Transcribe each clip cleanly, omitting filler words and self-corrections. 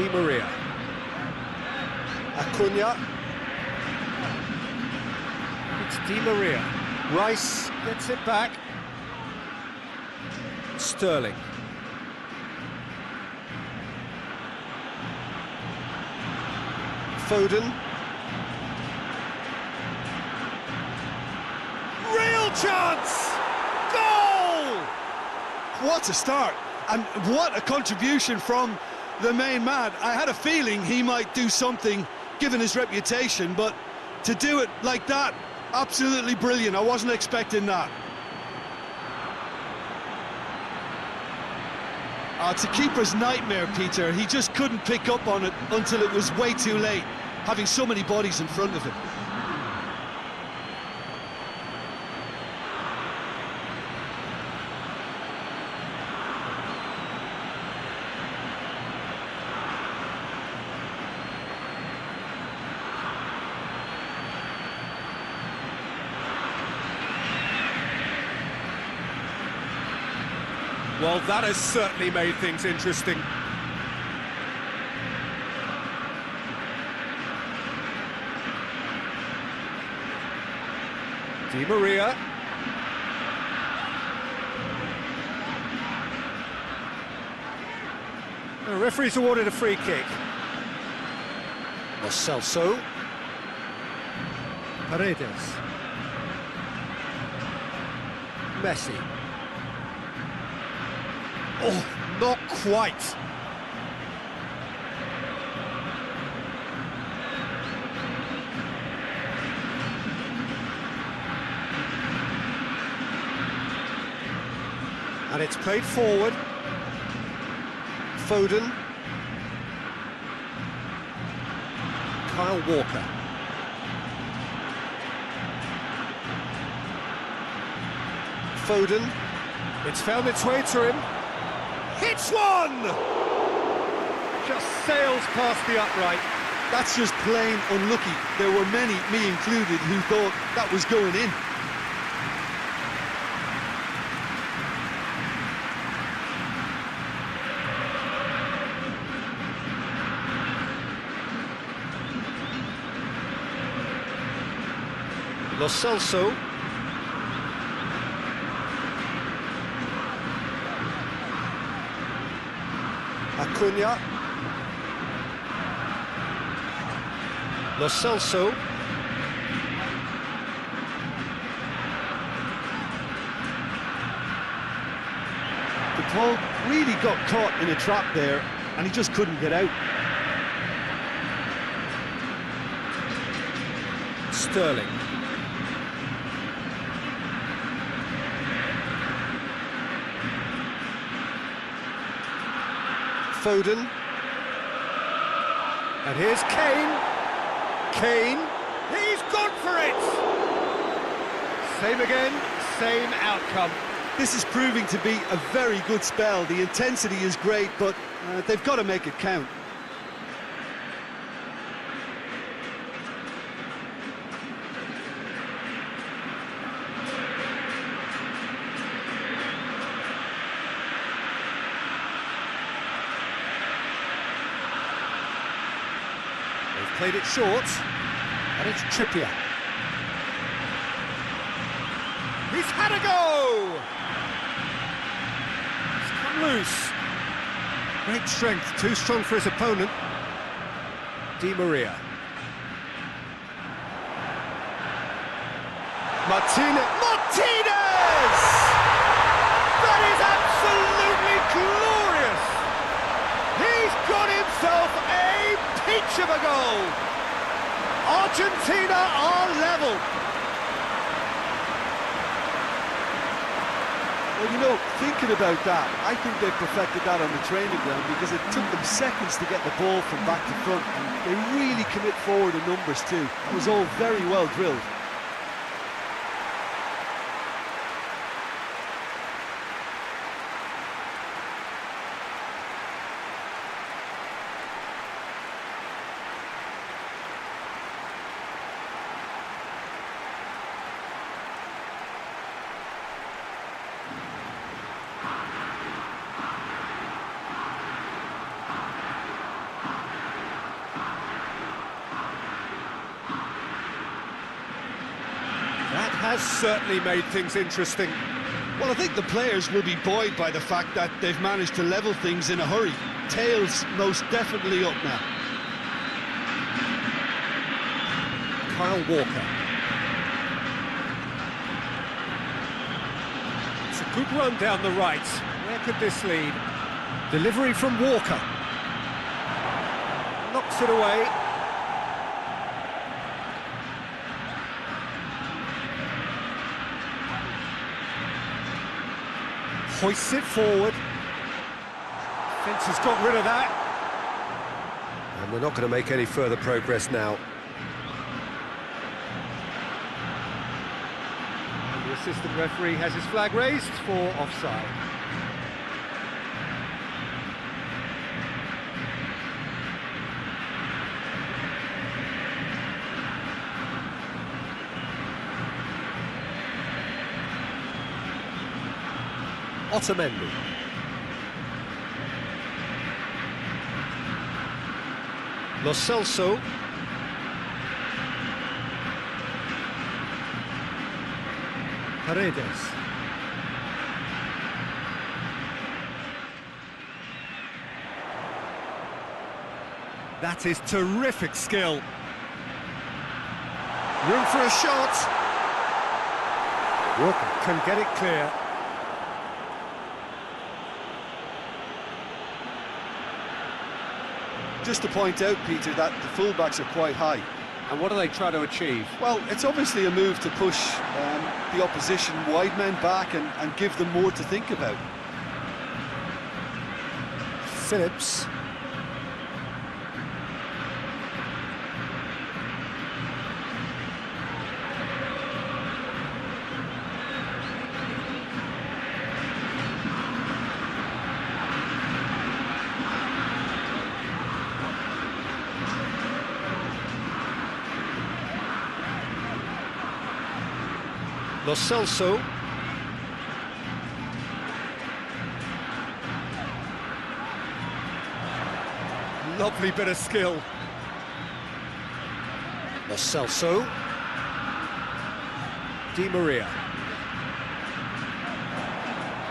Di Maria. Acuna. It's Di Maria. Rice. Gets it back. Sterling. Foden. Real chance! Goal! What a start, and what a contribution from the main man. I had a feeling he might do something, given his reputation, but to do it like that, absolutely brilliant. I wasn't expecting that. It's a keeper's nightmare, Peter. He just couldn't pick up on it until it was way too late, having so many bodies in front of him. Well, that has certainly made things interesting. Di Maria. The referee's awarded a free kick. Lo Celso. Paredes. Messi. Oh, not quite. And it's played forward. Foden. Kyle Walker. Foden. It's found its way to him. Hits one! Just sails past the upright. That's just plain unlucky. There were many, me included, who thought that was going in. Lo Celso. Acuna. Lo Celso. The ball really got caught in a trap there, and he just couldn't get out. Sterling. Foden. And here's Kane. Kane. He's gone for it! Same again, same outcome. This is proving to be a very good spell. The intensity is great, but they've got to make it count. They've played it short, and it's Trippier. He's had a go! It's come loose. Great strength, too strong for his opponent. Di Maria. Martinez! That is absolutely glorious! He's got himself a peach of a goal! Argentina are level. Well, you know, thinking about that, I think they perfected that on the training ground because it took them seconds to get the ball from back to front, and they really commit forward in numbers too. That was all very well drilled. That has certainly made things interesting. Well, I think the players will be buoyed by the fact that they've managed to level things in a hurry. Tails most definitely up now. Kyle Walker. It's a good run down the right. Where could this lead? Delivery from Walker. Knocks it away. Hoists it forward. Fence has got rid of that. And we're not going to make any further progress now. And the assistant referee has his flag raised for offside. Otamendi. Lo Celso. Paredes. That is terrific skill. Room for a shot. Walker can get it clear. Just to point out, Peter, that the fullbacks are quite high. And what do they try to achieve? Well, it's obviously a move to push the opposition wide men back and give them more to think about. Phillips. Lo Celso. Lovely bit of skill. Lo Celso. Di Maria.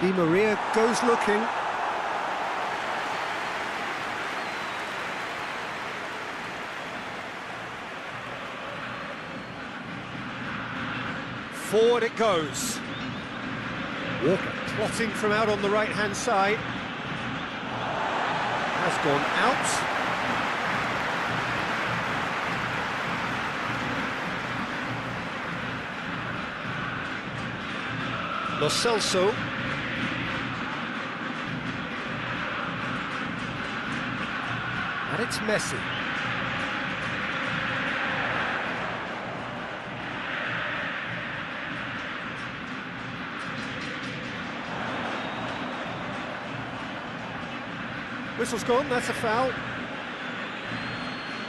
Di Maria goes looking. Forward it goes. Walker plotting from out on the right-hand side. Has gone out. Lo Celso. And it's Messi. Whistle's gone, that's a foul.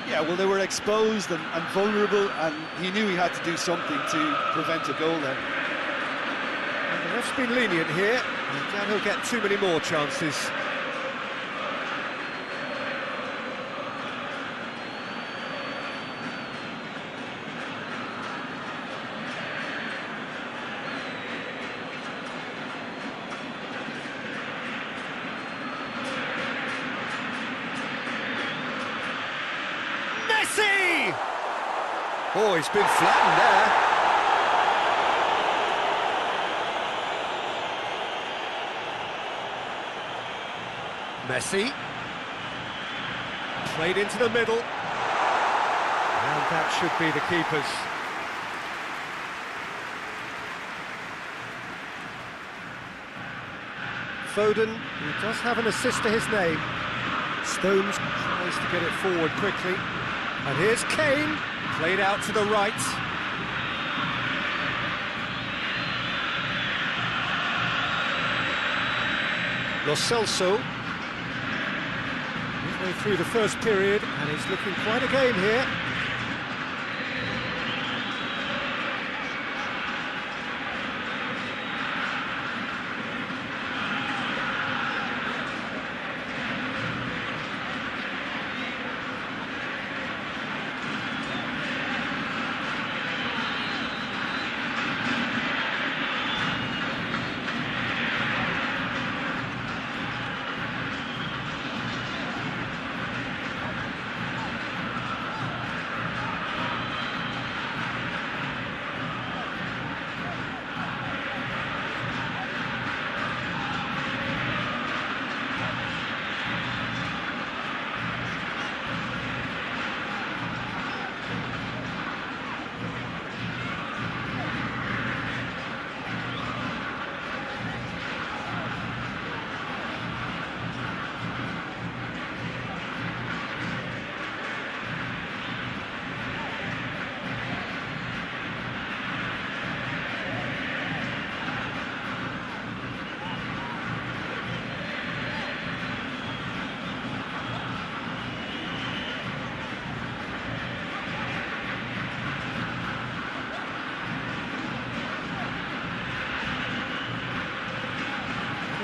Yeah, well, they were exposed and vulnerable, and he knew he had to do something to prevent a goal then. And the ref's been lenient here. I doubt he'll get too many more chances. Messi! Oh, he's been flattened there. Messi. Played into the middle. And that should be the keeper's. Foden, who does have an assist to his name. Stones tries to get it forward quickly. And here's Kane, played out to the right. Lo Celso. Midway through the first period, and it's looking quite a game here.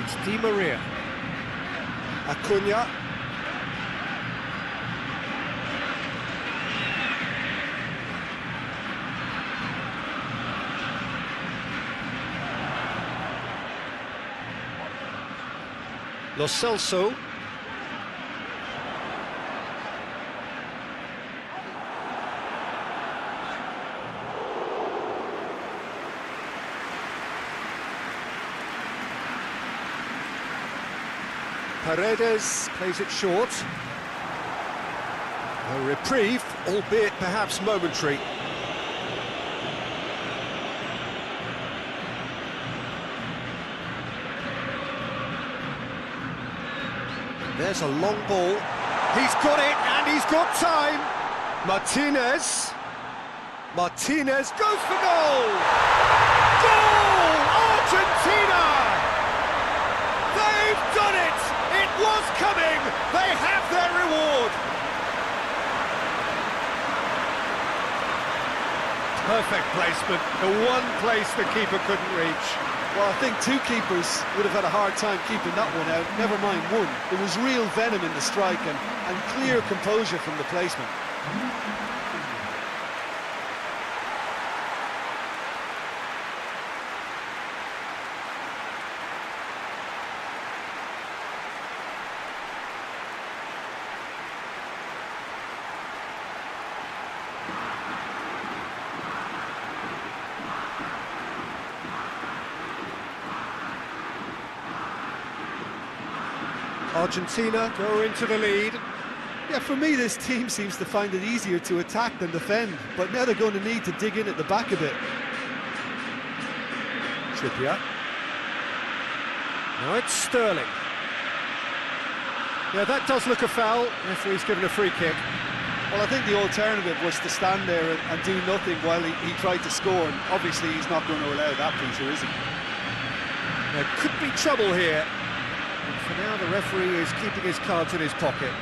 It's Di Maria. Acuna. Lo Celso. Paredes plays it short. A reprieve, albeit perhaps momentary. There's a long ball. He's got it, and he's got time. Martinez. Martinez goes for goal! Goal! Argentina! They've done it! It was coming! They have their reward! Perfect placement, the one place the keeper couldn't reach. Well, I think two keepers would have had a hard time keeping that one out, never mind one. There was real venom in the strike and clear composure from the placement. Argentina go into the lead. Yeah, for me, this team seems to find it easier to attack than defend, but now they're going to need to dig in at the back a bit. Trippier. Now it's Sterling. Yeah, that does look a foul. Referee's given a free kick. Well, I think the alternative was to stand there and do nothing while he tried to score, and obviously he's not going to allow that, Peter, is he? There could be trouble here. And for now, the referee is keeping his cards in his pocket.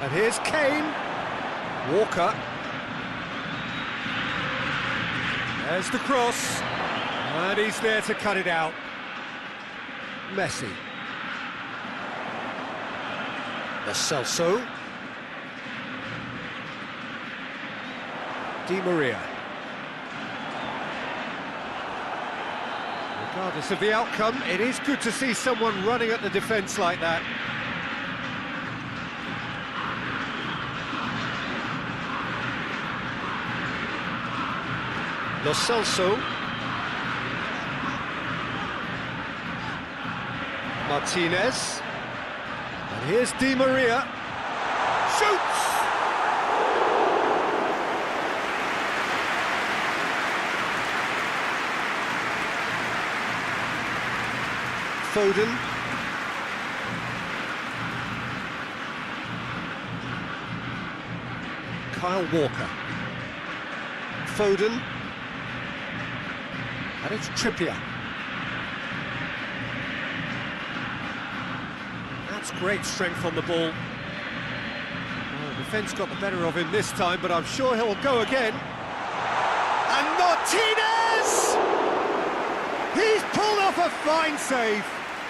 And here's Kane. Walker. There's the cross. And he's there to cut it out. Messi. Lo Celso. Di Maria. Regardless of the outcome, it is good to see someone running at the defence like that. Lo Celso. Martinez. And here's Di Maria. Shoots! Foden. Kyle Walker. Foden. And it's Trippier. That's great strength on the ball. Well, the defence got the better of him this time, but I'm sure he'll go again. And Martinez! He's pulled off a fine save.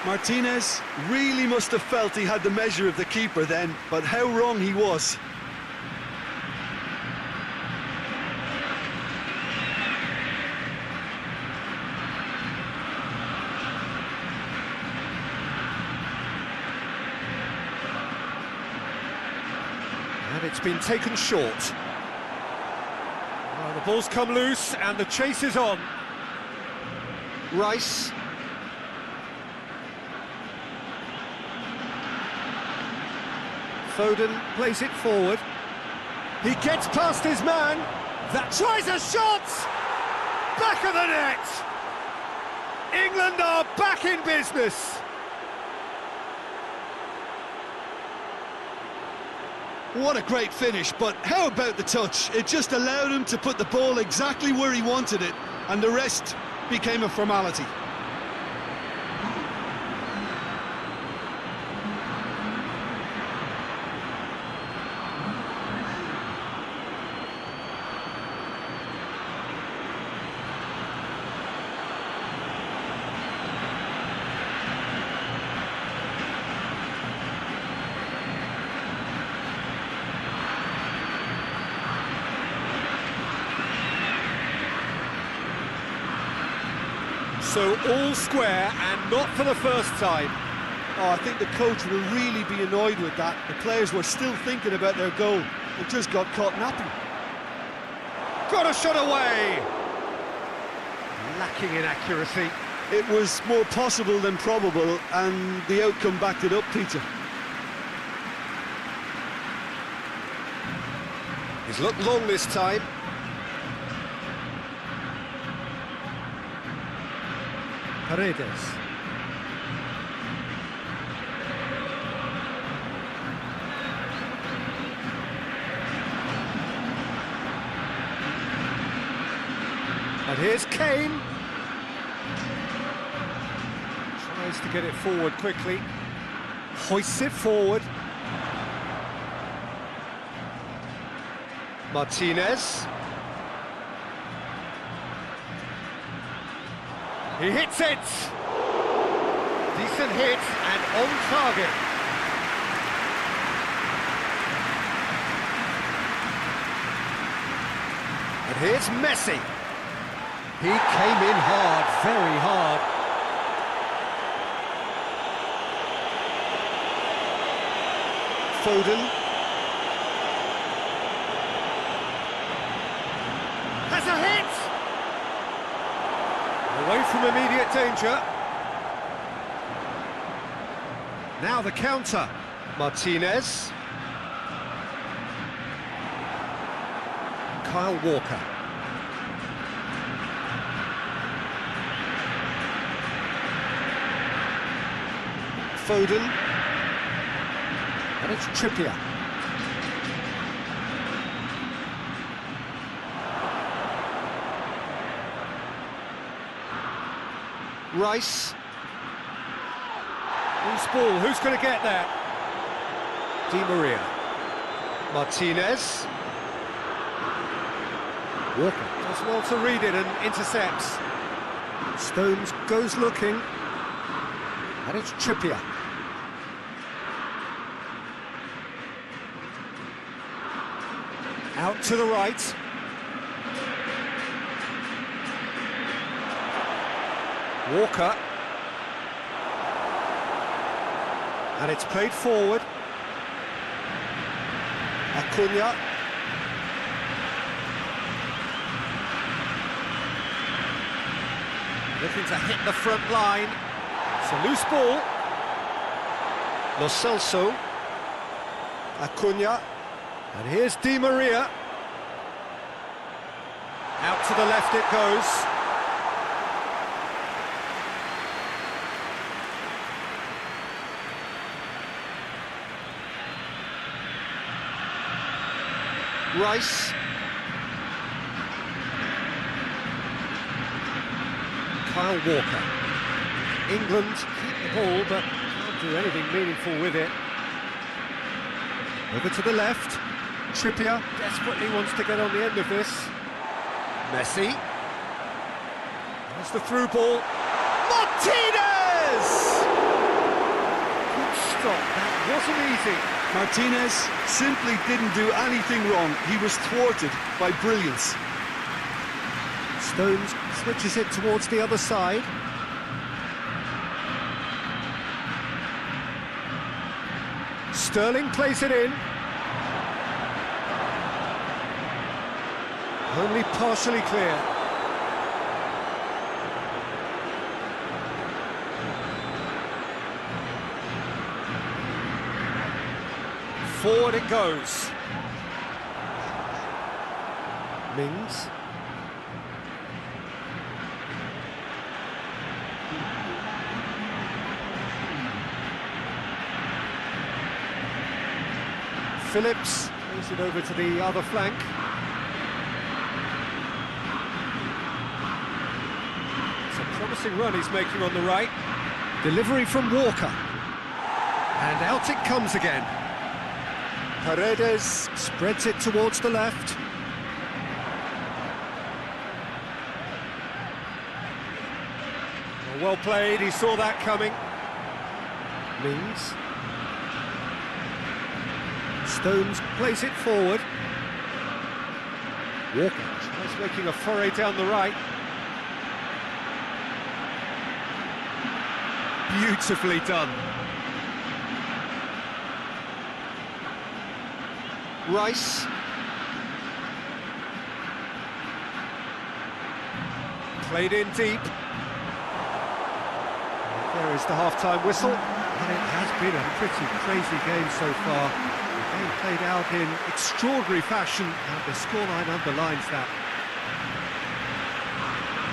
Martinez really must have felt he had the measure of the keeper then, but how wrong he was. And it's been taken short. Well, the ball's come loose and the chase is on. Rice. Foden plays it forward. He gets past his man. That tries a shot! Back of the net! England are back in business. What a great finish, but how about the touch? It just allowed him to put the ball exactly where he wanted it, and the rest became a formality. So all square, and not for the first time. Oh, I think the coach will really be annoyed with that. The players were still thinking about their goal. They just got caught napping. Got a shot away! Lacking in accuracy. It was more possible than probable, and the outcome backed it up, Peter. He's looked long this time. Paredes. And here's Kane. Tries to get it forward quickly. Hoists it forward. Martinez. He hits it! Decent hit and on target. And here's Messi. He came in hard, very hard. Foden. Has a hit! Away from immediate danger. Now the counter. Martinez. Kyle Walker. Foden. And it's Trippier. Rice. Loose ball, who's going to get there? Di Maria. Martinez. Walker does well to read it and intercepts. Stones goes looking. And it's Trippier. Out to the right. Walker. And it's played forward. Acuna. Looking to hit the front line. It's a loose ball. Lo Celso. Acuna. And here's Di Maria. Out to the left it goes. Rice. Kyle Walker. England keep the ball, but can't do anything meaningful with it. Over to the left. Trippier desperately wants to get on the end of this. Messi. There's the through ball. Martinez! Good stop, that wasn't easy. Martinez simply didn't do anything wrong. He was thwarted by brilliance. Stones switches it towards the other side. Sterling plays it in. Only partially clear. Forward it goes. Mings. Phillips. Gets it over to the other flank. It's a promising run he's making on the right. Delivery from Walker. And out it comes again. Paredes spreads it towards the left. Well played, he saw that coming. Mings. Stones plays it forward. Walker tries making a foray down the right. Beautifully done. Rice. Played in deep. There is the half-time whistle. And it has been a pretty crazy game so far. The game played out in extraordinary fashion, and the scoreline underlines that.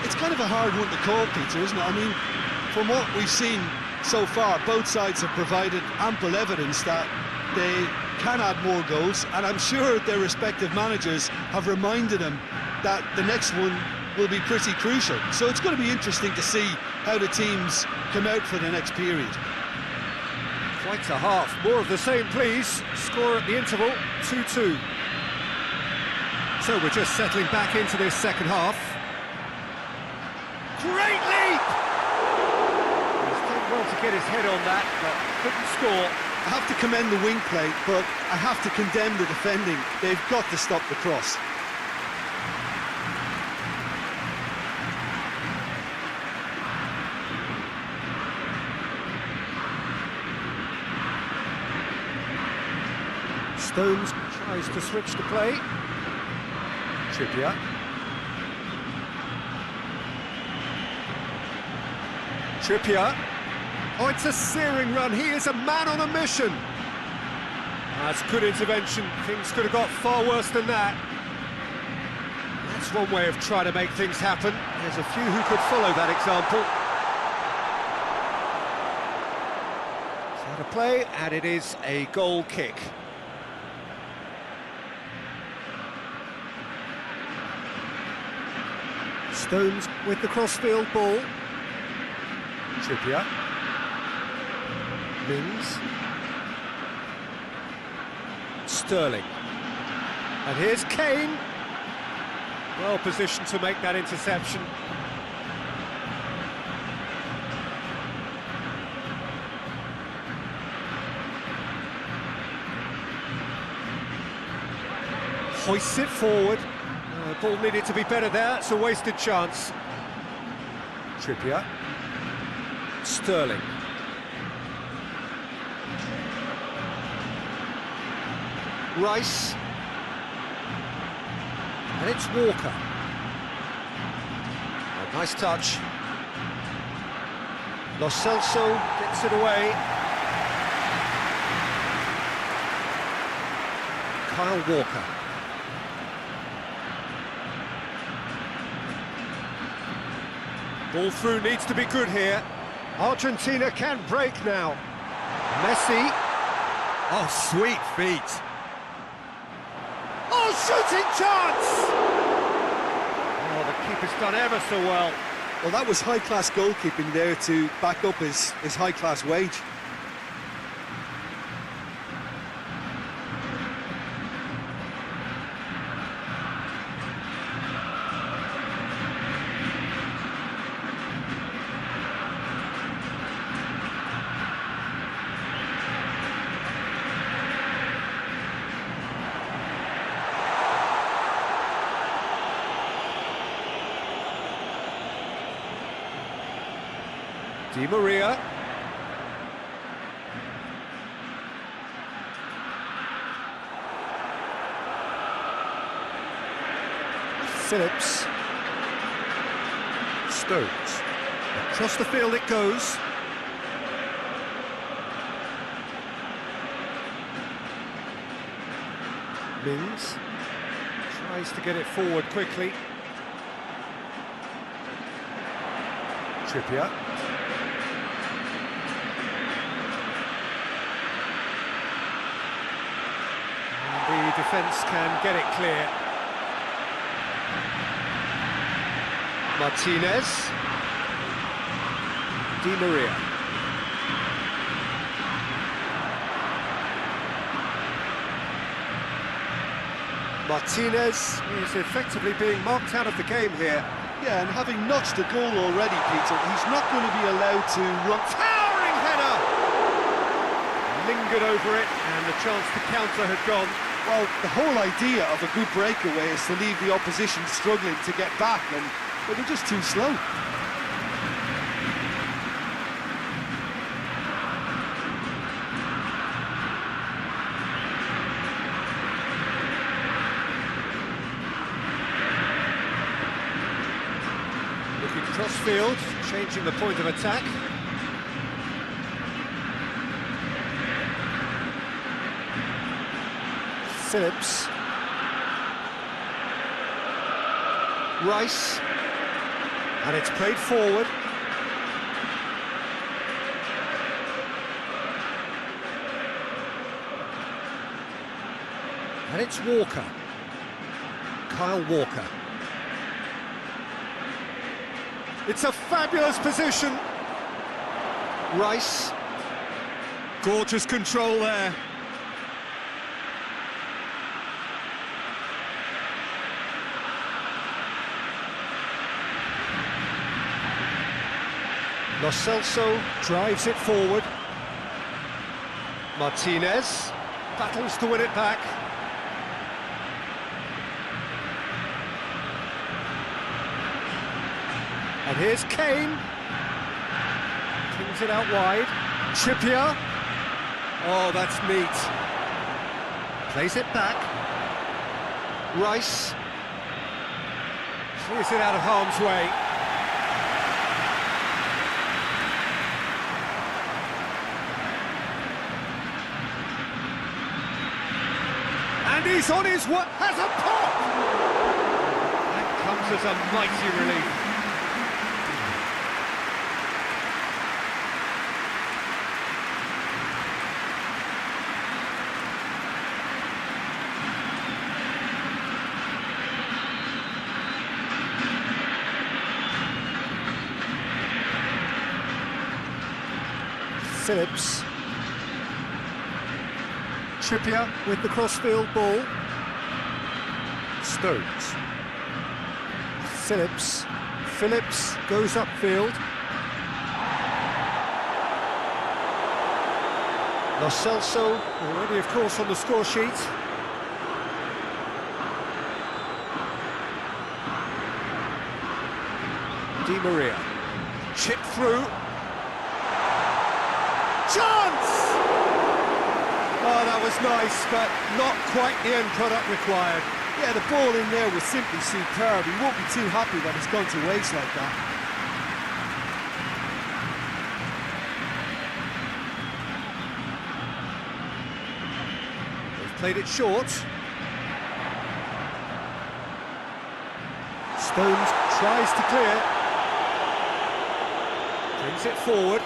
It's kind of a hard one to call, Peter, isn't it? I mean, from what we've seen so far, both sides have provided ample evidence that they can add more goals, and I'm sure their respective managers have reminded them that the next one will be pretty crucial. So it's going to be interesting to see how the teams come out for the next period. Quite a half. More of the same, please. Score at the interval, 2-2. So we're just settling back into this second half. Great leap! He's done well to get his head on that, but couldn't score. I have to commend the wing play, but I have to condemn the defending. They've got to stop the cross. Stones tries to switch the play. Trippier. Trippier. Oh, it's a searing run. He is a man on a mission. That's good intervention. Things could have got far worse than that. That's one way of trying to make things happen. There's a few who could follow that example. So to play, and it is a goal kick. Stones with the crossfield ball. Trippier. Mings. Sterling. And here's Kane. Well positioned to make that interception. Hoists it forward. Ball needed to be better there, it's a wasted chance. Trippier. Sterling. Rice. And it's Walker. Oh, nice touch. Lo Celso gets it away. Kyle Walker. Ball through needs to be good here. Argentina can break now. Messi. Oh, sweet feet. Oh, shooting chance! Oh, the keeper's done ever so well. Well, that was high-class goalkeeping there to back up his high-class wage. Di Maria. Phillips. Stones. Across the field it goes. Mings tries to get it forward quickly. Trippier. defence can get it clear. Martinez. Di Maria. Martinez is effectively being marked out of the game here. Yeah, and having notched a goal already, Peter, he's not going to be allowed to run. Towering header! Lingered over it, and the chance to counter had gone. Well, the whole idea of a good breakaway is to leave the opposition struggling to get back, and they were just too slow. Crossfield, changing the point of attack. Phillips. Rice. And it's played forward. And it's Walker. Kyle Walker. It's a fabulous position. Rice. Gorgeous control there. Lo Celso drives it forward. Martinez battles to win it back. And here's Kane. Kings it out wide. Trippier. Oh, that's neat. Plays it back. Rice. Clears it out of harm's way. And he's on his way. Has a pop! That comes as a mighty relief. Phillips. Trippier with the crossfield ball. Stones. Phillips. Phillips goes upfield. Lo Celso already, of course, on the score sheet. Di Maria. Chip through. Chance! Oh, that was nice, but not quite the end product required. Yeah, the ball in there was simply superb. He won't be too happy that it's gone to waste like that. They've played it short. Stones tries to clear. Brings it forward.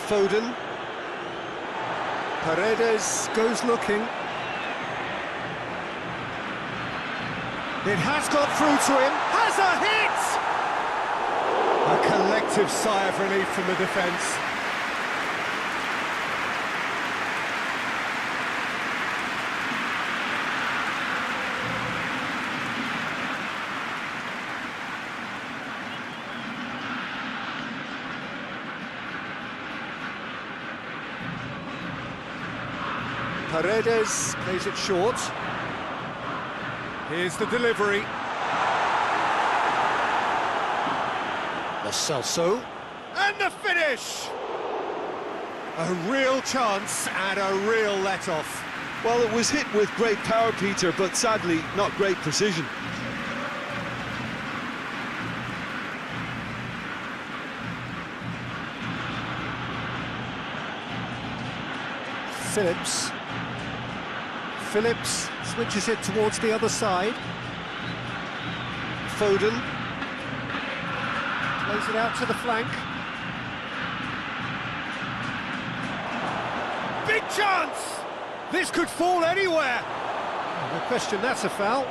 Foden. Paredes goes looking. It has got through to him. Has a hit! A collective sigh of relief from the defence. Paredes plays it short. Here's the delivery. Lo Celso. And the finish! A real chance and a real let-off. Well, it was hit with great power, Peter, but sadly, not great precision. Phillips. Phillips switches it towards the other side. Foden plays it out to the flank. Big chance! This could fall anywhere. No question, that's a foul.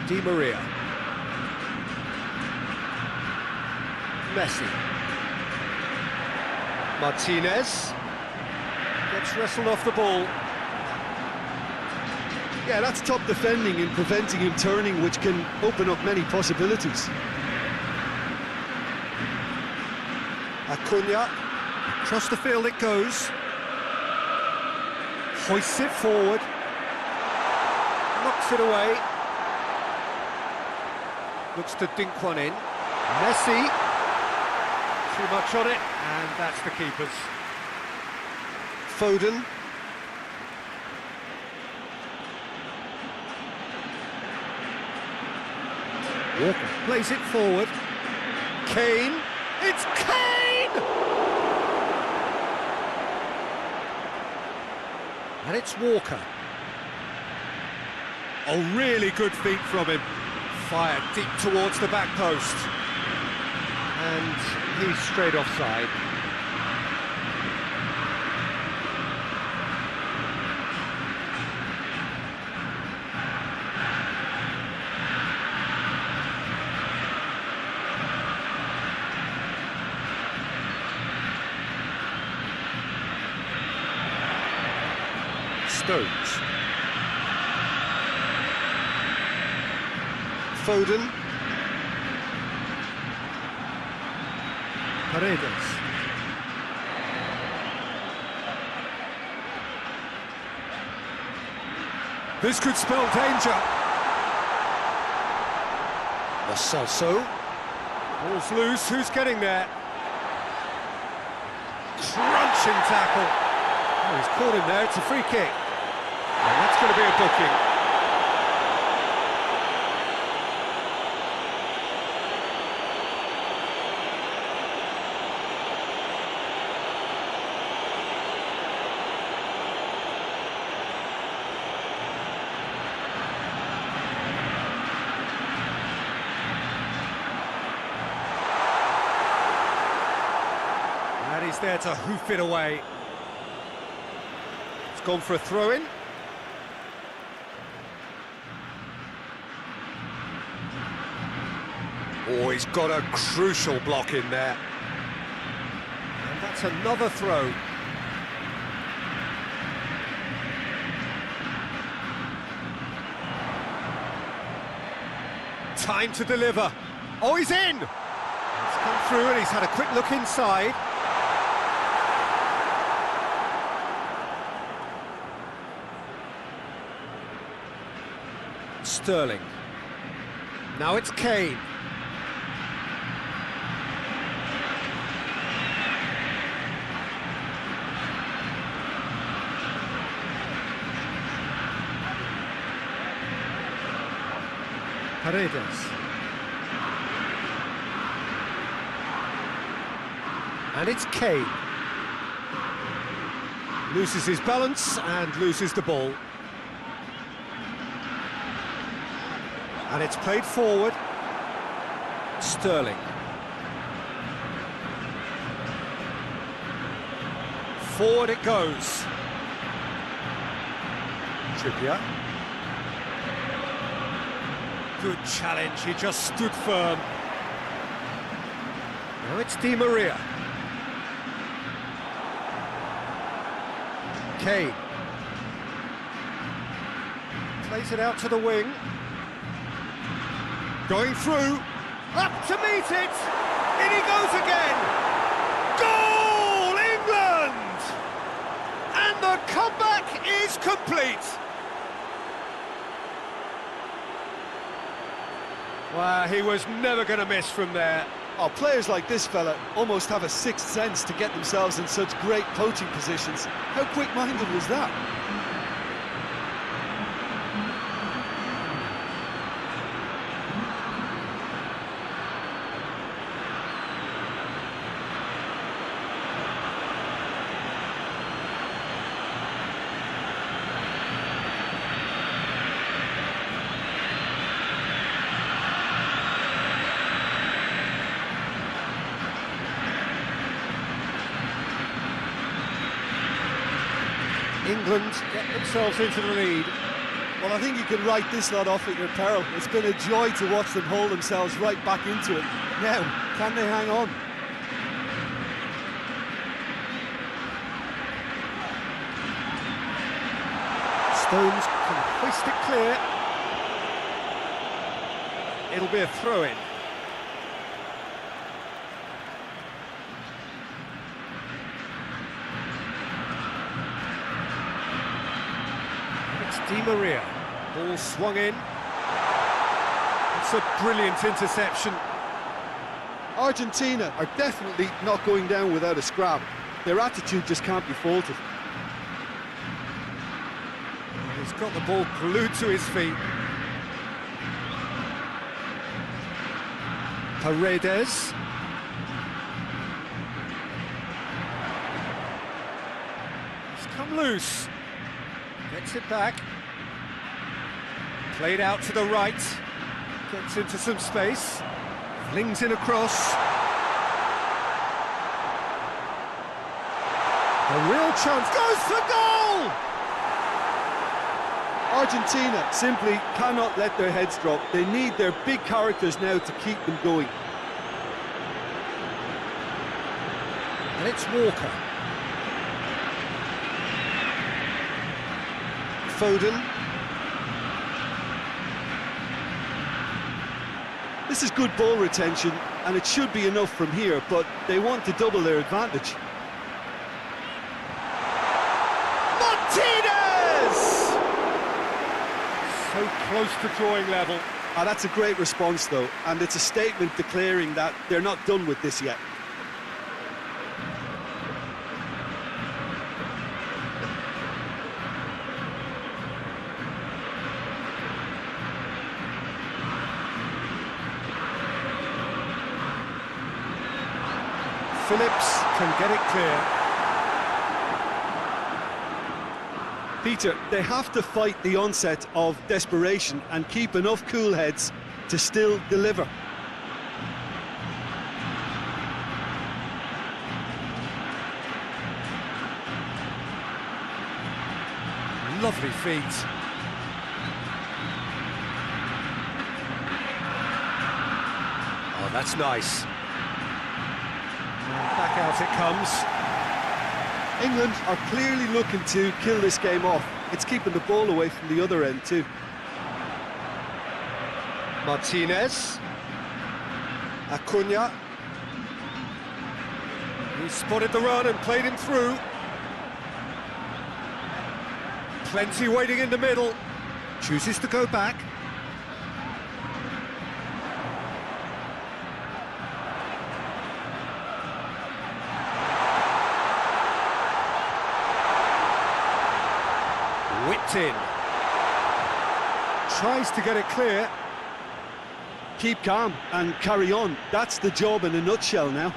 Di Maria. Messi. Martinez. Gets wrestled off the ball. Yeah, that's top defending and preventing him turning, which can open up many possibilities. Acuna. Across the field it goes. Hoists it forward. Knocks it away. Looks to dink one in. Messi. Too much on it, and that's the keeper's. Foden. Walker plays it forward. Kane. It's Kane! And it's Walker. Oh, really good feet from him. Fired deep towards the back post. And he's straight offside. Stones. Foden. Paredes. This could spell danger. Lo Celso. Ball's loose, who's getting there? Crunching tackle. Oh, he's caught him there, it's a free kick. And that's going to be a booking. And he's there to hoof it away. It's gone for a throw-in. Oh, he's got a crucial block in there. And that's another throw. Time to deliver. Oh, he's in! He's come through and he's had a quick look inside. Sterling. Now it's Kane. Paredes. And it's Kane. Loses his balance and loses the ball. And it's played forward. Sterling. Forward it goes. Trippier. Good challenge, he just stood firm. Now it's Di Maria. Kane. Plays it out to the wing. Going through. Up to meet it. In he goes again. Goal, England! And the comeback is complete. Well, he was never going to miss from there. Oh, players like this fella almost have a sixth sense to get themselves in such great poaching positions. How quick-minded was that? England get themselves into the lead. Well, I think you can write this lot off at your peril. It's been a joy to watch them hold themselves right back into it. Now, can they hang on? Stones can hoist it clear. It'll be a throw-in. It's Di Maria. Ball swung in. It's a brilliant interception. Argentina are definitely not going down without a scrap. Their attitude just can't be faulted. He's got the ball glued to his feet. Paredes. He's come loose. Gets it back. Played out to the right. Gets into some space. Flings in across. A real chance. Goes for goal! Argentina simply cannot let their heads drop. They need their big characters now to keep them going. And it's Walker. Foden. This is good ball retention, and it should be enough from here, but they want to double their advantage. So close to drawing level. Ah, that's a great response, though, and it's a statement declaring that they're not done with this yet. Phillips can get it clear. Peter, they have to fight the onset of desperation and keep enough cool heads to still deliver. Lovely feet. Oh, that's nice. Back out it comes. England are clearly looking to kill this game off. It's keeping the ball away from the other end too. Martinez. Acuna. He spotted the run and played him through. Plenty waiting in the middle. Chooses to go back. Whipped in. Tries to get it clear. Keep calm and carry on. That's the job in a nutshell now.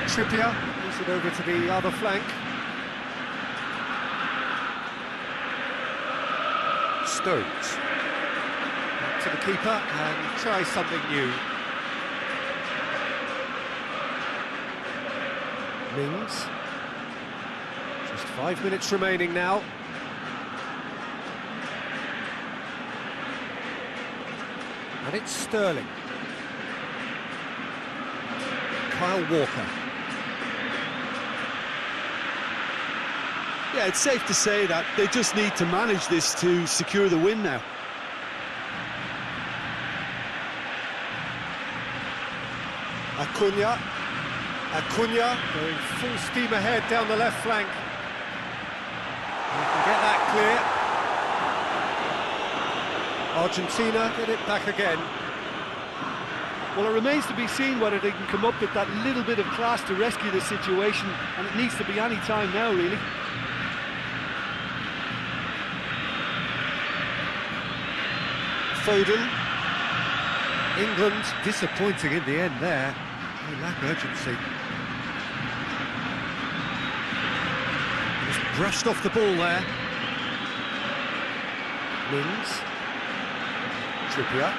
Trippier moves it over to the other flank. Stones. Back to the keeper and try something new. Mings. Just 5 minutes remaining now. And it's Sterling. Kyle Walker. Yeah, it's safe to say that they just need to manage this to secure the win now. Acuna. Acuna going full steam ahead down the left flank. He can get that clear. Argentina get it back again. Well, it remains to be seen whether they can come up with that little bit of class to rescue the situation, and it needs to be any time now, really. Foden. England disappointing in the end there. They lack urgency. Just brushed off the ball there. Mings. Trippier.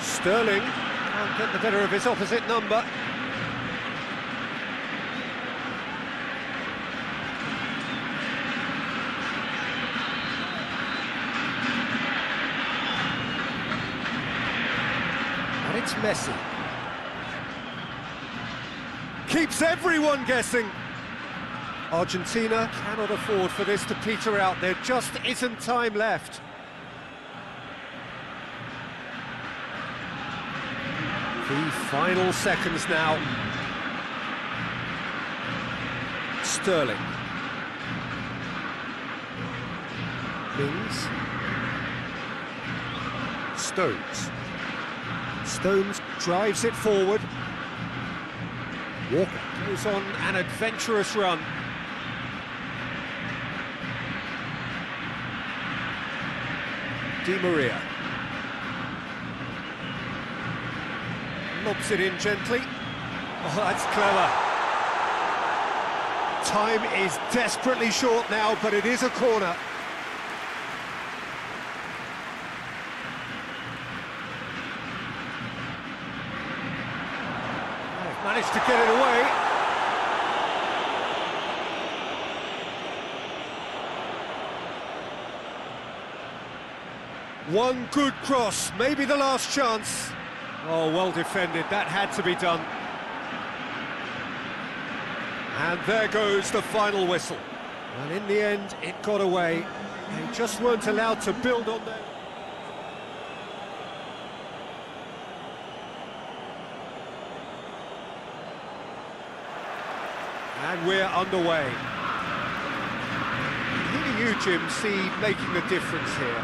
Sterling can't get the better of his opposite number. It's Messi. Keeps everyone guessing. Argentina Cannot afford for this to peter out. There just isn't time left. The final seconds now. Sterling. Mings. Stones. Stones drives it forward. Walker. Goes on an adventurous run. Di Maria. Lobs it in gently. Oh, that's clever. Time is desperately short now, but it is a corner. They've managed to get it away. One good cross, maybe the last chance. Oh, well defended, that had to be done. And there goes the final whistle. And in the end, it got away. They just weren't allowed to build on that. And we're underway. Who do you, Jim, see making a difference here?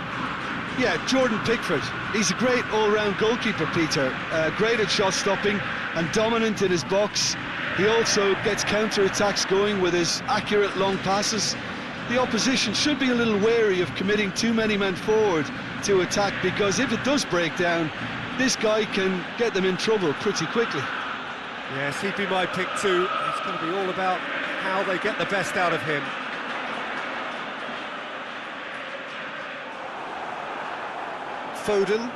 Yeah, Jordan Pickford. He's a great all-round goalkeeper, Peter. Great at shot stopping and dominant in his box. He also gets counter-attacks going with his accurate long passes. The opposition should be a little wary of committing too many men forward to attack, because if it does break down, this guy can get them in trouble pretty quickly. Yes, he'd be my pick too. It's going to be all about how they get the best out of him. Foden.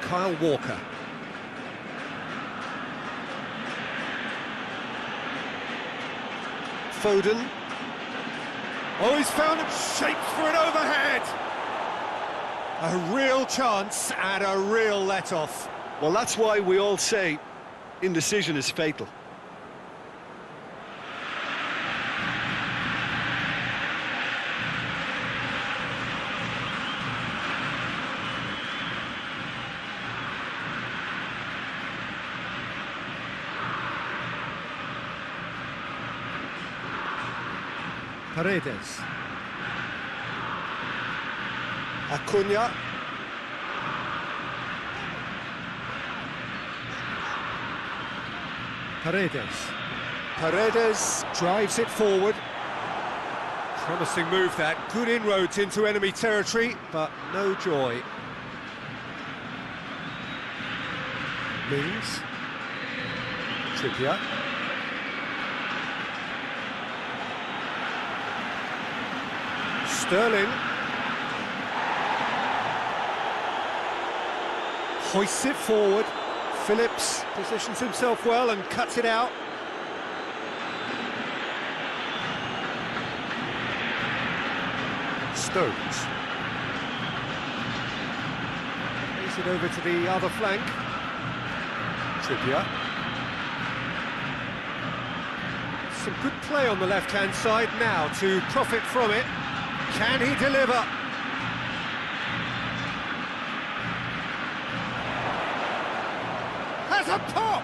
Kyle Walker. Foden. Oh, he's found him shaped for an overhead. A real chance and a real let-off. Well, that's why we all say indecision is fatal. Paredes. Acuna. Paredes. Paredes drives it forward. Promising move that. Good inroads into enemy territory, but no joy. Mings. Trippier. Sterling. Hoists it forward. Phillips positions himself well and cuts it out. Stones. Plays it over to the other flank. Trippier. Some good play on the left-hand side now to profit from it. Can he deliver? Has a pop!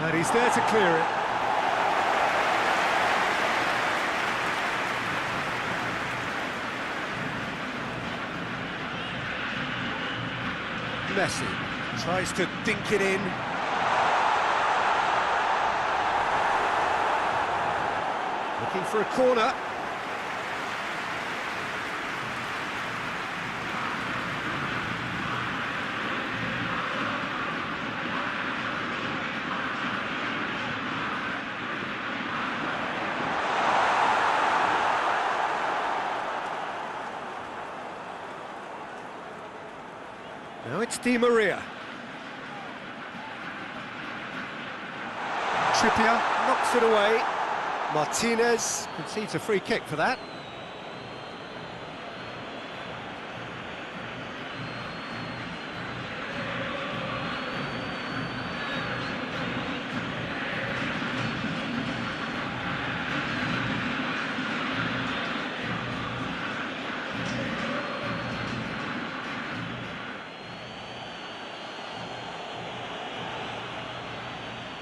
And he's there to clear it. Messi. Tries to dink it in. Looking for a corner. It's Di Maria. Trippier knocks it away. Martinez concedes a free kick for that.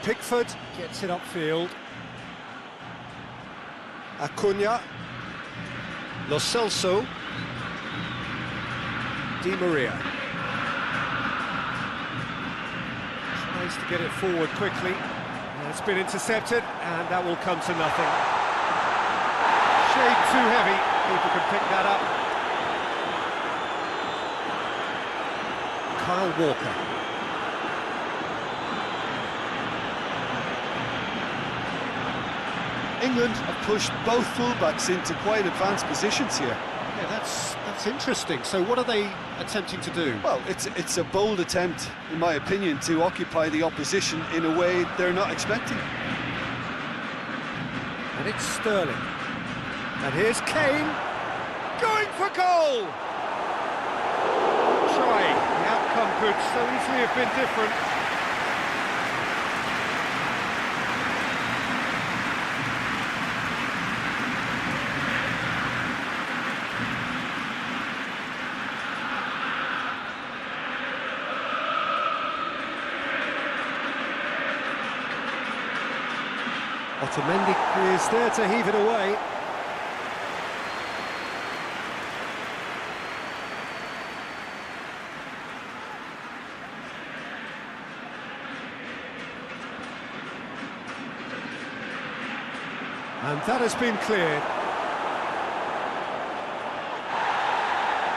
Pickford gets it upfield. Acuna. Lo Celso. Di Maria. Tries to get it forward quickly. It's been intercepted, and that will come to nothing. Shade too heavy. People can pick that up. Kyle Walker. England have pushed both fullbacks into quite advanced positions here. Yeah, that's interesting. So what are they attempting to do? Well, it's a bold attempt, in my opinion, to occupy the opposition in a way they're not expecting. And it's Sterling. And here's Kane, going for goal! Trying. The outcome could so easily have been different. Otamendi is there to heave it away. And that has been cleared.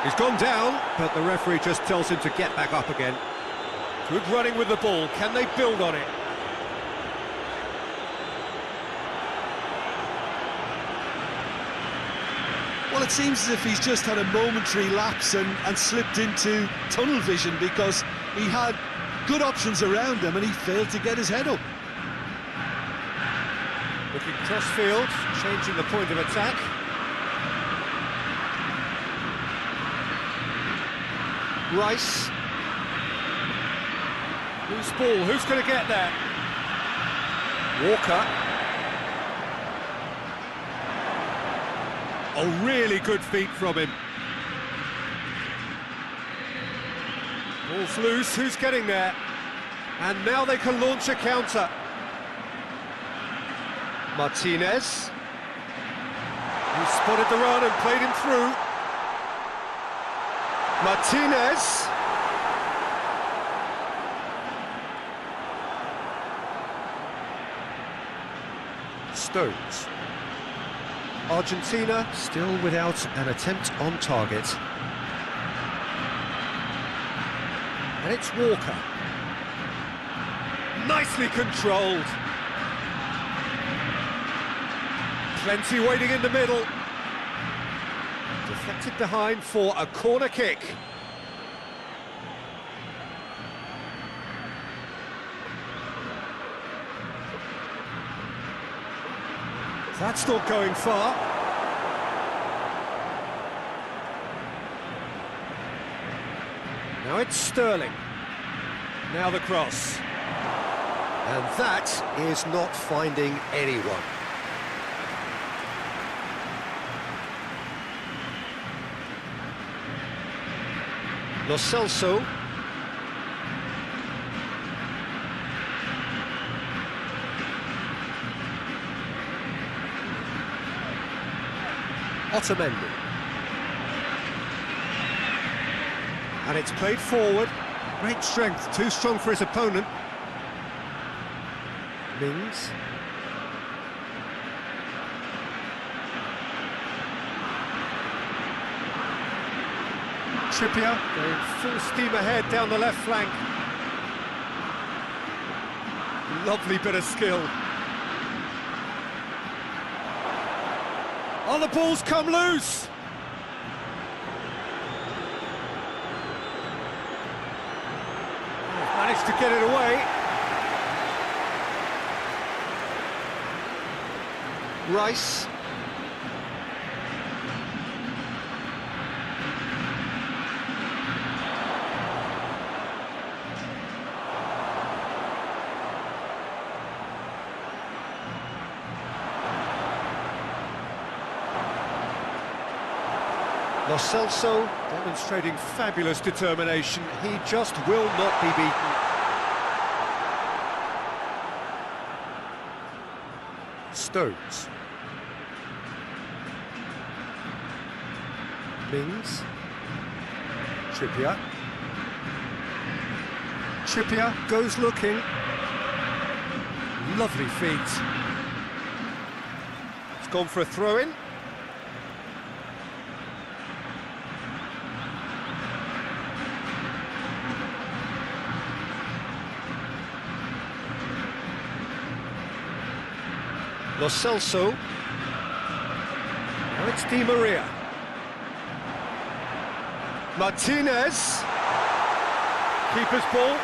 He's gone down, but the referee just tells him to get back up again. Good running with the ball. Can they build on it? Well, it seems as if he's just had a momentary lapse and slipped into tunnel vision, because he had good options around him and he failed to get his head up. Looking cross-field, changing the point of attack. Rice. Loose ball, who's going to get there? Walker. Oh, really good feet from him. Ball's loose, who's getting there? And now they can launch a counter. Martinez. He spotted the run and played him through. Martinez. Stones. Argentina still without an attempt on target. And it's Walker. Nicely controlled. Plenty waiting in the middle. Deflected behind for a corner kick. That's not going far. Now it's Sterling. Now the cross. And that is not finding anyone. Lo Celso. Otamendi. And it's played forward. Great strength, too strong for his opponent. Mings. Trippier going full steam ahead down the left flank. Lovely bit of skill. Oh, the ball's come loose! to get it away. Rice. Lo Celso demonstrating fabulous determination. He just will not be beaten. Stones. Mings. Trippier. Trippier goes looking. Lovely feet. It's gone for a throw-in. Lo Celso. Now it's Di Maria. Martinez. Keeper's ball.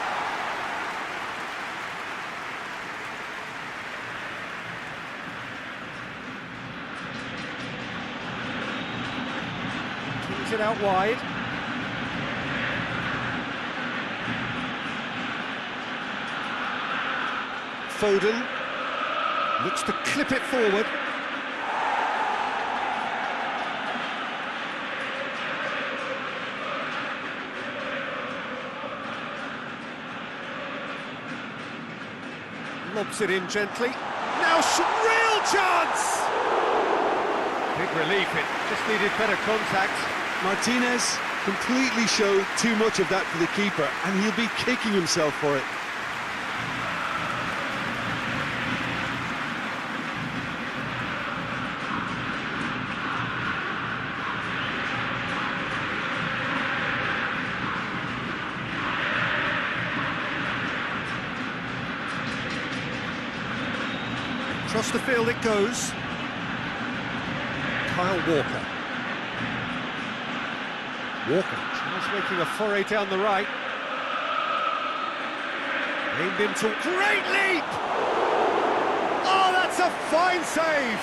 Kings it out wide. Foden. Looks to clip it forward. Lobs it in gently. Now real chance! Big relief, it just needed better contact. Martinez completely showed too much of that for the keeper, and he'll be kicking himself for it. Across the field it goes. Kyle Walker. Walker just making a foray down the right. Aimed into great leap! Oh, that's a fine save!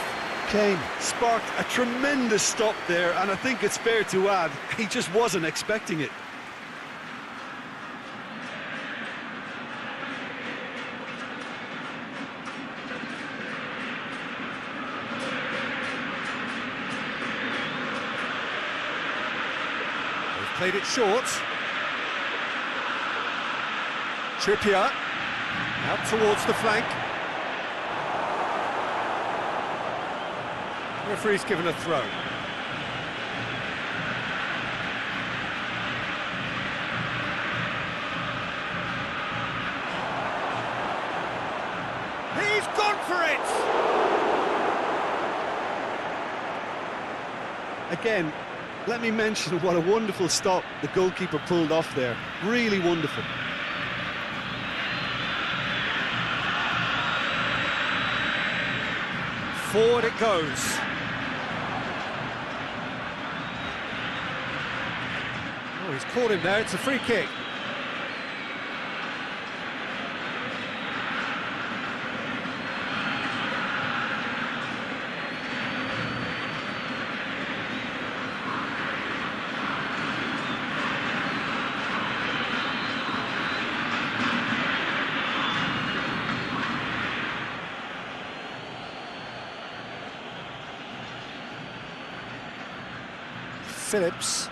Kane sparked a tremendous stop there, and I think it's fair to add, he just wasn't expecting it. Played it short. Trippier out towards the flank. Referee's given a throw. He's gone for it! Again, let me mention what a wonderful stop the goalkeeper pulled off there. Really wonderful. Forward it goes. Oh, he's caught him there. It's a free kick. Phillips.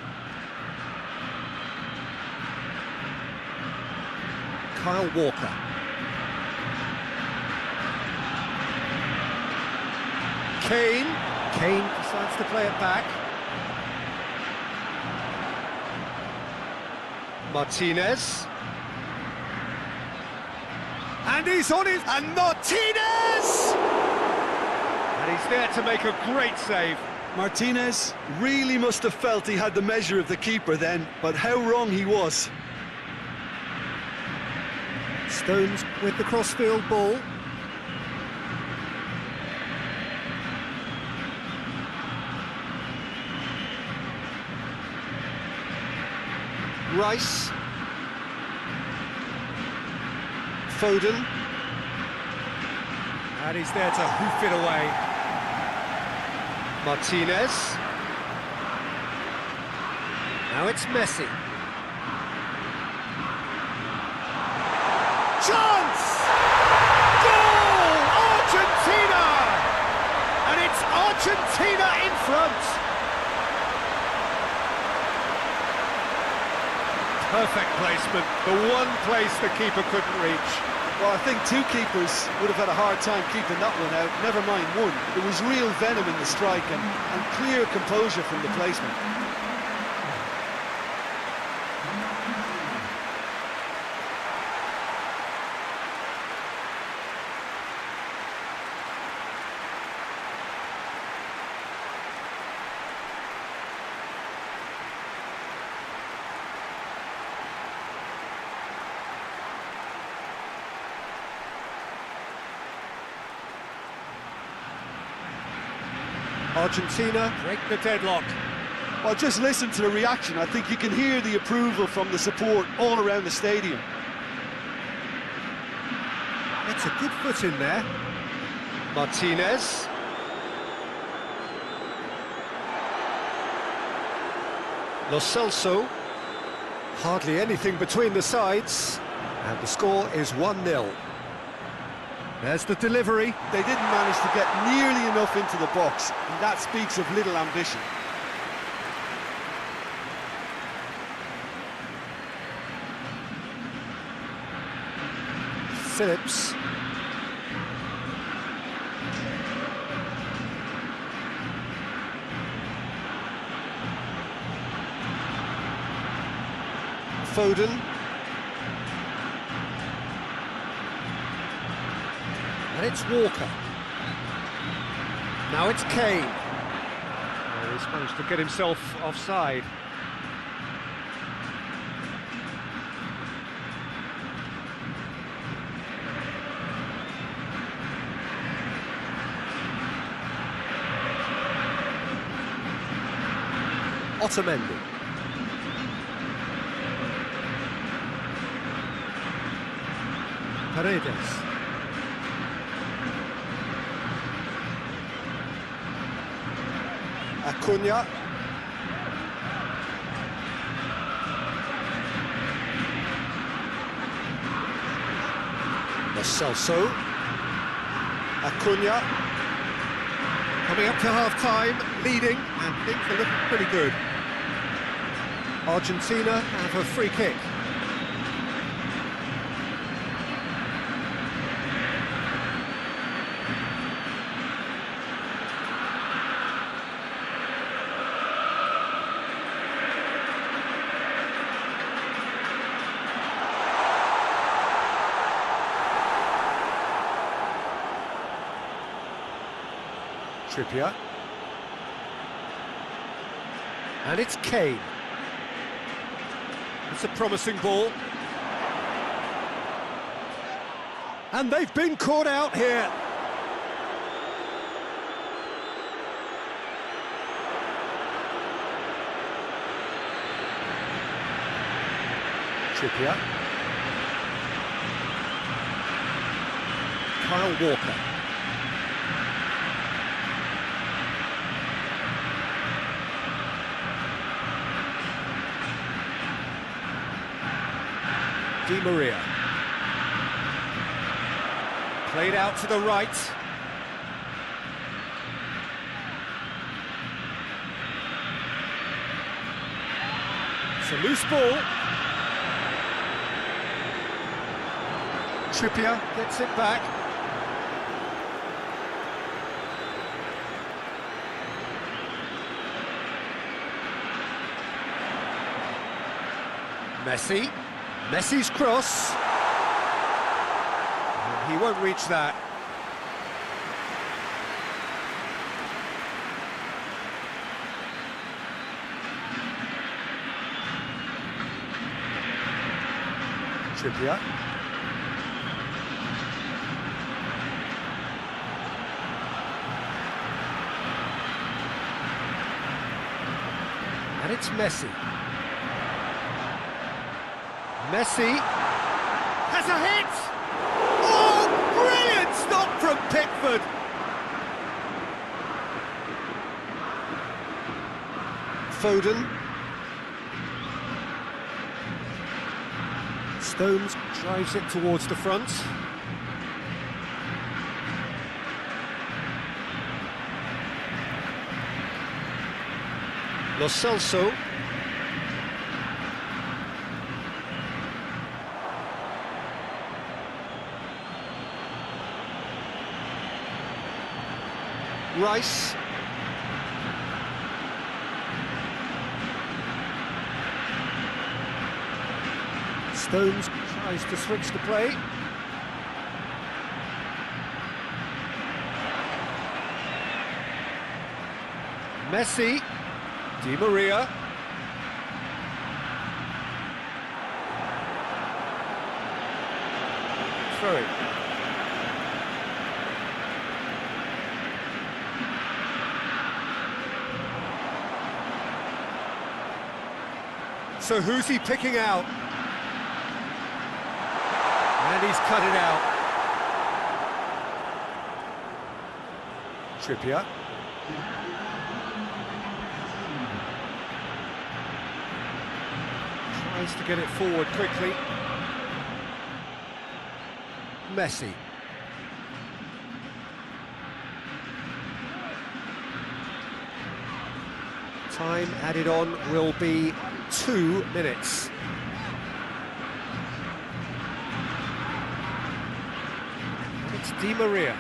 Kyle Walker. Kane. Kane decides to play it back. Martinez. And he's on it. And Martinez! And he's there to make a great save. Martinez really must have felt he had the measure of the keeper then, but how wrong he was. Stones with the crossfield ball. Rice. Foden. And he's there to hoof it away. Martinez. Now it's Messi. Chance! Goal! Argentina! And it's Argentina in front. Perfect placement, the one place the keeper couldn't reach. Well, I think two keepers would have had a hard time keeping that one out, never mind one. There was real venom in the strike and clear composure from the placement. Argentina break the deadlock. Well, just listen to the reaction. I think you can hear the approval from the support all around the stadium. That's a good foot in there. Martinez. Lo Celso. Hardly anything between the sides, and the score is 1-0. There's the delivery. They didn't manage to get nearly enough into the box, and that speaks of little ambition. Phillips. Foden. And it's Walker. Now it's Kane. Oh, he's managed to get himself offside. Otamendi. Paredes. Acuna. Lo Celso. Acuna. Coming up to half-time, leading, and things are looking pretty good. Argentina have a free kick. Trippier. And it's Kane. It's a promising ball. And they've been caught out here. Trippier. Kyle Walker. Di Maria. Played out to the right. It's a loose ball. Trippier gets it back. Messi. Messi's cross. He won't reach that. Trippier. And it's Messi. Messi has a hit! third. Foden. Stones drives it towards the front. Lo Celso. Rice. Stones tries to switch the play. Messi. Di Maria. Throw it. So who's he picking out? And he's cut it out. Trippier. Tries to get it forward quickly. Messi. Time added on will be 2 minutes. It's Di Maria.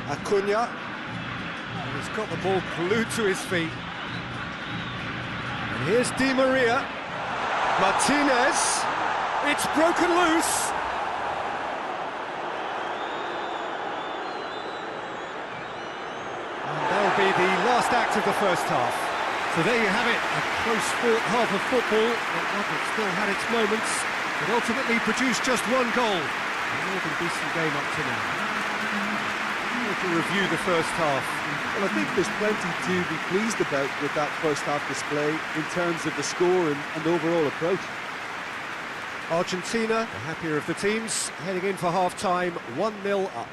Acuna. And he's got the ball glued to his feet. And here's Di Maria. Martinez. It's broken loose. And that'll be the last act of the first half. So there you have it, a close-fought half of football, but one that still had its moments, but ultimately produced just one goal. A more than decent game up to now. To review the first half. Well, I think there's plenty to be pleased about with that first half display in terms of the score and overall approach. Argentina, the happier of the teams, heading in for half-time, 1-0 up.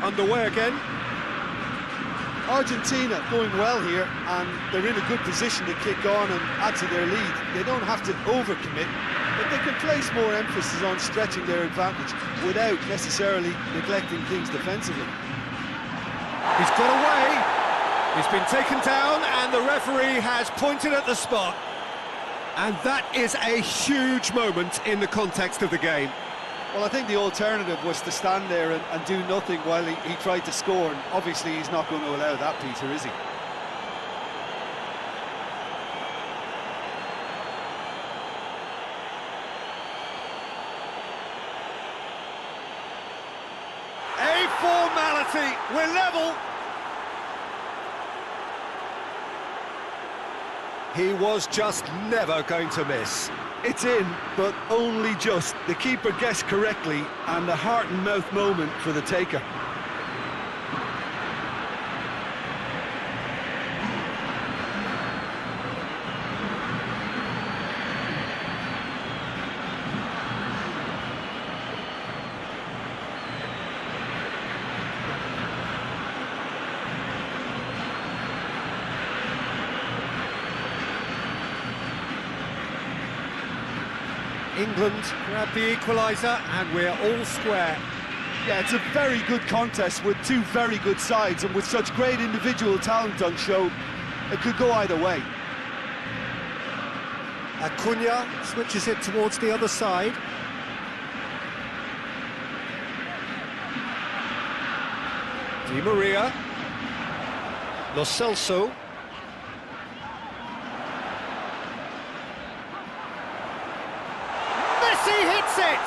underway again. Argentina going well here, and they're in a good position to kick on and add to their lead. They don't have to overcommit, but they can place more emphasis on stretching their advantage without necessarily neglecting things defensively. He's got away. He's been taken down, and the referee has pointed at the spot. And that is a huge moment in the context of the game. Well, I think the alternative was to stand there and do nothing while he tried to score, and obviously he's not going to allow that, Peter, is he? A formality, we're level. He was just never going to miss. It's in, but only just. The keeper guessed correctly, and a heart-and-mouth moment for the taker. England grab the equaliser, and we're all square. Yeah, it's a very good contest with two very good sides, and with such great individual talent on show, it could go either way. Acuna switches it towards the other side. Di Maria. Lo Celso. Messi hits it!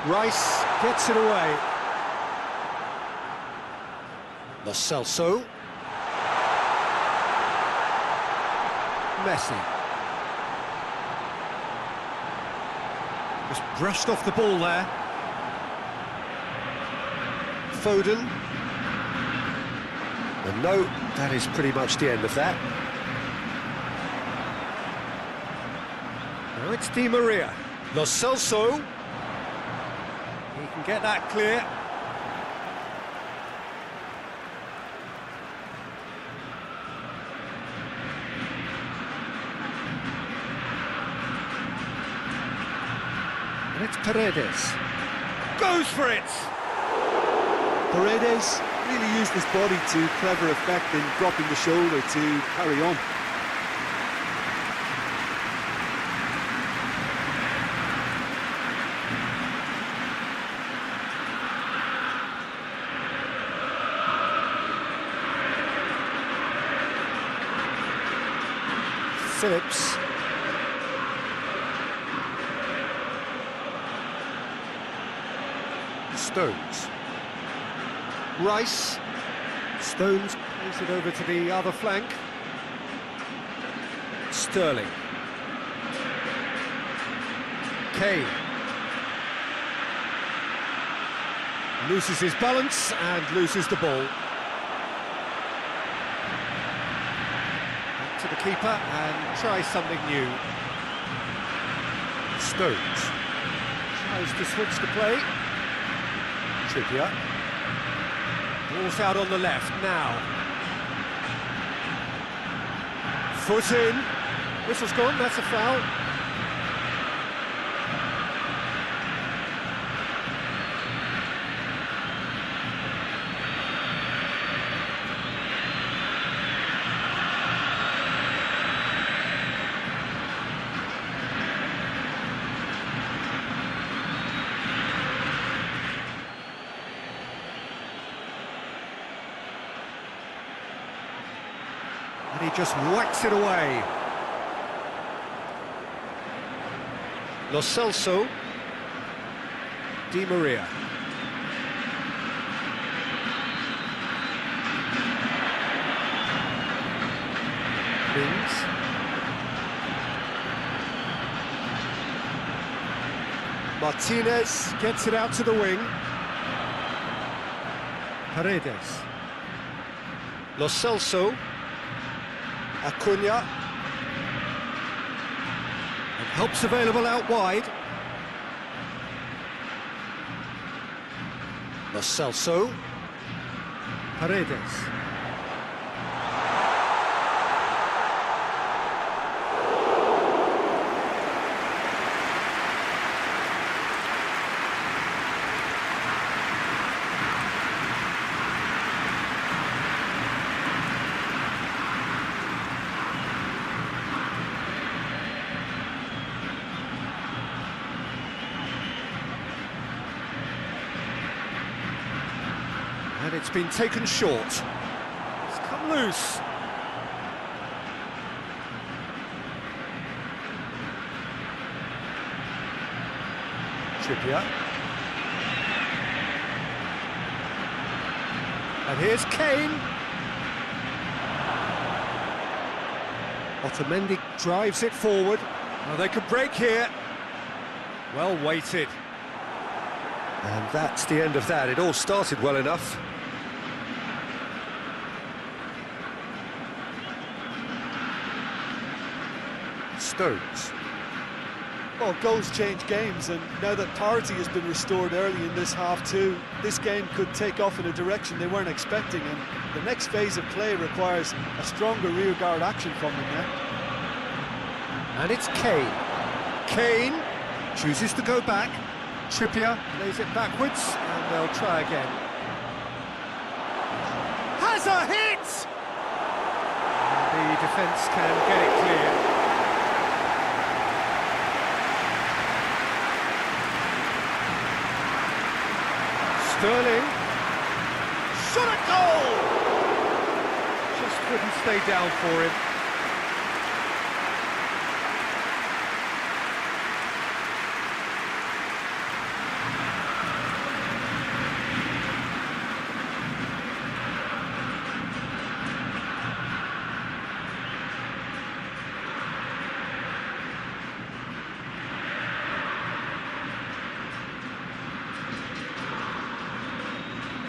Rice gets it away. Lo Celso. Messi. Just brushed off the ball there. Foden. And no, that is pretty much the end of that. Now it's Di Maria. Lo Celso. He can get that clear. And it's Paredes. Goes for it! Paredes really used his body to clever effect in dropping the shoulder to carry on. Phillips. Stones. Rice. Stones plays it over to the other flank. Sterling. Kane. Loses his balance and loses the ball. To the keeper and tries something new. Stones tries to switch the play. Trippier. Ball's out on the left now. Foot in. Whistle's gone, that's a foul. And he just whacks it away. Lo Celso. Di Maria. Rings. Martinez gets it out to the wing. Paredes. Lo Celso. Acuna. And help's available out wide. Lo Celso. Paredes. And it's been taken short. It's come loose. Trippier. And here's Kane. Otamendi drives it forward. Well, they could break here. Well weighted. And that's the end of that. It all started well enough. Stones. Well, goals change games, and now that parity has been restored early in this half too, this game could take off in a direction they weren't expecting, and the next phase of play requires a stronger rearguard action from them now. And it's Kane. Kane chooses to go back. Trippier lays it backwards, and they'll try again. Has a hit! And the defence can get it clear. Sterling. Shot at goal! Just couldn't stay down for him.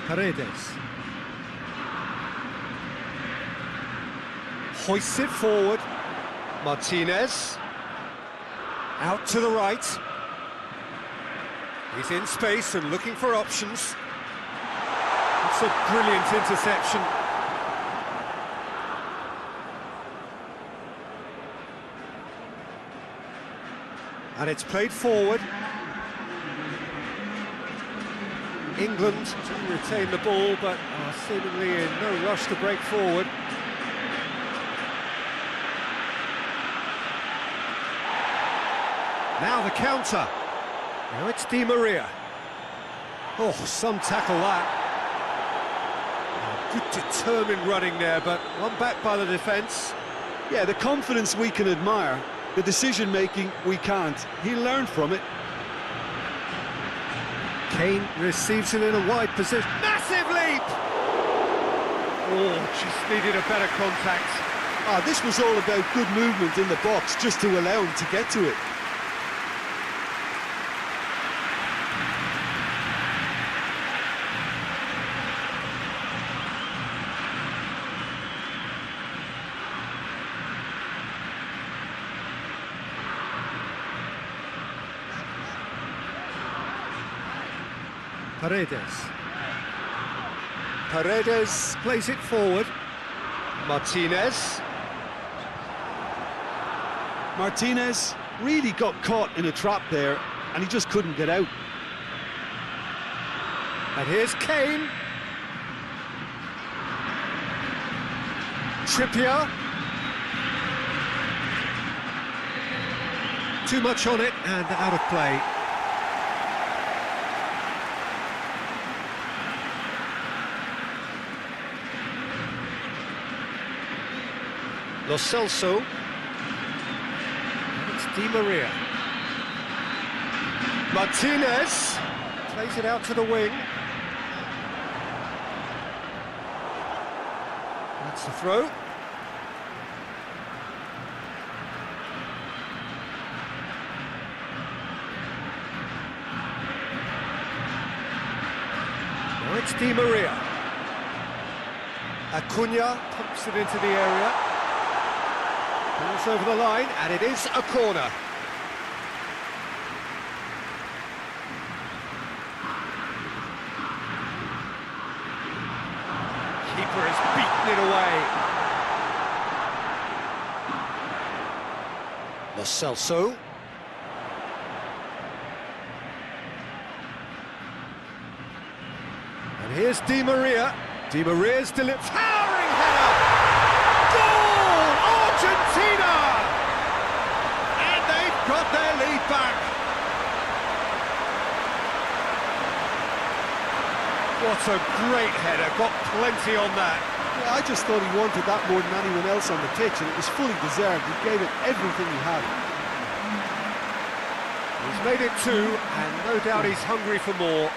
Paredes. Hoists it forward. Martinez. Out to the right. He's in space and looking for options. It's a brilliant interception. And it's played forward. England to retain the ball, but are seemingly in no rush to break forward. Now the counter. Now it's Di Maria. Oh, some tackle that. Good determined running there, but one back by the defence. Yeah, the confidence we can admire, the decision-making we can't. He learned from it. Kane receives it in a wide position. Massive leap! Oh, just needed a better contact. This was all about good movement in the box, just to allow him to get to it. Paredes. Paredes plays it forward. Martinez. Martinez really got caught in a trap there, and he just couldn't get out. And here's Kane. Trippier. Too much on it and out of play. Lo Celso. It's Di Maria. Martinez plays it out to the wing. That's the throw. Now it's Di Maria. Acuna pumps it into the area. Balls over the line, and it is a corner. Keeper has beaten it away. Lo Celso. And here's Di Maria. Di Maria's towering header! Goal! Argentina! And they've got their lead back. What a great header, got plenty on that. Yeah, I just thought he wanted that more than anyone else on the pitch, and it was fully deserved. He gave it everything he had. He's made it two, and no doubt he's hungry for more.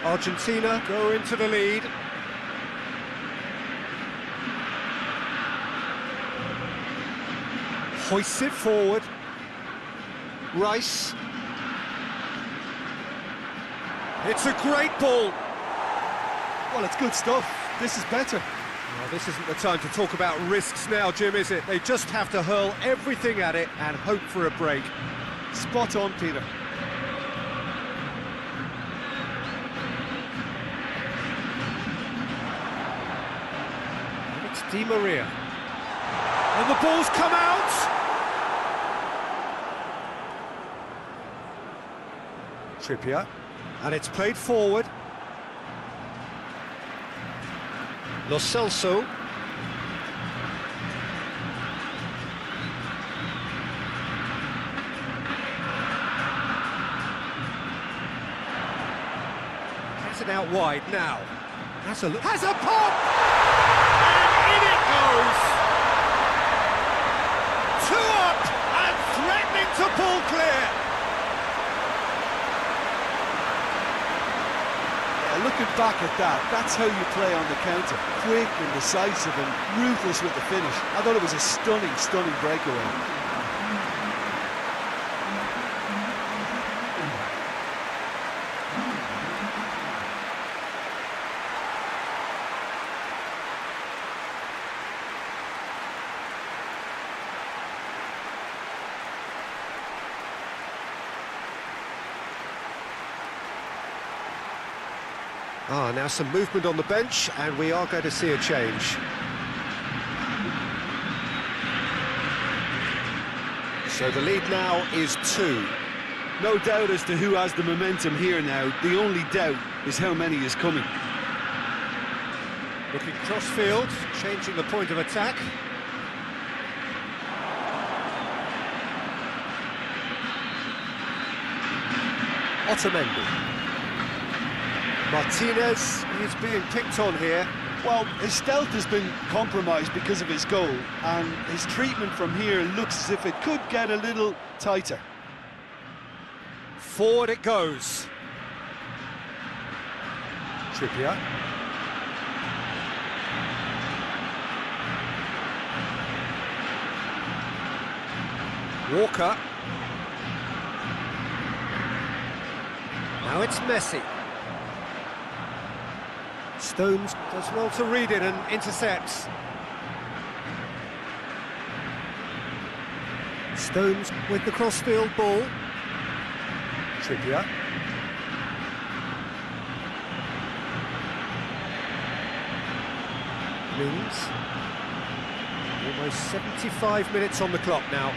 Argentina go into the lead. Hoists it forward. Rice. It's a great ball. Well, it's good stuff. This is better. Well, this isn't the time to talk about risks now, Jim, is it? They just have to hurl everything at it and hope for a break. Spot on, Peter. Di Maria. And the ball's come out! Trippier. And it's played forward. Lo Celso. Has it out wide now. Has a look. Has a pop! Two up and threatening to pull clear. Yeah, looking back at that, that's how you play on the counter. Quick and decisive and ruthless with the finish. I thought it was a stunning, stunning breakaway. Now some movement on the bench, and we are going to see a change. So the lead now is 2. No doubt as to who has the momentum here now. The only doubt is how many is coming. Looking cross-field, changing the point of attack. Otamendi. Martinez is being picked on here. Well, his stealth has been compromised because of his goal, and his treatment from here looks as if it could get a little tighter. Forward it goes. Trippier. Walker. Now it's Messi. Stones does well to read it and intercepts. Stones with the crossfield ball. Trippier. Mings. Almost 75 minutes on the clock now.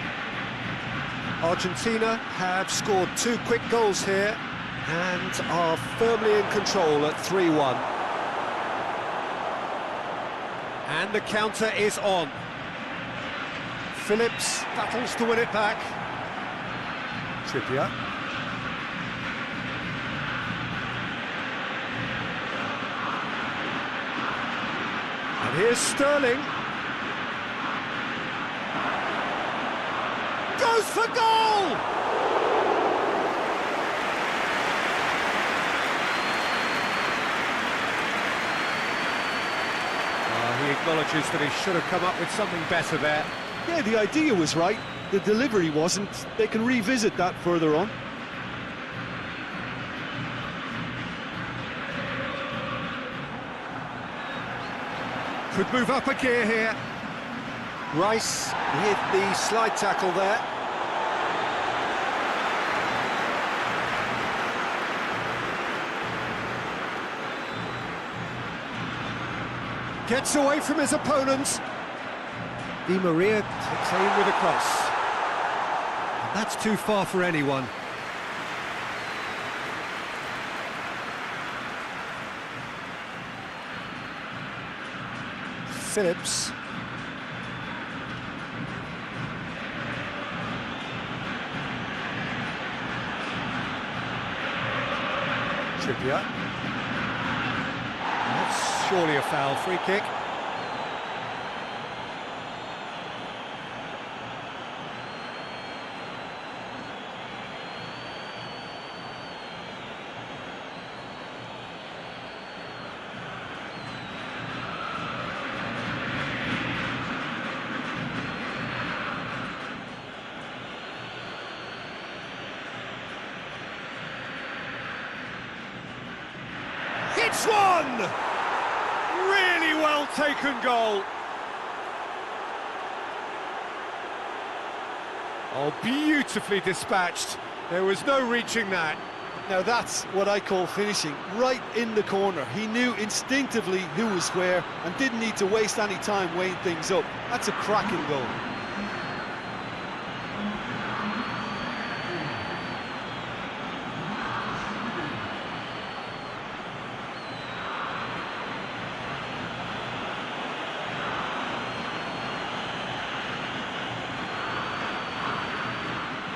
Argentina have scored 2 quick goals here. And are firmly in control at 3-1. And the counter is on. Phillips battles to win it back. Trippier. And here's Sterling. Goes for goal! He acknowledges that he should have come up with something better there. Yeah, the idea was right, the delivery wasn't. They can revisit that further on. Could move up a gear here. Rice with the slide tackle there. Gets away from his opponents. Di Maria takes aim with a cross. And that's too far for anyone. Phillips. Trippier. That's surely a foul, free kick. It's one! Really well taken goal. Oh, beautifully dispatched. There was no reaching that. Now that's what I call finishing, right in the corner. He knew instinctively who was where and didn't need to waste any time weighing things up. That's a cracking goal.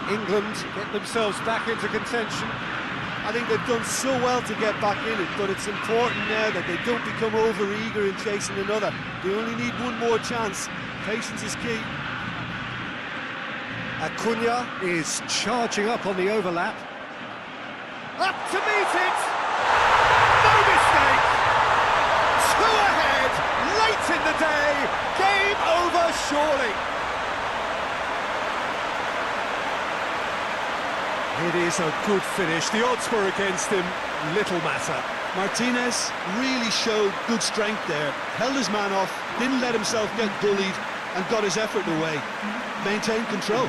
England get themselves back into contention. I think they've done so well to get back in it, but it's important now that they don't become over-eager in chasing another. They only need one more chance. Patience is key. Acuna is charging up on the overlap. Up to meet it! No mistake! Two ahead, late in the day, game over surely. It is a good finish. The odds were against him, little matter. Martinez really showed good strength there. Held his man off, didn't let himself get bullied, and got his effort away. Maintained control.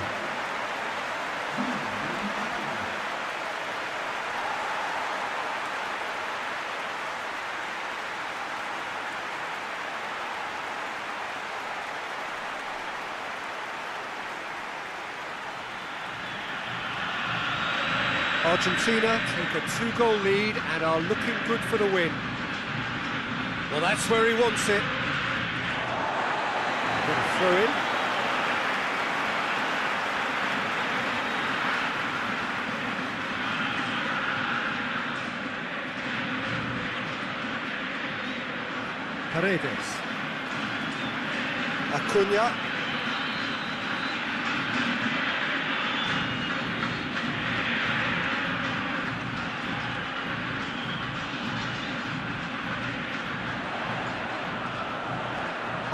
Argentina take a two-goal lead and are looking good for the win. Well, that's where he wants it. Got a throw in. Paredes. Acuna.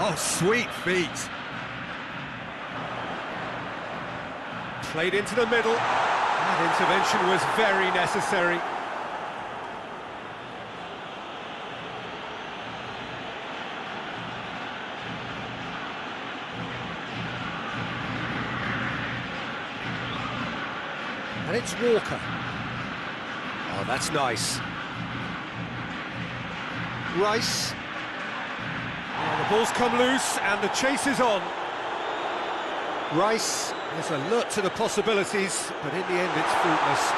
Oh, sweet feet. Played into the middle. That intervention was very necessary. And it's Walker. Oh, that's nice. Rice. Oh, the ball's come loose and the chase is on. Rice is alert to the possibilities, but in the end it's fruitless.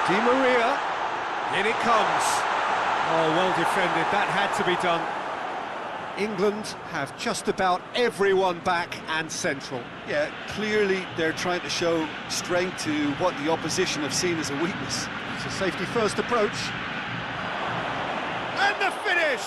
Di Maria, in it comes. Oh, well defended, that had to be done. England have just about everyone back and central. Yeah, clearly they're trying to show strength to what the opposition have seen as a weakness. It's a safety first approach. And the finish!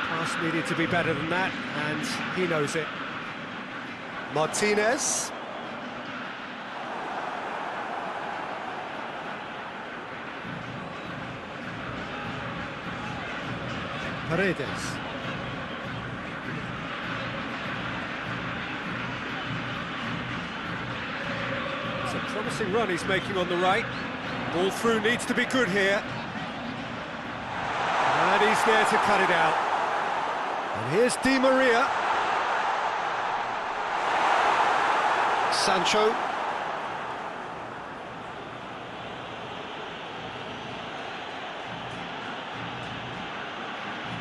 Pass needed to be better than that, and he knows it. Martinez. Paredes. It's a promising run he's making on the right. Ball through needs to be good here. And he's there to cut it out. And here's Di Maria. Sancho.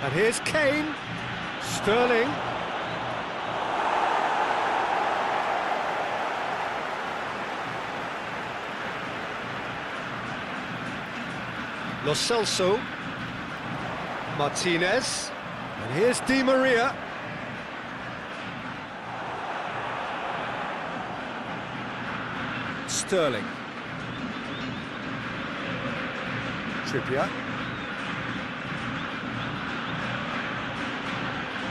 And here's Kane. Sterling. Lo Celso. Martinez. And here's Di Maria. Sterling. Trippier.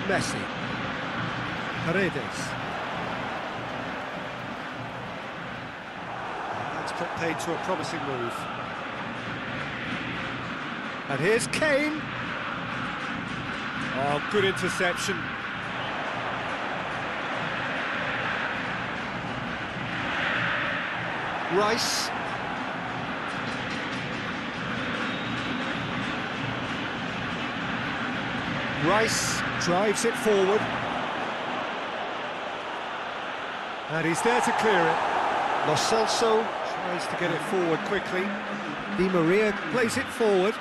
Messi. Paredes. That's put paid to a promising move. And here's Kane. Oh, good interception. Rice. Rice drives it forward. And he's there to clear it. Lo Celso tries to get it forward quickly. Di Maria plays it forward.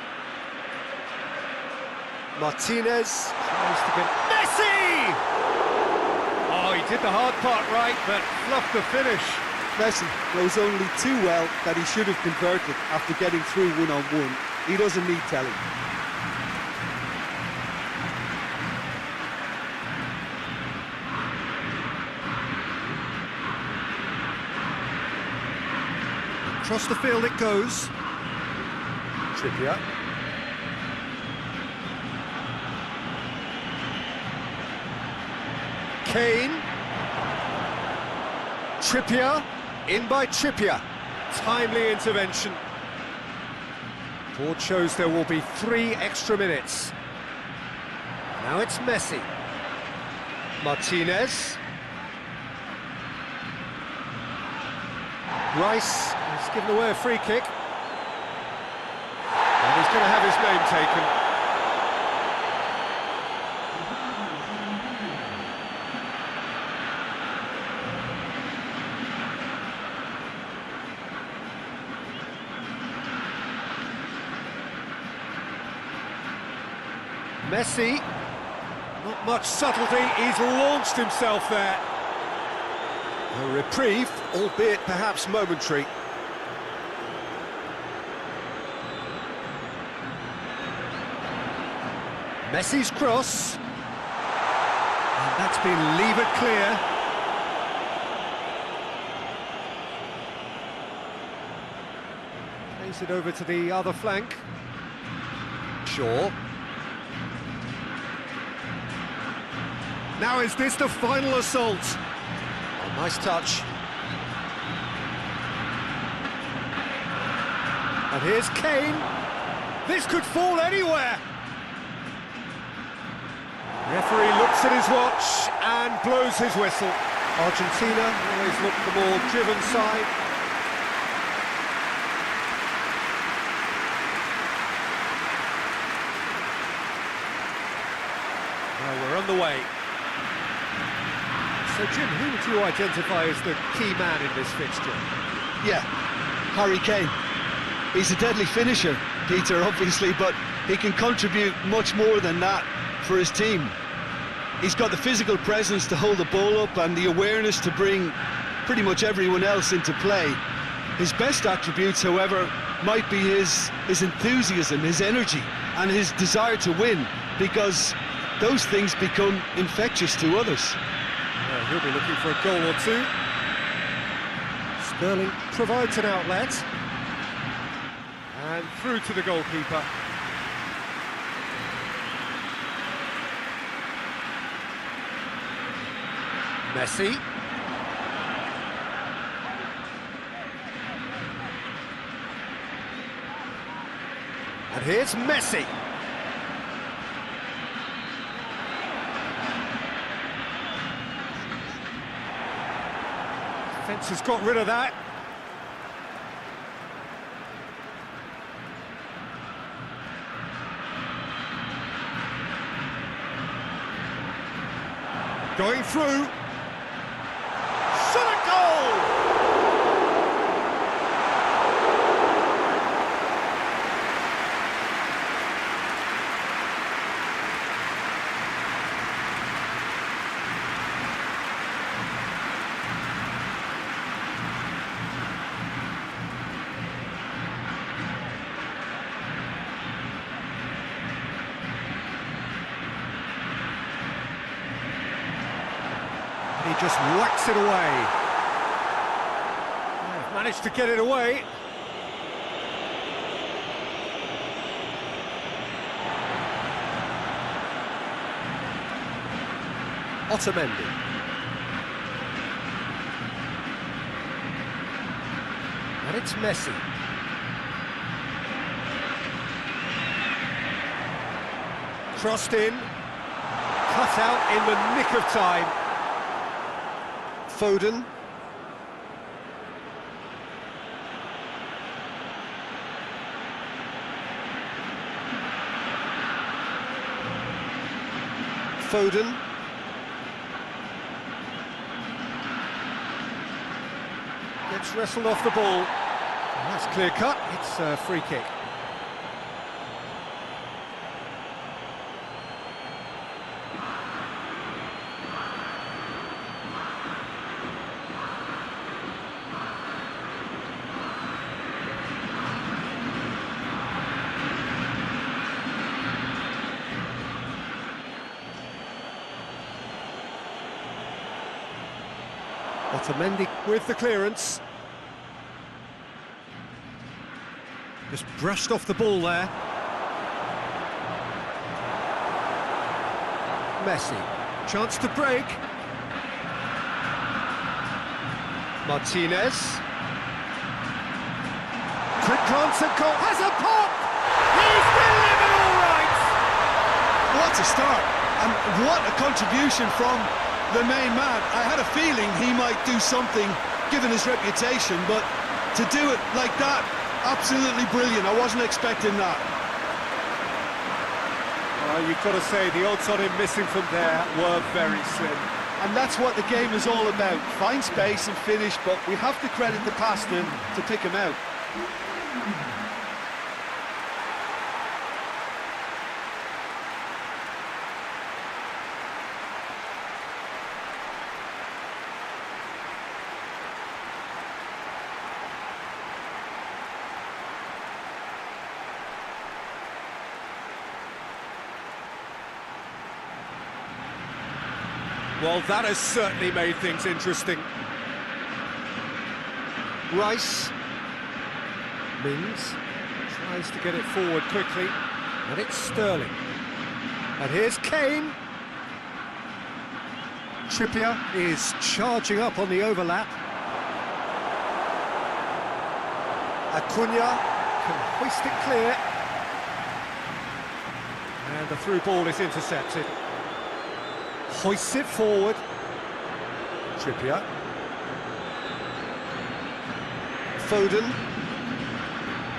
Martinez tries to get... Messi! Oh, he did the hard part right, but fluffed the finish. Messi knows only too well that he should have converted after getting through one-on-one. He doesn't need telling. Across the field it goes. Trippier. Kane. Trippier. In by Trippier. Timely intervention. Board shows there will be 3 extra minutes. Now it's Messi. Martinez. Rice has given away a free kick. And he's going to have his name taken. Messi, not much subtlety, he's launched himself there. A reprieve, albeit perhaps momentary. Messi's cross. And that's been levered clear. Plays it over to the other flank. Shaw. Now is this the final assault? Oh, nice touch. And here's Kane. This could fall anywhere. Referee looks at his watch and blows his whistle. Argentina always look the more driven side. Well, we're on the way. So, Jim, who would you identify as the key man in this fixture? Yeah, Harry Kane. He's a deadly finisher, Peter, obviously, but he can contribute much more than that for his team. He's got the physical presence to hold the ball up and the awareness to bring pretty much everyone else into play. His best attributes, however, might be his enthusiasm, his energy, and his desire to win, because those things become infectious to others. Well, he'll be looking for a goal or two. Sterling provides an outlet. And through to the goalkeeper. Messi. And here's Messi. Defence has got rid of that. Going through. Shot a goal! He just whacks it away. They've managed to get it away. Otamendi. And it's Messi. Crossed in. Cut out in the nick of time. Foden. Foden. Gets wrestled off the ball. And that's clear cut. It's a free kick. Otamendi with the clearance. Just brushed off the ball there. Messi, chance to break. Martinez. Quick glance at goal, has a pop! He's delivered all right! What a start, and what a contribution from the main man. I had a feeling he might do something, given his reputation, but to do it like that, absolutely brilliant. I wasn't expecting that. You've got to say, the odds on him missing from there were very slim. And that's what the game is all about. Find space and finish, but we have to credit the passer to pick him out. Well, that has certainly made things interesting. Rice. Mings tries to get it forward quickly, and it's Sterling. And here's Kane. Trippier is charging up on the overlap. Acuna can hoist it clear. And the through ball is intercepted. Hoists it forward. Trippier. Foden.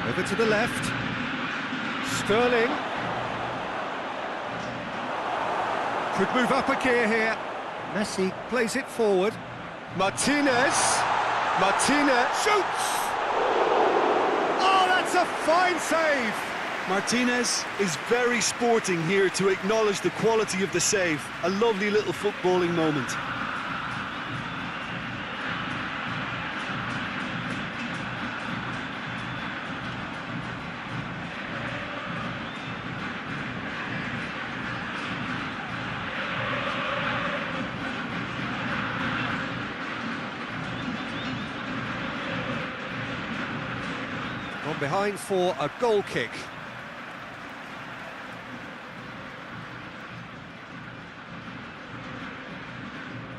Over to the left. Sterling. Could move up a gear here. Messi plays it forward. Martinez. Martinez shoots! Oh, that's a fine save! Martinez is very sporting here to acknowledge the quality of the save. A lovely little footballing moment. On behind for a goal kick.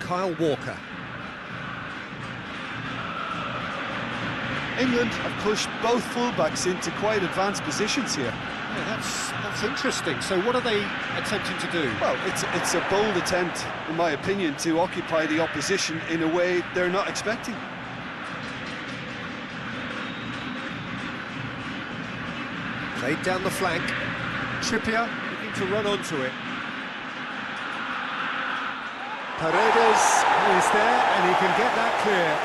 Kyle Walker. England have pushed both fullbacks into quite advanced positions here. Yeah, that's interesting. So what are they attempting to do? Well, it's a bold attempt, in my opinion, to occupy the opposition in a way they're not expecting. Played down the flank. Trippier looking to run onto it. Paredes is there and he can get that clear.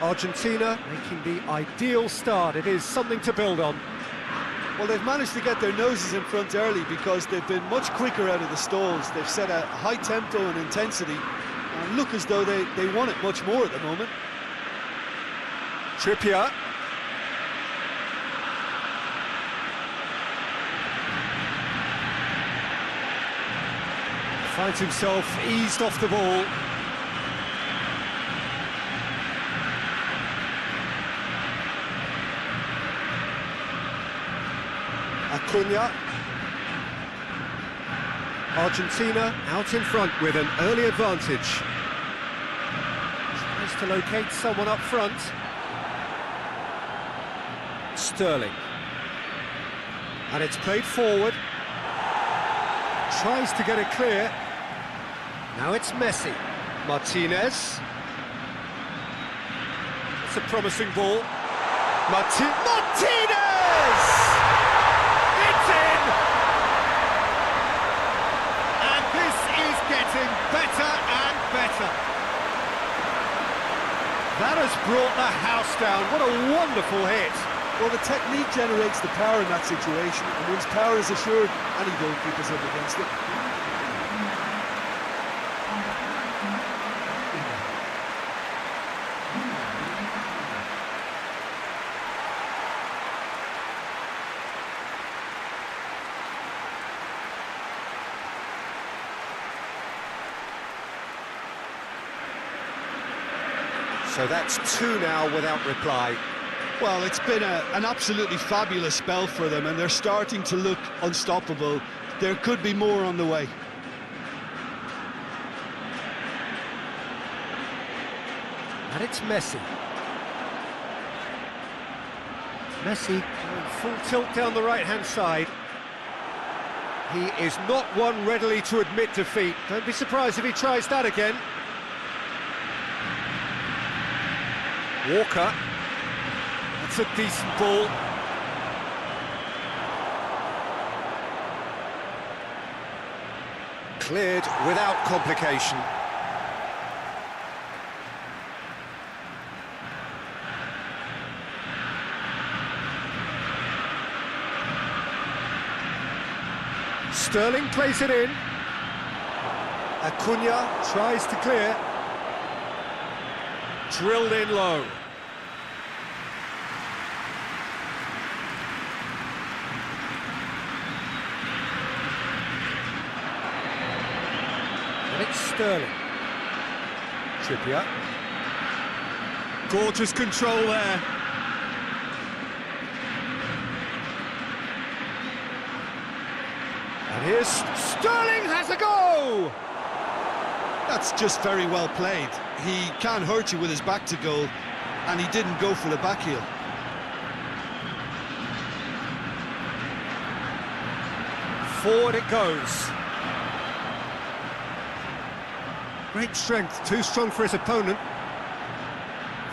Argentina making the ideal start. It is something to build on. Well, they've managed to get their noses in front early because they've been much quicker out of the stalls. They've set a high tempo and intensity and look as though they want it much more at the moment. Trippier. Finds himself eased off the ball. Acuna. Argentina out in front with an early advantage. Tries to locate someone up front. Sterling. And it's played forward. Tries to get it clear. Now it's Messi. Martinez. It's a promising ball. Martinez! It's in! And this is getting better and better. That has brought the house down. What a wonderful hit. Well, the technique generates the power in that situation, and once power is assured, any goalkeeper's up against it. So that's two now without reply. Well, it's been an absolutely fabulous spell for them, and they're starting to look unstoppable. There could be more on the way. And it's Messi. Messi going full tilt down the right-hand side. He is not one readily to admit defeat. Don't be surprised if he tries that again. Walker. That's a decent ball. Cleared without complication. Sterling plays it in. Acuna tries to clear. Drilled in low. And it's Sterling. Trippier. Gorgeous control there. And here's Sterling has a go! That's just very well played. He can't hurt you with his back to goal, and he didn't go for the back heel. Forward it goes. Great strength, too strong for his opponent.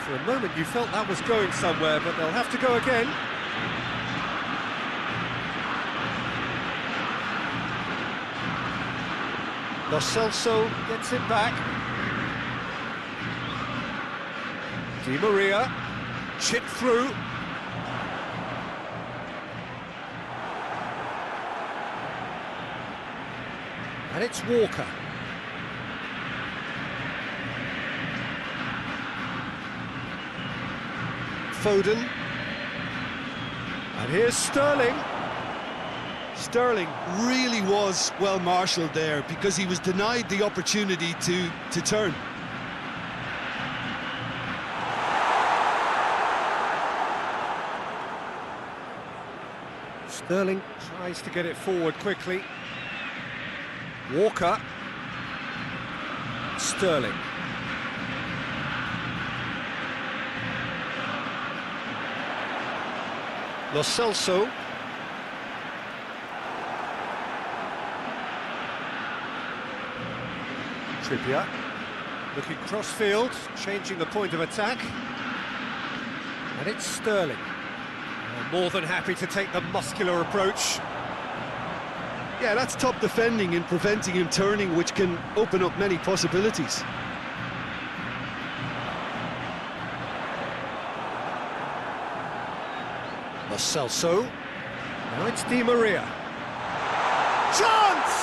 For a moment you felt that was going somewhere, but they'll have to go again. Lo Celso gets it back. Di Maria, chip through. And it's Walker. Foden. And here's Sterling. Sterling really was well marshalled there because he was denied the opportunity to turn. Sterling tries to get it forward quickly. Walker. Sterling. Lo Celso. Trippier. Looking cross-field, changing the point of attack. And it's Sterling. More than happy to take the muscular approach. Yeah, that's top defending and preventing him turning, which can open up many possibilities. Lo Celso. Now it's Di Maria. Chance!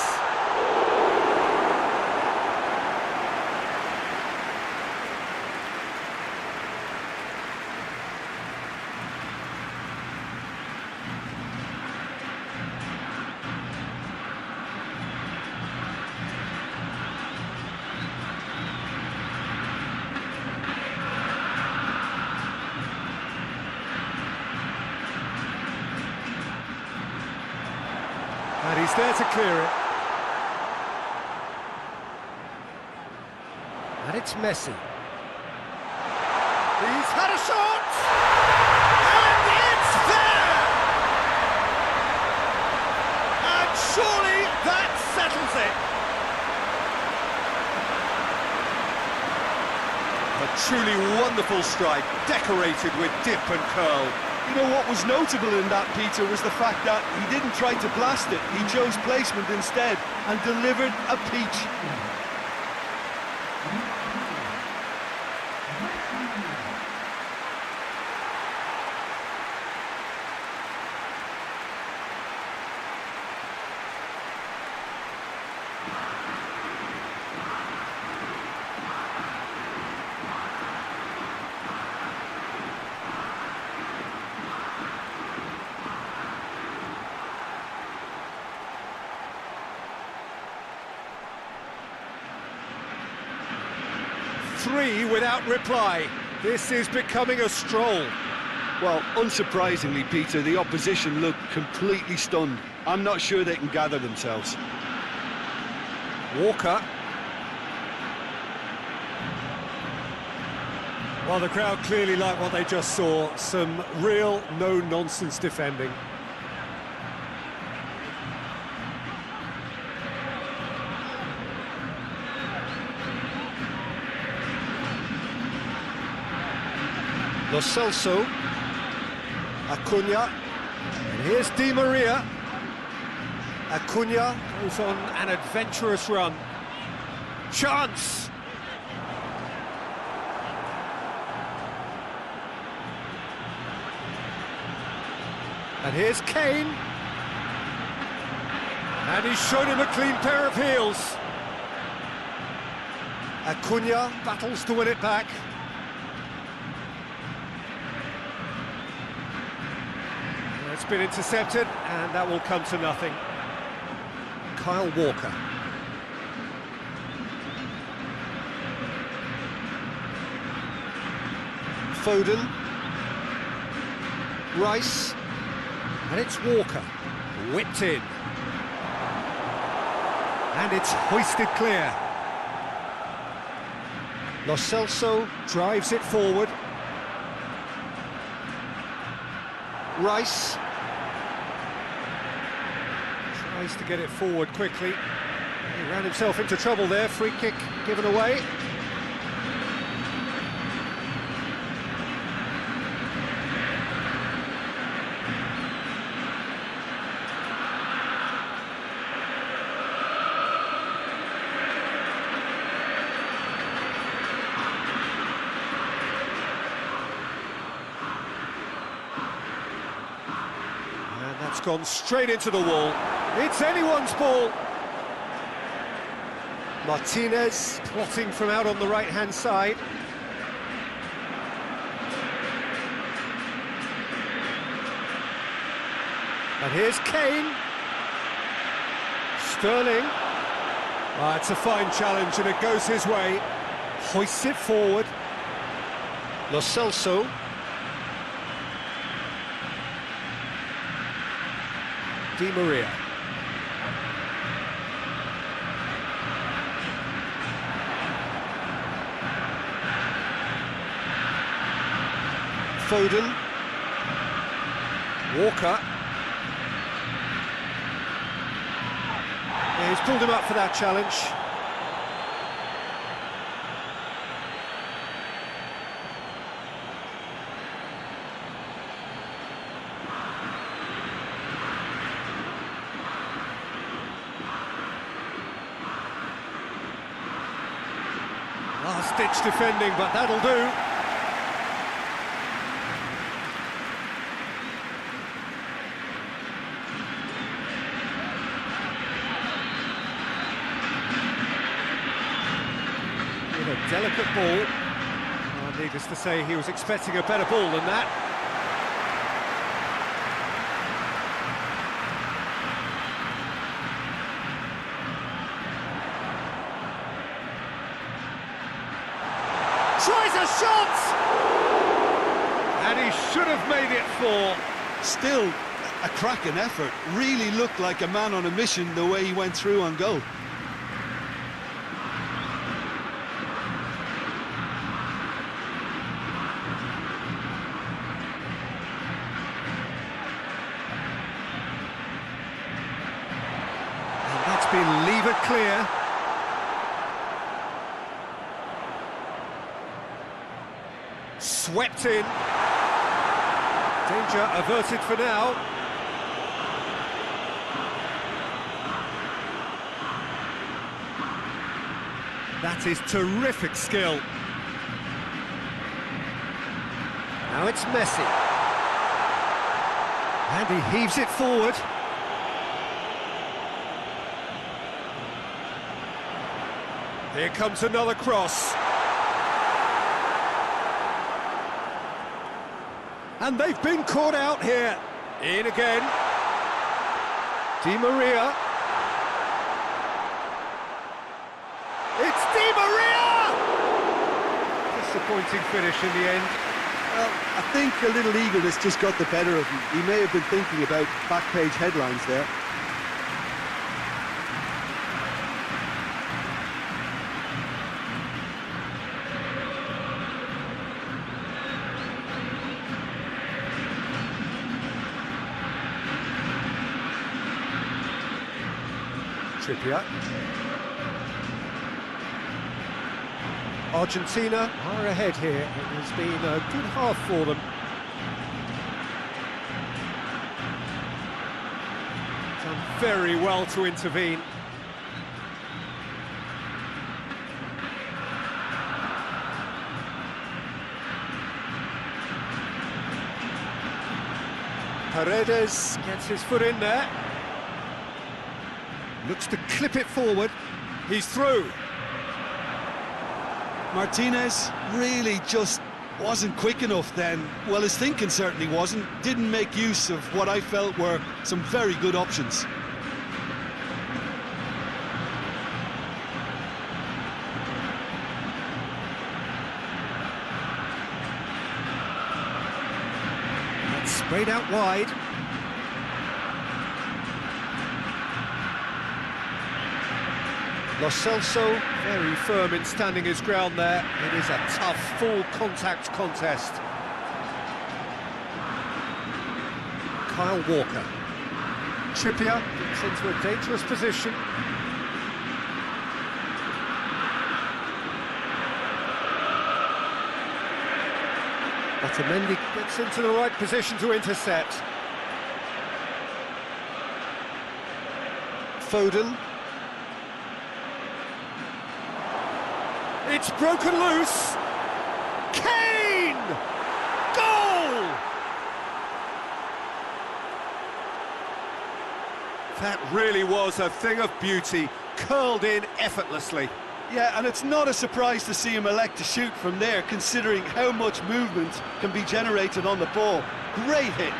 And he's there to clear it. And it's Messi. He's had a shot! And it's there! And surely that settles it. A truly wonderful strike, decorated with dip and curl. You know what was notable in that, Peter, was the fact that he didn't try to blast it. He chose placement instead and delivered a peach. Three without reply. This is becoming a stroll. Well, unsurprisingly, Peter, the opposition look completely stunned. I'm not sure they can gather themselves. Walker. Well, the crowd clearly like what they just saw. Some real no-nonsense defending. Lo Celso. Acuna. And here's Di Maria. Acuna goes on an adventurous run. Chance! And here's Kane. And he's shown him a clean pair of heels. Acuna battles to win it back. It's been intercepted, and that will come to nothing. Kyle Walker. Foden. Rice. And it's Walker. Whipped in. And it's hoisted clear. Lo Celso drives it forward. Rice. Tries to get it forward quickly. He ran himself into trouble there. Free kick given away. That's gone straight into the wall. It's anyone's ball. Martinez plotting from out on the right-hand side. And here's Kane. Sterling. It's a fine challenge and it goes his way. Hoists it forward. Lo Celso. Di Maria. Foden. Walker. Yeah, he's pulled him up for that challenge. Last-ditch defending, but that'll do. A delicate ball. Needless to say, he was expecting a better ball than that. Tries a shot! And he should have made it four. Still a cracking effort. Really looked like a man on a mission the way he went through on goal. Been levered clear. Swept in. Danger averted for now. That is terrific skill. Now it's Messi. And he heaves it forward. Here comes another cross. And they've been caught out here. In again. Di Maria. It's Di Maria! Disappointing finish in the end. Well, I think a little eagerness just got the better of him. He may have been thinking about back-page headlines there. Trippier. Argentina are ahead here. It has been a good half for them. Done very well to intervene. Paredes gets his foot in there. Looks to clip it forward. He's through. Martinez really just wasn't quick enough then. Well, his thinking certainly wasn't. Didn't make use of what I felt were some very good options. That's sprayed out wide. Lo Celso, very firm in standing his ground there. It is a tough, full-contact contest. Kyle Walker. Trippier gets into a dangerous position. Otamendi gets into the right position to intercept. Foden. It's broken loose. Kane! Goal! That really was a thing of beauty, curled in effortlessly. Yeah, and it's not a surprise to see him elect to shoot from there, considering how much movement can be generated on the ball. Great hit.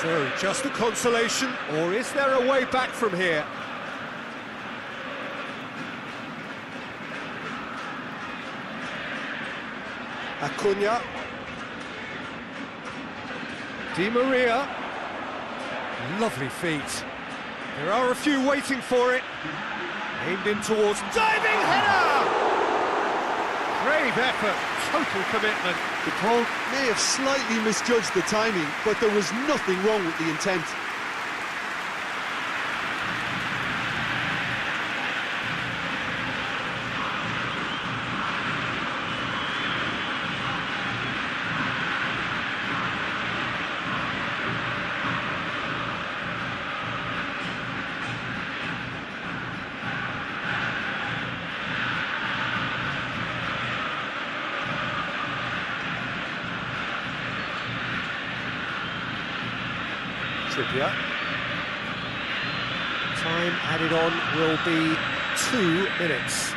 So, just a consolation, or is there a way back from here? Acuna. Di Maria. Lovely feet. There are a few waiting for it. Aimed in towards diving header! Brave effort, total commitment. The ball may have slightly misjudged the timing, but there was nothing wrong with the intent. Trippier. Time added on will be 2 minutes.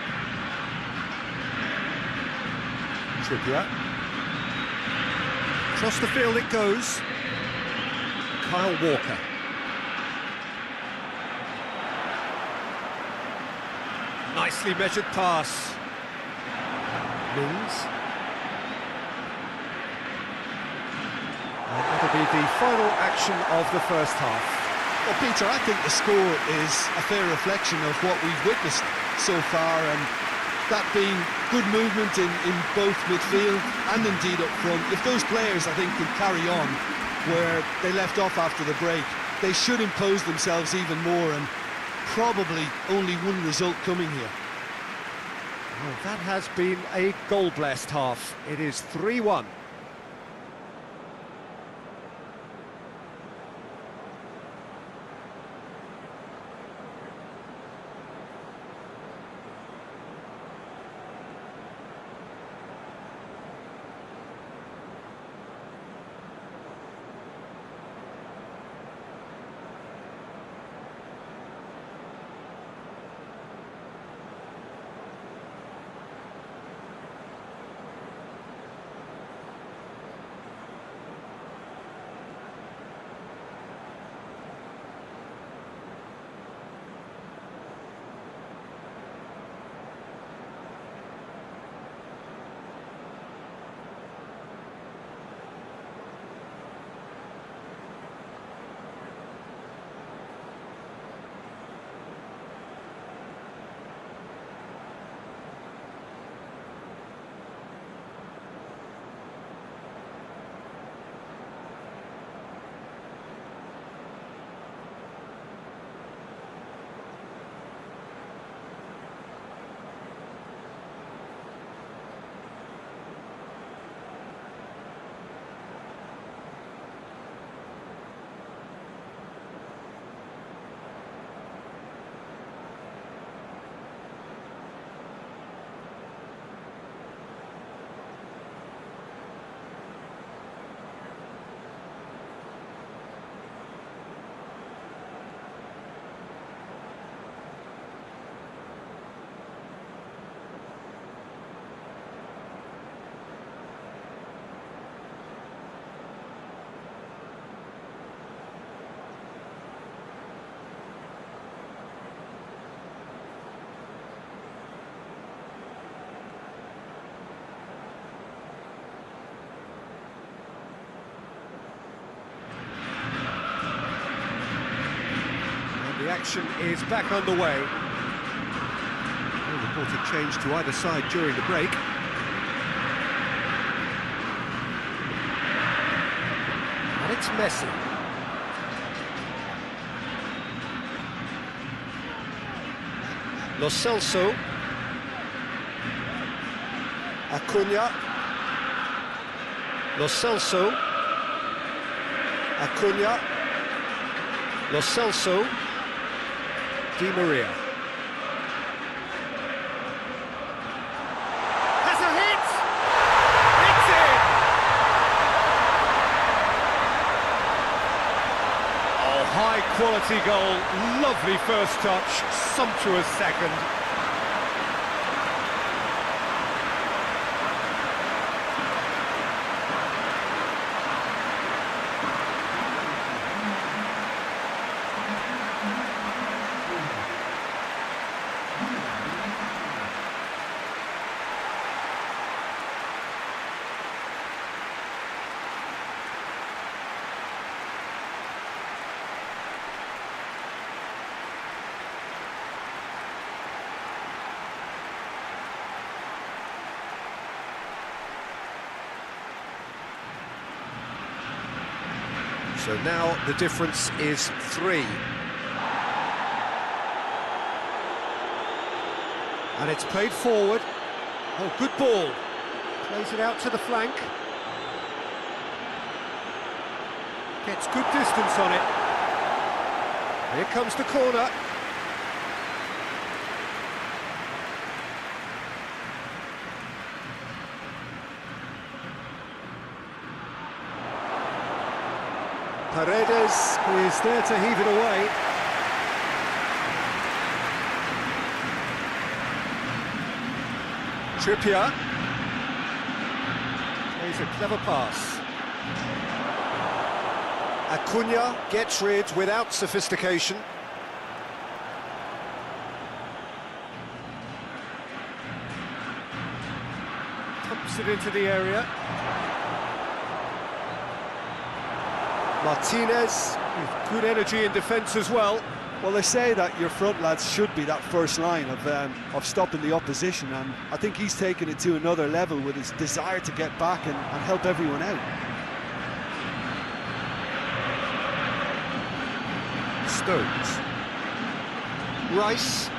Trippier. Across the field it goes. Kyle Walker. Nicely measured pass. Mings. And that'll be the final action of the first half. Well, Peter, I think the score is a fair reflection of what we've witnessed so far, and that being good movement in both midfield and indeed up front. If those players, I think, can carry on where they left off after the break, they should impose themselves even more, and probably only one result coming here. Well, that has been a goal-blessed half. It is 3-1. The action is back underway. No reported change to either side during the break. And it's Messi. Lo Celso. Acuna. Lo Celso. Acuna. Lo Celso. Di Maria. Has a hit! It's in! Oh, high quality goal, lovely first touch, sumptuous second. So now the difference is 3. And it's played forward. Oh, good ball. Plays it out to the flank. Gets good distance on it. Here comes the corner. Paredes is there to heave it away. Trippier plays a clever pass. Acuna gets rid without sophistication. Pumps it into the area. Martinez with good energy in defence as well. Well, they say that your front lads should be that first line of stopping the opposition, and I think he's taken it to another level with his desire to get back and help everyone out. Stones. Rice.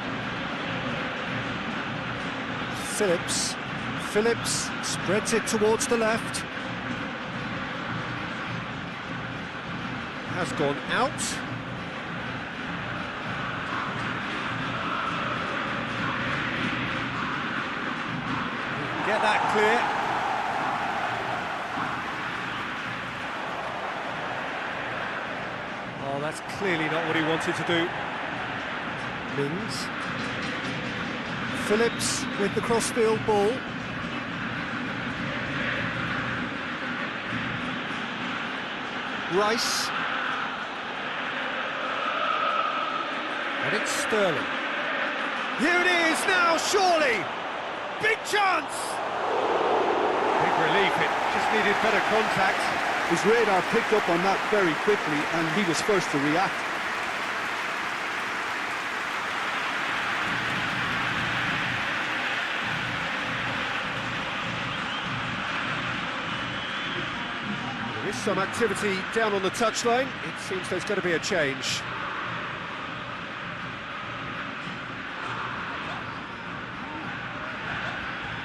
Phillips. Phillips spreads it towards the left. Has gone out. Get that clear. Oh, that's clearly not what he wanted to do. Mings. Phillips with the crossfield ball. Rice. And it's Sterling. Here it is now, surely! Big chance! Big relief, it just needed better contact. His radar picked up on that very quickly, and he was first to react. There is some activity down on the touchline. It seems there's going to be a change.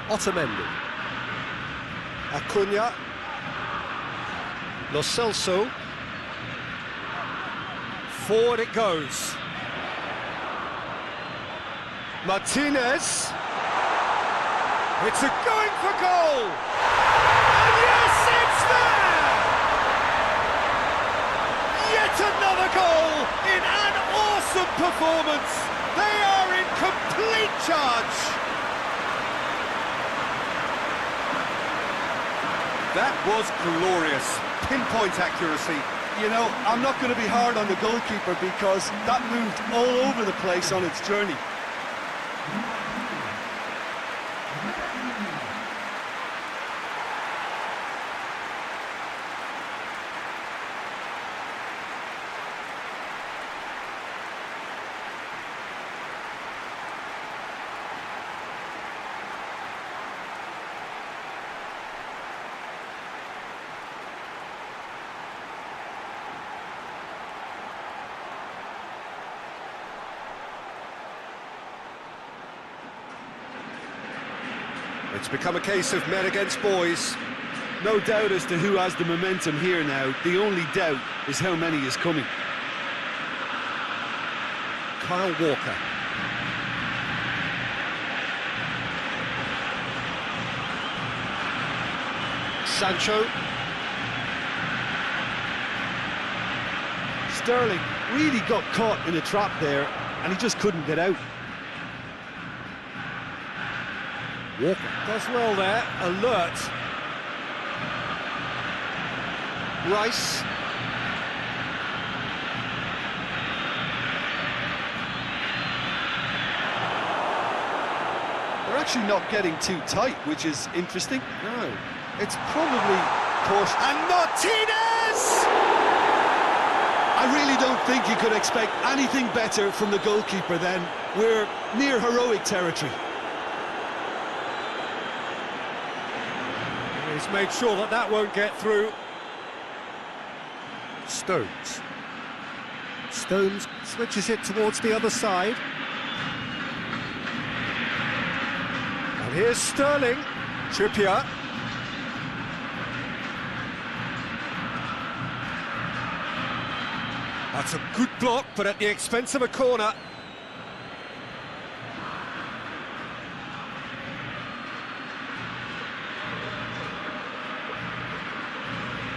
Otamendi. Acuna. Lo Celso. Forward it goes. Martinez. It's a going for goal! And yes, it's there! Yet another goal in an awesome performance. They are in complete charge. That was glorious. Pinpoint accuracy. You know, I'm not going to be hard on the goalkeeper because that moved all over the place on its journey. It's become a case of men against boys. No doubt as to who has the momentum here now. The only doubt is how many is coming. Kyle Walker. Sancho. Sterling really got caught in a trap there, and he just couldn't get out. Walker Does well there, alert. Rice. They're actually not getting too tight, which is interesting. No. It's probably cautious. And Martinez! I really don't think you could expect anything better from the goalkeeper then. We're near heroic territory. He's made sure that that won't get through. Stones. Stones switches it towards the other side. And here's Sterling. Trippier. That's a good block, but at the expense of a corner.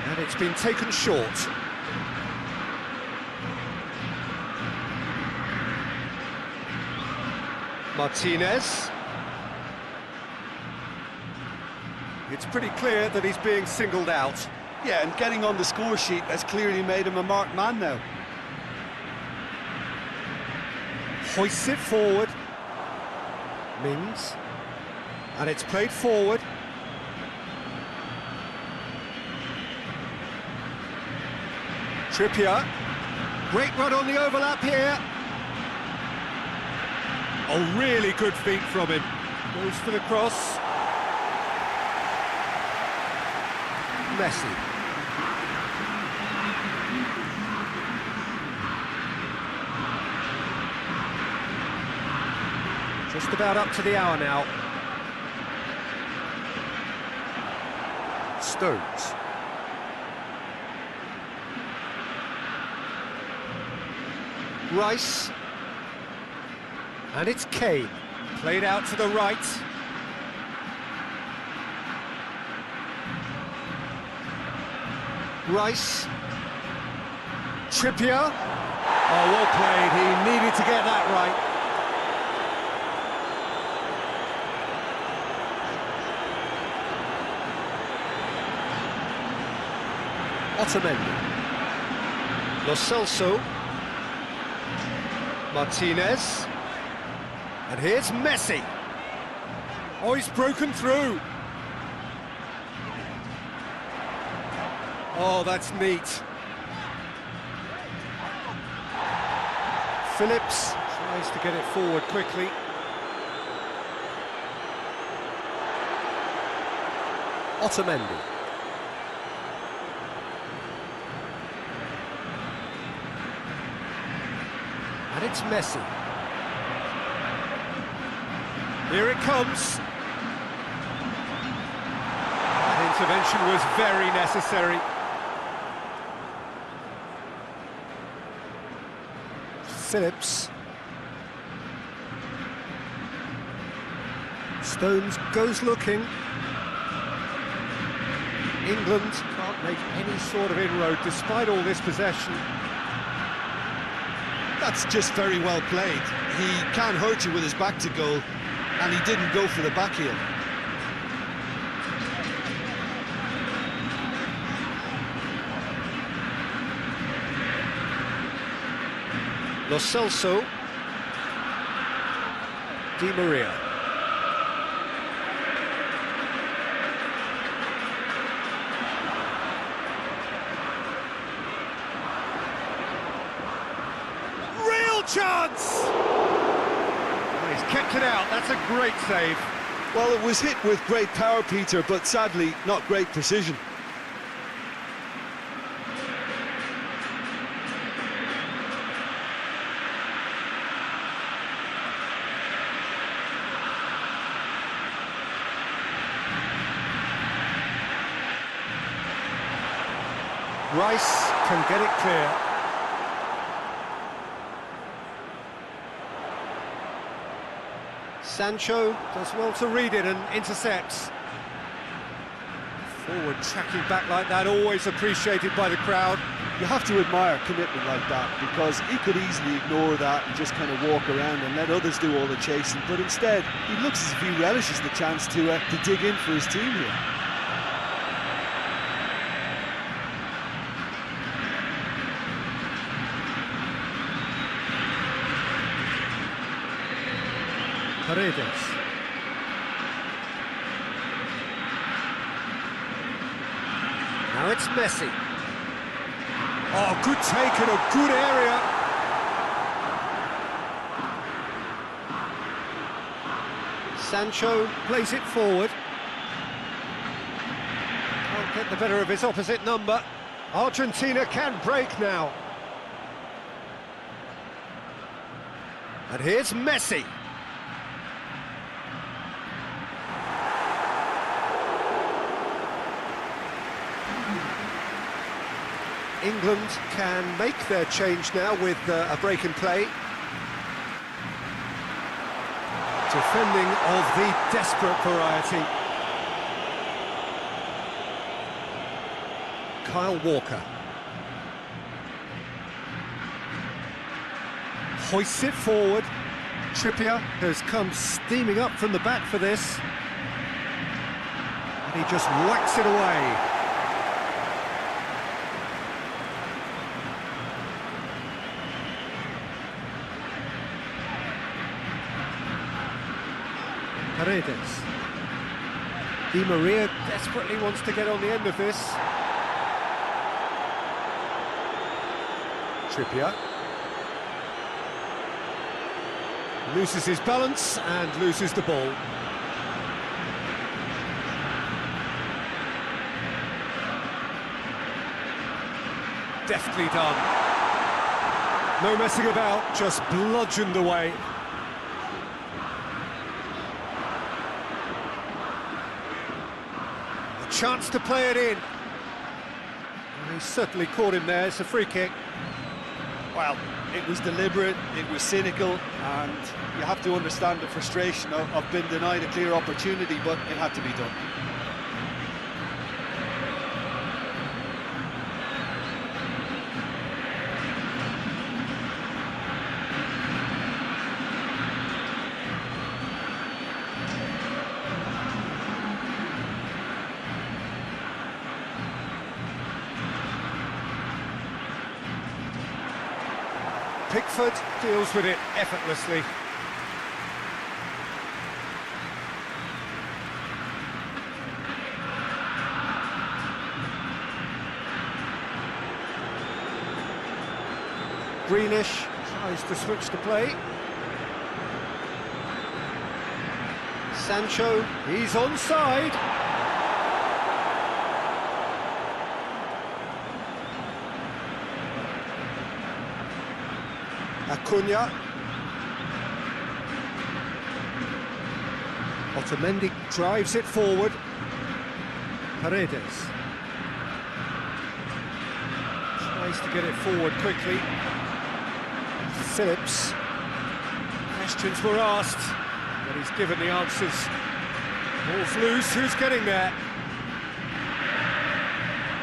And it's been taken short. Martinez. It's pretty clear that he's being singled out. Yeah, and getting on the score sheet has clearly made him a marked man now. Hoists it forward. Mings. And it's played forward. Trippier. Great run on the overlap here. Oh, really good feet from him. Goes for the cross. Messi. Just about up to the hour now. Stones. Rice. And it's Kane. Played out to the right. Rice. Trippier. Oh, well played. He needed to get that right. Otamendi. Lo Celso. Martinez. And here's Messi. Oh, he's broken through. Oh, that's neat. Phillips tries to get it forward quickly. Otamendi. And it's Messi. Here it comes. That intervention was very necessary. Phillips. Stones goes looking. England can't make any sort of inroad despite all this possession. That's just very well played. He can't hurt you with his back to goal, and he didn't go for the back heel. Lo Celso. Di Maria. Real chance! And he's kept it out. That's a great save. Well, it was hit with great power, Peter, but sadly, not great precision. Rice can get it clear. Sancho does well to read it and intercepts. Forward tracking back like that, always appreciated by the crowd. You have to admire commitment like that, because he could easily ignore that and just kind of walk around and let others do all the chasing, but instead he looks as if he relishes the chance to dig in for his team here. Paredes. Now it's Messi. Oh, good take in a good area. Sancho plays it forward. Can't get the better of his opposite number. Argentina can break now. And here's Messi. England can make their change now with a break in play. Defending of the desperate variety. Kyle Walker. Hoists it forward. Trippier has come steaming up from the back for this. And he just whacks it away. Paredes. Di Maria desperately wants to get on the end of this. Trippier. Loses his balance and loses the ball. Deftly done. No messing about, just bludgeoned away. Chance to play it in. He certainly caught him there. It's a free kick. Well, it was deliberate, it was cynical, and you have to understand the frustration of being denied a clear opportunity, but it had to be done. Pickford deals with it effortlessly. Greenish tries to switch the play. Sancho, he's onside. Acuna. Otamendi drives it forward. Paredes tries to get it forward quickly. Phillips. Questions were asked, but he's given the answers. Ball's loose, who's getting there?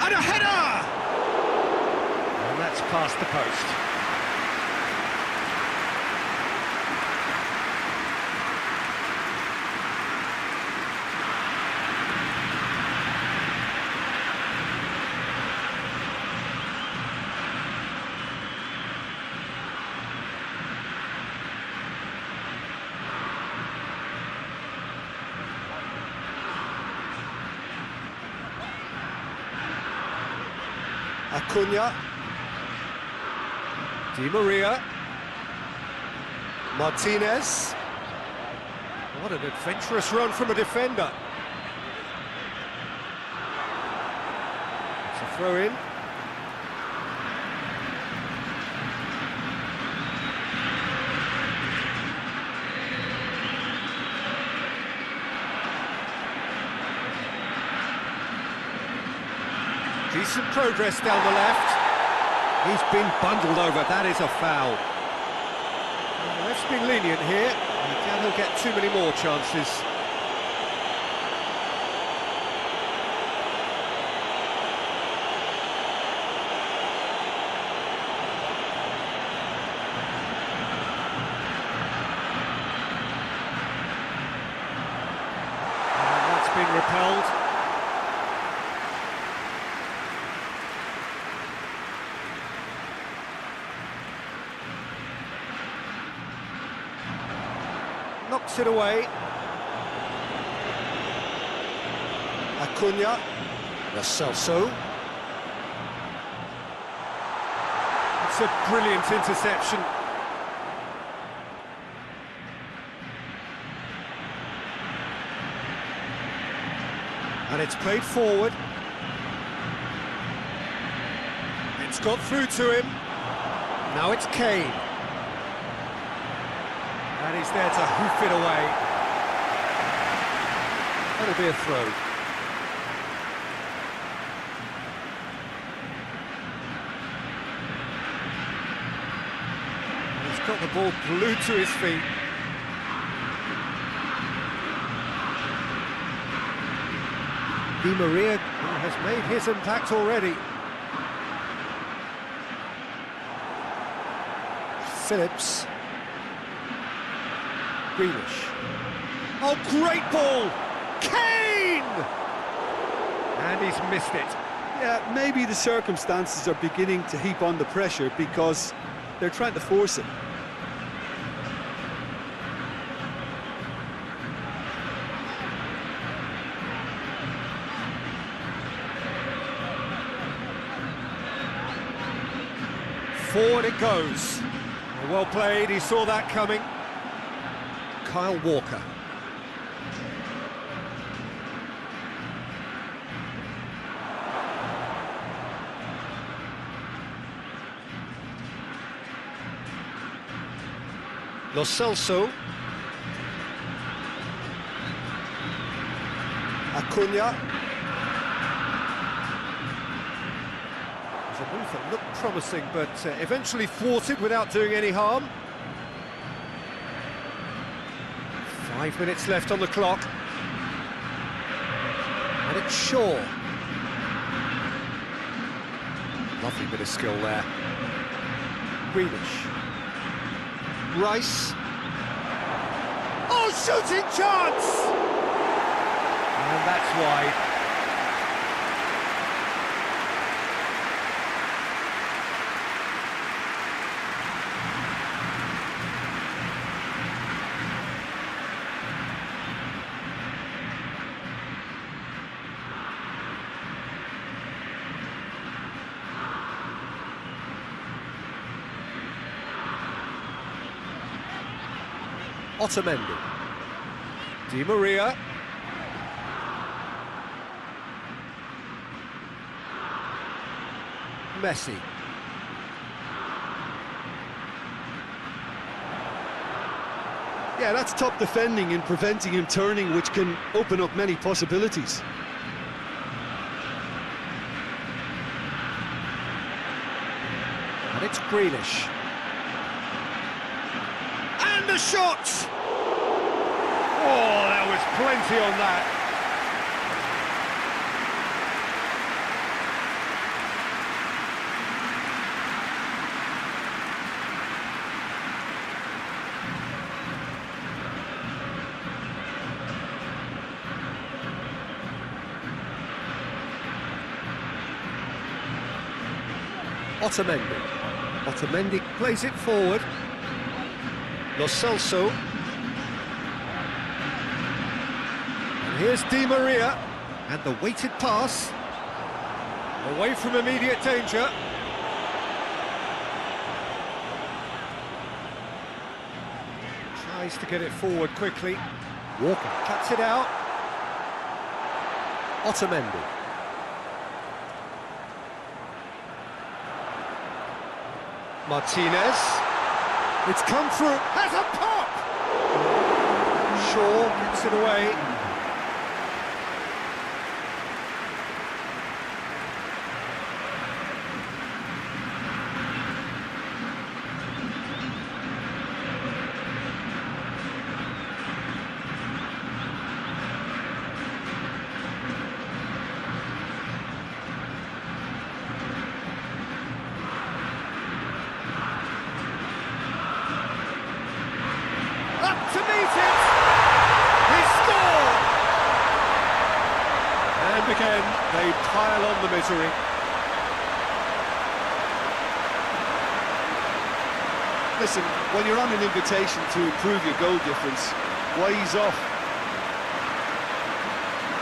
And a header! And that's past the post. Acuna, Di Maria, Martinez. What an adventurous run from a defender. It's a throw in. Di Decent progress down the left. He's been bundled over, that is a foul. The ref's been lenient here. I doubt he'll get too many more chances. And that's been repelled. Knocks it away. Acuna, Lo Celso. It's a brilliant interception. And it's played forward. It's got through to him. Now it's Kane. And he's there to hoof it away. That'll be a throw. He's got the ball glued to his feet. Di Maria has made his impact already. Phillips. Grealish. Oh, great ball! Kane! And he's missed it. Yeah, maybe the circumstances are beginning to heap on the pressure because they're trying to force it. Forward it goes. Well played, he saw that coming. Kyle Walker. Lo Celso. Acuna. A move that looked promising, but eventually thwarted without doing any harm. 5 minutes left on the clock. And it's Shaw. Lovely bit of skill there. Grealish. Rice. Oh, shooting chance! And that's wide. Otamendi. Di Maria. Messi. Yeah, that's top defending and preventing him turning, which can open up many possibilities. And it's Grealish. And the shot! Oh, there was plenty on that. Otamendi. Otamendi plays it forward. Lo Celso. And here's Di Maria. And the weighted pass. Away from immediate danger. Tries to get it forward quickly. Walker cuts it out. Otamendi. Martinez. It's come through. Has a pop! Shaw gets it away. Up to meet it! He scored! And again, they pile on the misery. Listen, when you're on an invitation to improve your goal difference, why ease off?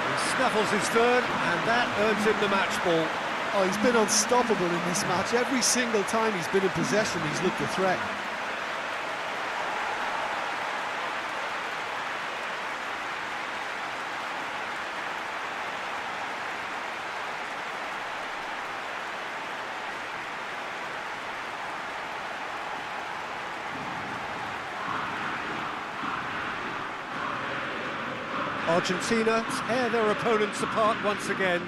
He snaffles his third, and that earns him the match ball. Oh, he's been unstoppable in this match. Every single time he's been in possession, he's looked a threat. Argentina tear their opponents apart once again.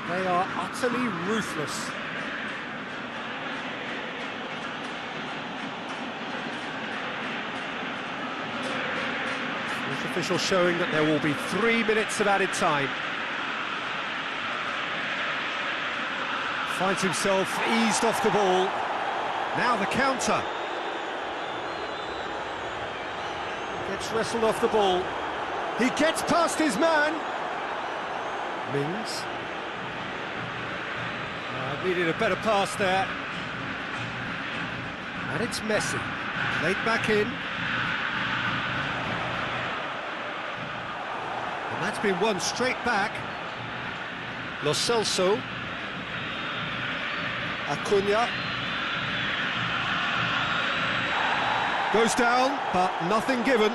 They are utterly ruthless. This official showing that there will be 3 minutes of added time. Finds himself eased off the ball. Now the counter. Gets wrestled off the ball. He gets past his man. Mings. Needed a better pass there. And it's Messi. Played back in. And that's been won straight back. Lo Celso. Acuna. Goes down, but nothing given.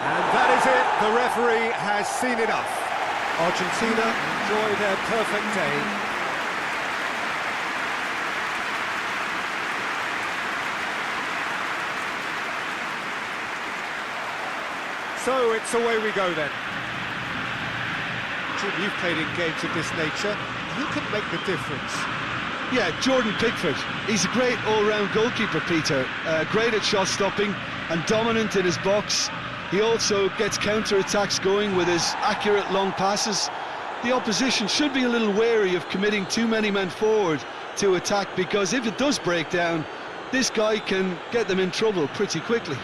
And that is it, the referee has seen enough. Argentina enjoy their perfect day. So it's away we go then. Jim, you've played in games of this nature. Who can make the difference? Yeah, Jordan Pickford. He's a great all-round goalkeeper, Peter. Great at shot stopping and dominant in his box. He also gets counter-attacks going with his accurate long passes. The opposition should be a little wary of committing too many men forward to attack, because if it does break down, this guy can get them in trouble pretty quickly.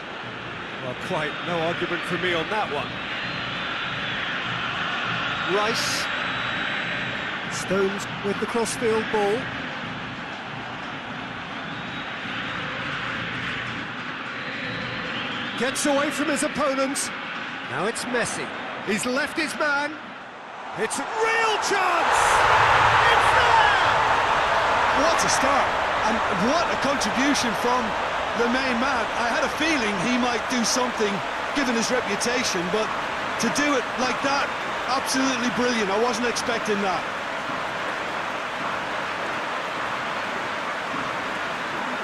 Well, quite no argument from me on that one. Rice. Stones with the crossfield ball. Gets away from his opponent. Now it's Messi. He's left his man. It's a real chance! It's there! What a start, and what a contribution from the main man. I had a feeling he might do something, given his reputation, but to do it like that, absolutely brilliant. I wasn't expecting that.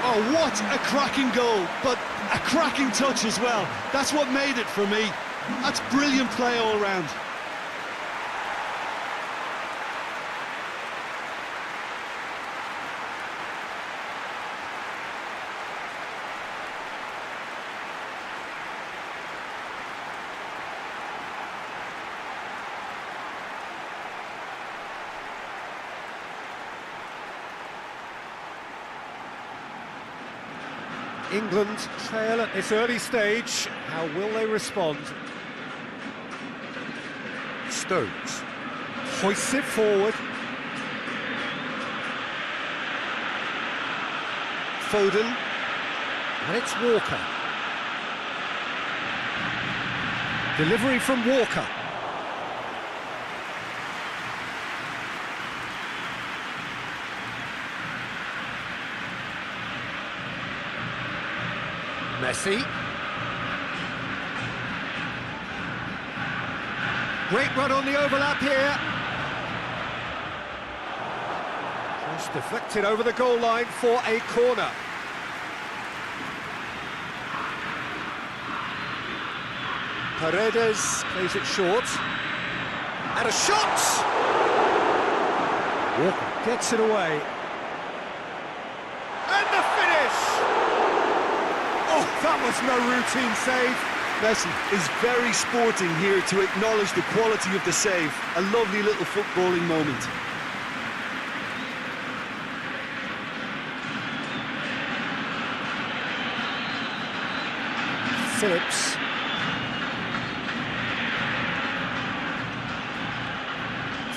Oh, what a cracking goal, but a cracking touch as well. That's what made it for me. That's brilliant play all round. England trail at this early stage. How will they respond? Stones hoists it forward. Foden, and it's Walker. Delivery from Walker. Messi. Great run on the overlap here. Just deflected over the goal line for a corner. Paredes plays it short. And a shot! Walker gets it away. And the finish! Oh, that was no routine save. Messi is very sporting here to acknowledge the quality of the save. A lovely little footballing moment. Phillips.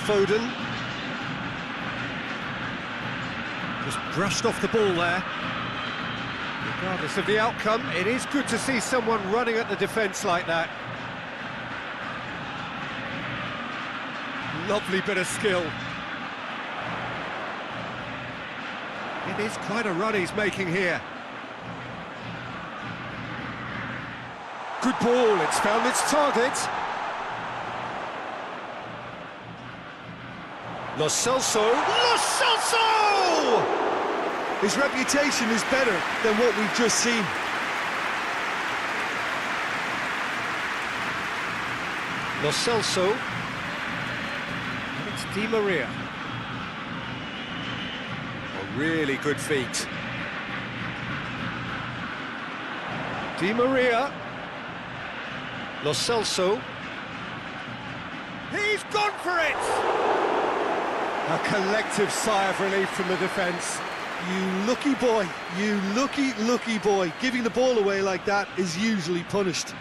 Foden. Just brushed off the ball there. Regardless of the outcome, it is good to see someone running at the defence like that. Lovely bit of skill. It is quite a run he's making here. Good ball, it's found its target. Lo Celso! Lo Celso! His reputation is better than what we've just seen. Lo Celso. And it's Di Maria. A really good feat. Di Maria. Lo Celso. He's gone for it! A collective sigh of relief from the defence. You lucky boy, you lucky boy. Giving the ball away like that is usually punished.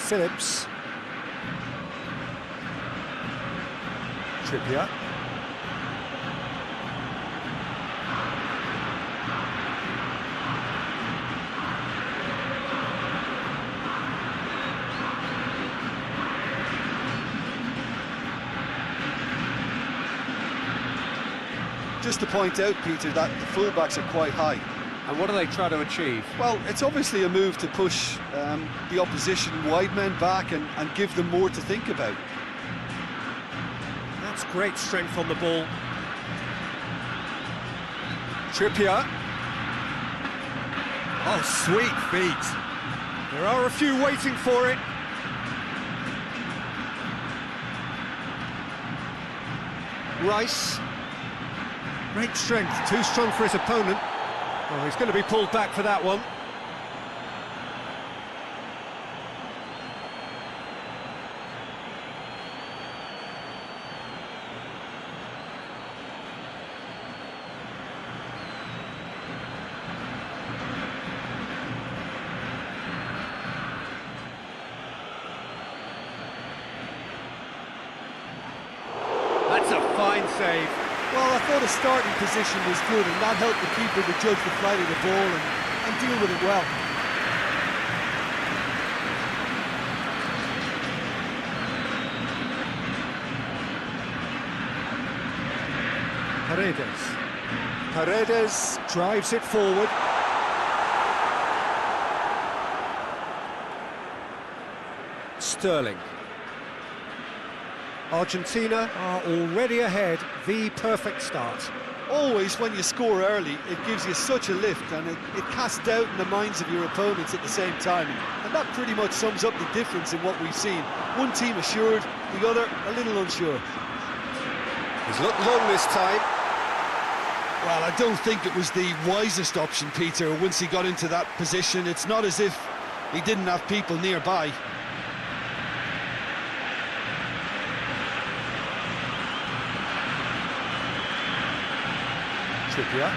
Phillips. Trippier. Just to point out, Peter, that the fullbacks are quite high. And what do they try to achieve? Well, it's obviously a move to push the opposition wide men back and give them more to think about. That's great strength on the ball. Trippier. Oh, sweet feet. There are a few waiting for it. Rice. Great strength, too strong for his opponent. Oh, he's going to be pulled back for that one. That's a fine save. Well, I thought his starting position was good, and that helped the keeper to judge the flight of the ball and deal with it well. Paredes drives it forward. Sterling. Argentina are already ahead, the perfect start. Always, when you score early, it gives you such a lift, and it casts doubt in the minds of your opponents at the same time. And that pretty much sums up the difference in what we've seen. One team assured, the other a little unsure. He's looked long this time. Well, I don't think it was the wisest option, Peter, once he got into that position. It's not as if he didn't have people nearby. Trippier.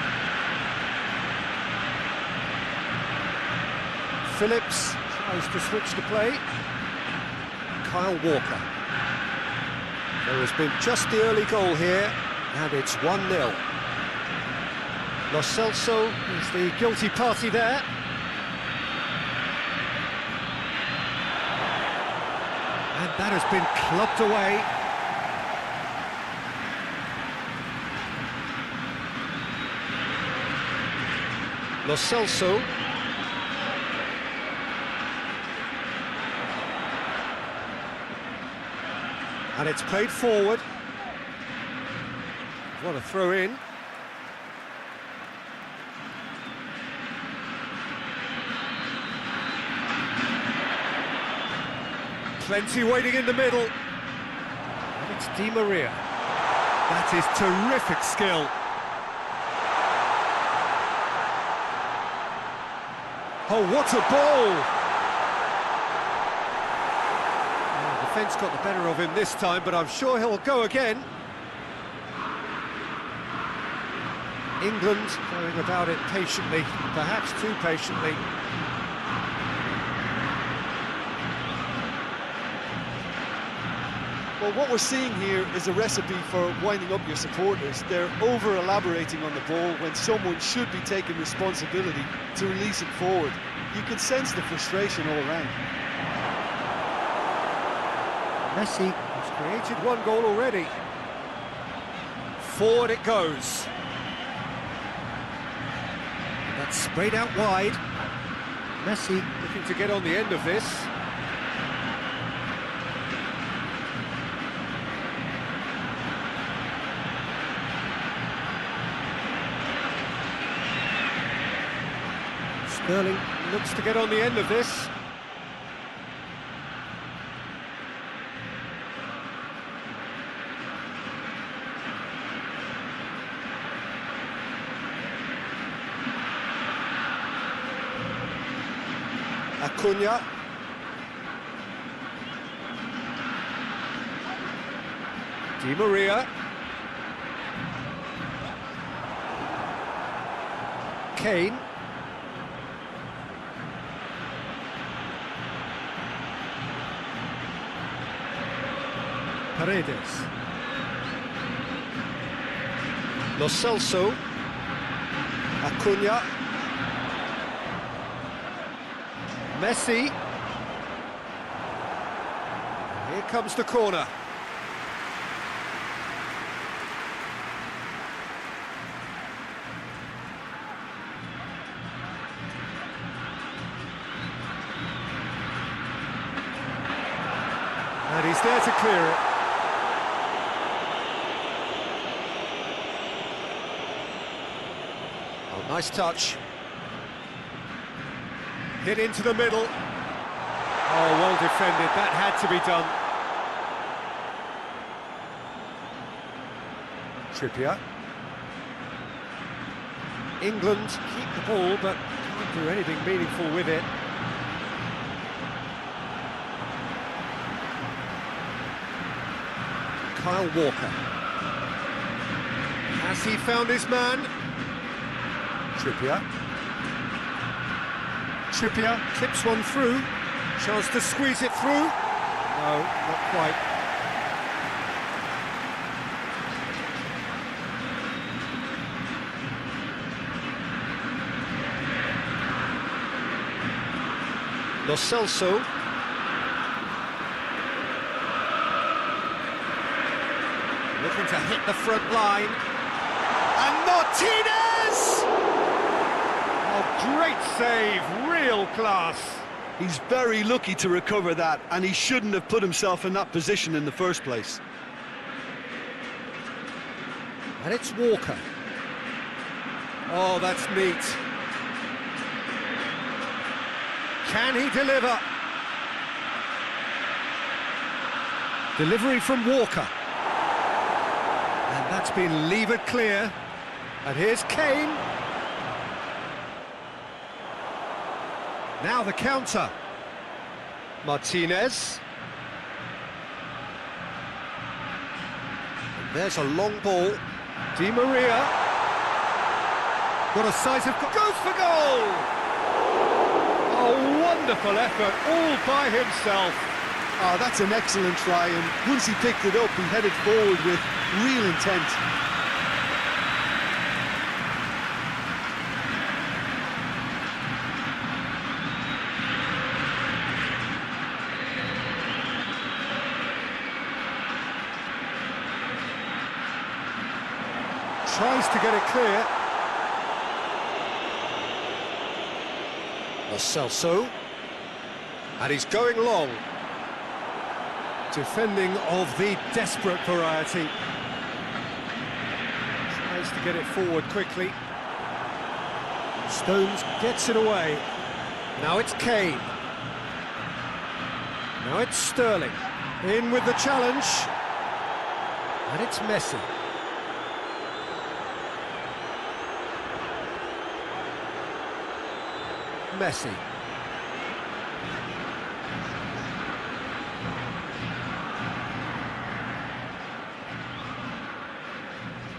Phillips tries to switch the play. Kyle Walker. There has been just the early goal here, and it's 1-0. Lo Celso is the guilty party there. And that has been clubbed away. Lo Celso. And it's played forward. What a throw in. Plenty waiting in the middle. And it's Di Maria. That is terrific skill. Oh, what a ball! The defence got the better of him this time, but I'm sure he'll go again. England going about it patiently, perhaps too patiently. Well, what we're seeing here is a recipe for winding up your supporters. They're over-elaborating on the ball when someone should be taking responsibility to release it forward. You can sense the frustration all around. Messi has created one goal already. Forward it goes. That's sprayed out wide. Messi looking to get on the end of this. Sterling looks to get on the end of this. Acuna. Di Maria. Kane. Paredes. Lo Celso. Acuna. Messi. Here comes the corner. And he's there to clear it. Oh, nice touch. Hit into the middle. Oh, well defended. That had to be done. Trippier. England keep the ball, but can't do anything meaningful with it. Kyle Walker. Has he found his man? Trippier. Trippier clips one through, chance to squeeze it through. No, not quite. Lo Celso. Looking to hit the front line. And Martinez! Oh, great save, real class. He's very lucky to recover that, and he shouldn't have put himself in that position in the first place. And it's Walker. Oh, that's neat. Can he deliver? Delivery from Walker. And that's been levered clear. And here's Kane. Now the counter. Martinez. And there's a long ball. Di Maria. Got a size of... Goes for goal! A wonderful effort, all by himself. Oh, that's an excellent try, and once he picked it up, he headed forward with real intent. Tries to get it clear. Lo Celso. And he's going long. Defending of the desperate variety. Tries to get it forward quickly. Stones gets it away. Now it's Kane. Now it's Sterling. In with the challenge. And it's Messi. Messi.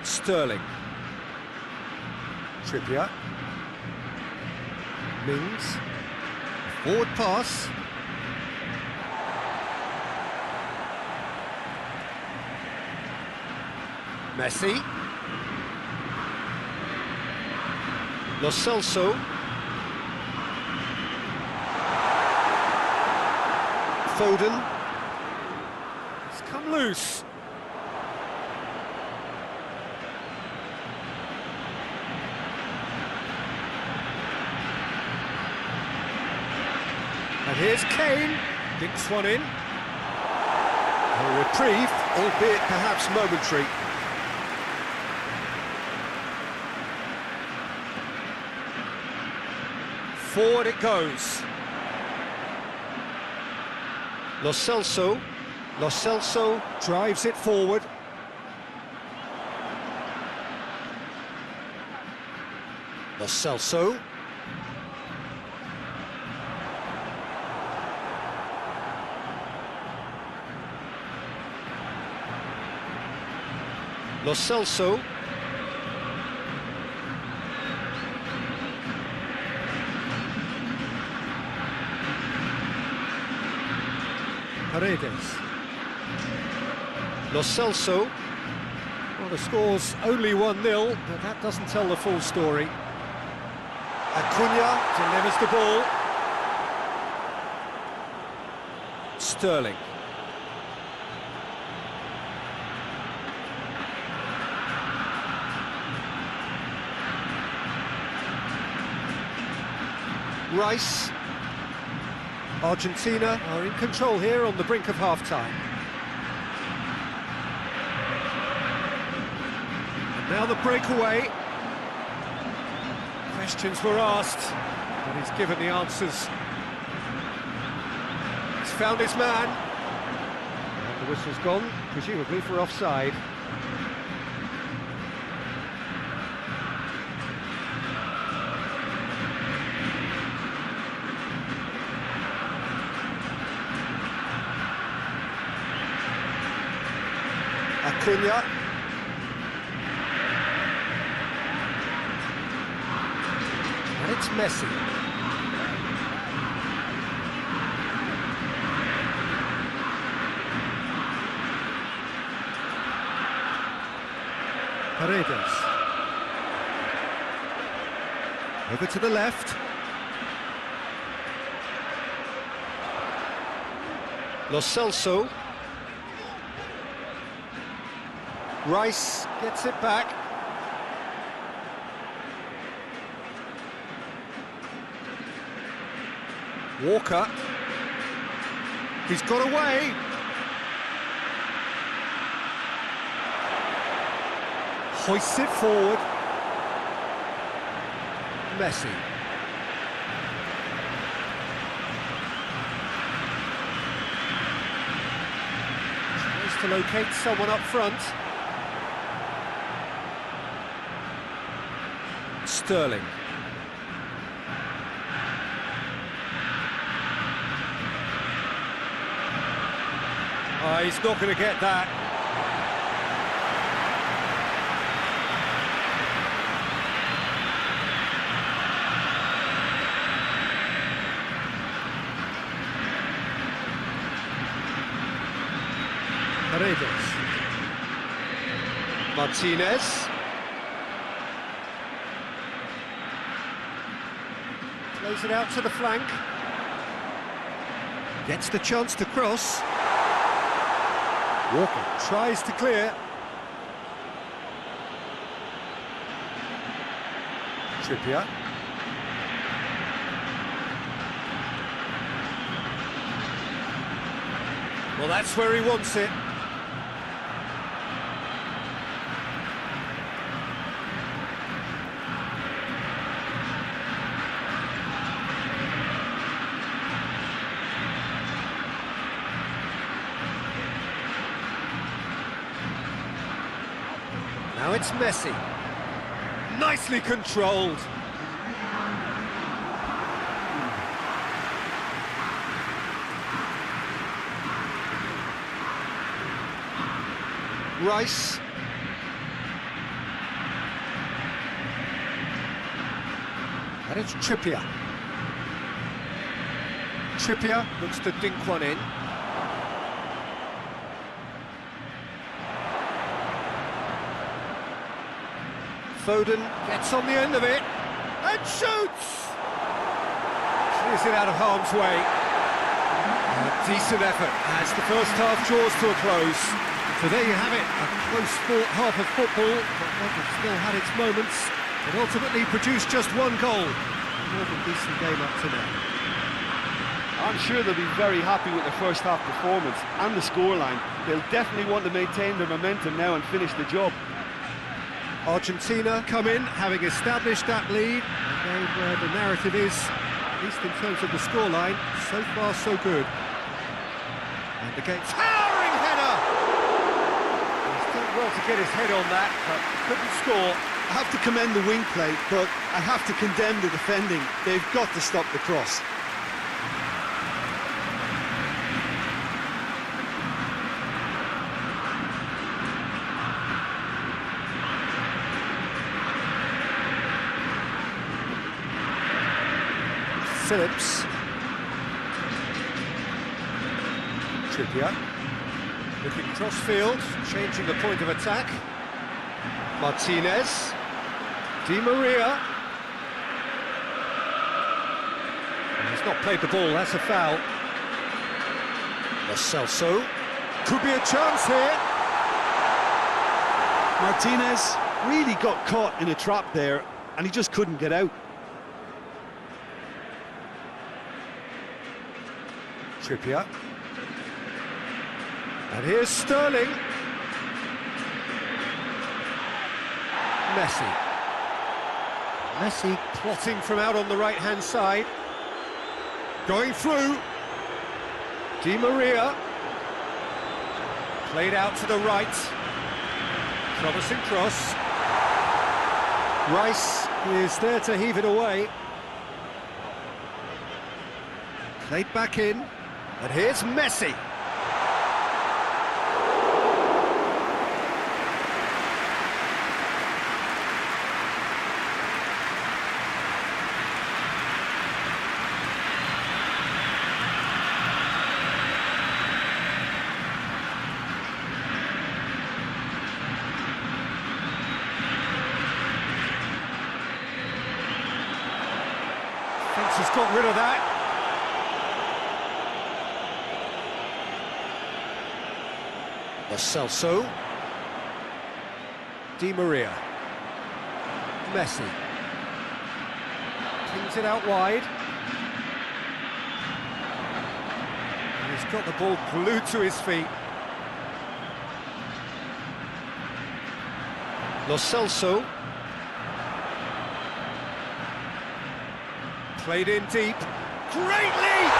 Sterling. Trippier. Mings. Forward pass. Messi. Lo Celso. Foden. It's come loose. And here's Kane. Dinks one in. A reprieve, albeit perhaps momentary. Forward it goes. Lo Celso. Lo Celso drives it forward. Lo Celso. Lo Celso. Paredes. Lo Celso. Well, the score's only 1-0, but that doesn't tell the full story. Acuna delivers the ball. Sterling. Rice. Argentina are in control here on the brink of half-time. And now the breakaway. Questions were asked, but he's given the answers. He's found his man. And the whistle's gone, presumably for offside. Acuna. And it's Messi. Paredes. Over to the left. Lo Celso. Rice gets it back. Walker. He's got away. Hoists it forward. Messi. Tries to locate someone up front. Sterling. He's not going to get that. Paredes. Martinez. Plays it out to the flank. Gets the chance to cross. Walker tries to clear. Trippier. Well, that's where he wants it. Now it's Messi. Nicely controlled. Rice. And it's Trippier. Trippier looks to dink one in. Foden gets on the end of it and shoots! Clears it out of harm's way. A decent effort as the first half draws to a close. So there you have it, a close-fought half of football, but one that still had its moments, but ultimately produced just one goal. A more than decent game up to now. I'm sure they'll be very happy with their first half performance and the scoreline. They'll definitely want to maintain their momentum now and finish the job. Argentina come in, having established that lead, a game where the narrative is, at least in terms of the scoreline, so far so good. And the game, towering header! He's done well to get his head on that, but couldn't score. I have to commend the wing play, but I have to condemn the defending. They've got to stop the cross. Phillips. Trippier. Looking cross-field, changing the point of attack. Martinez. Di Maria. He's not played the ball, that's a foul. Lo Celso. Could be a chance here. Martinez really got caught in a trap there, and he just couldn't get out. Trippier. And here's Sterling. Messi. Messi plotting from out on the right-hand side. Going through. Di Maria. Played out to the right. Promising cross. Rice is there to heave it away. Played back in. And here's Messi. Fence has got rid of that. Lo Celso. Di Maria. Messi. Pings it out wide. And he's got the ball glued to his feet. Lo Celso. Played in deep. Great leap!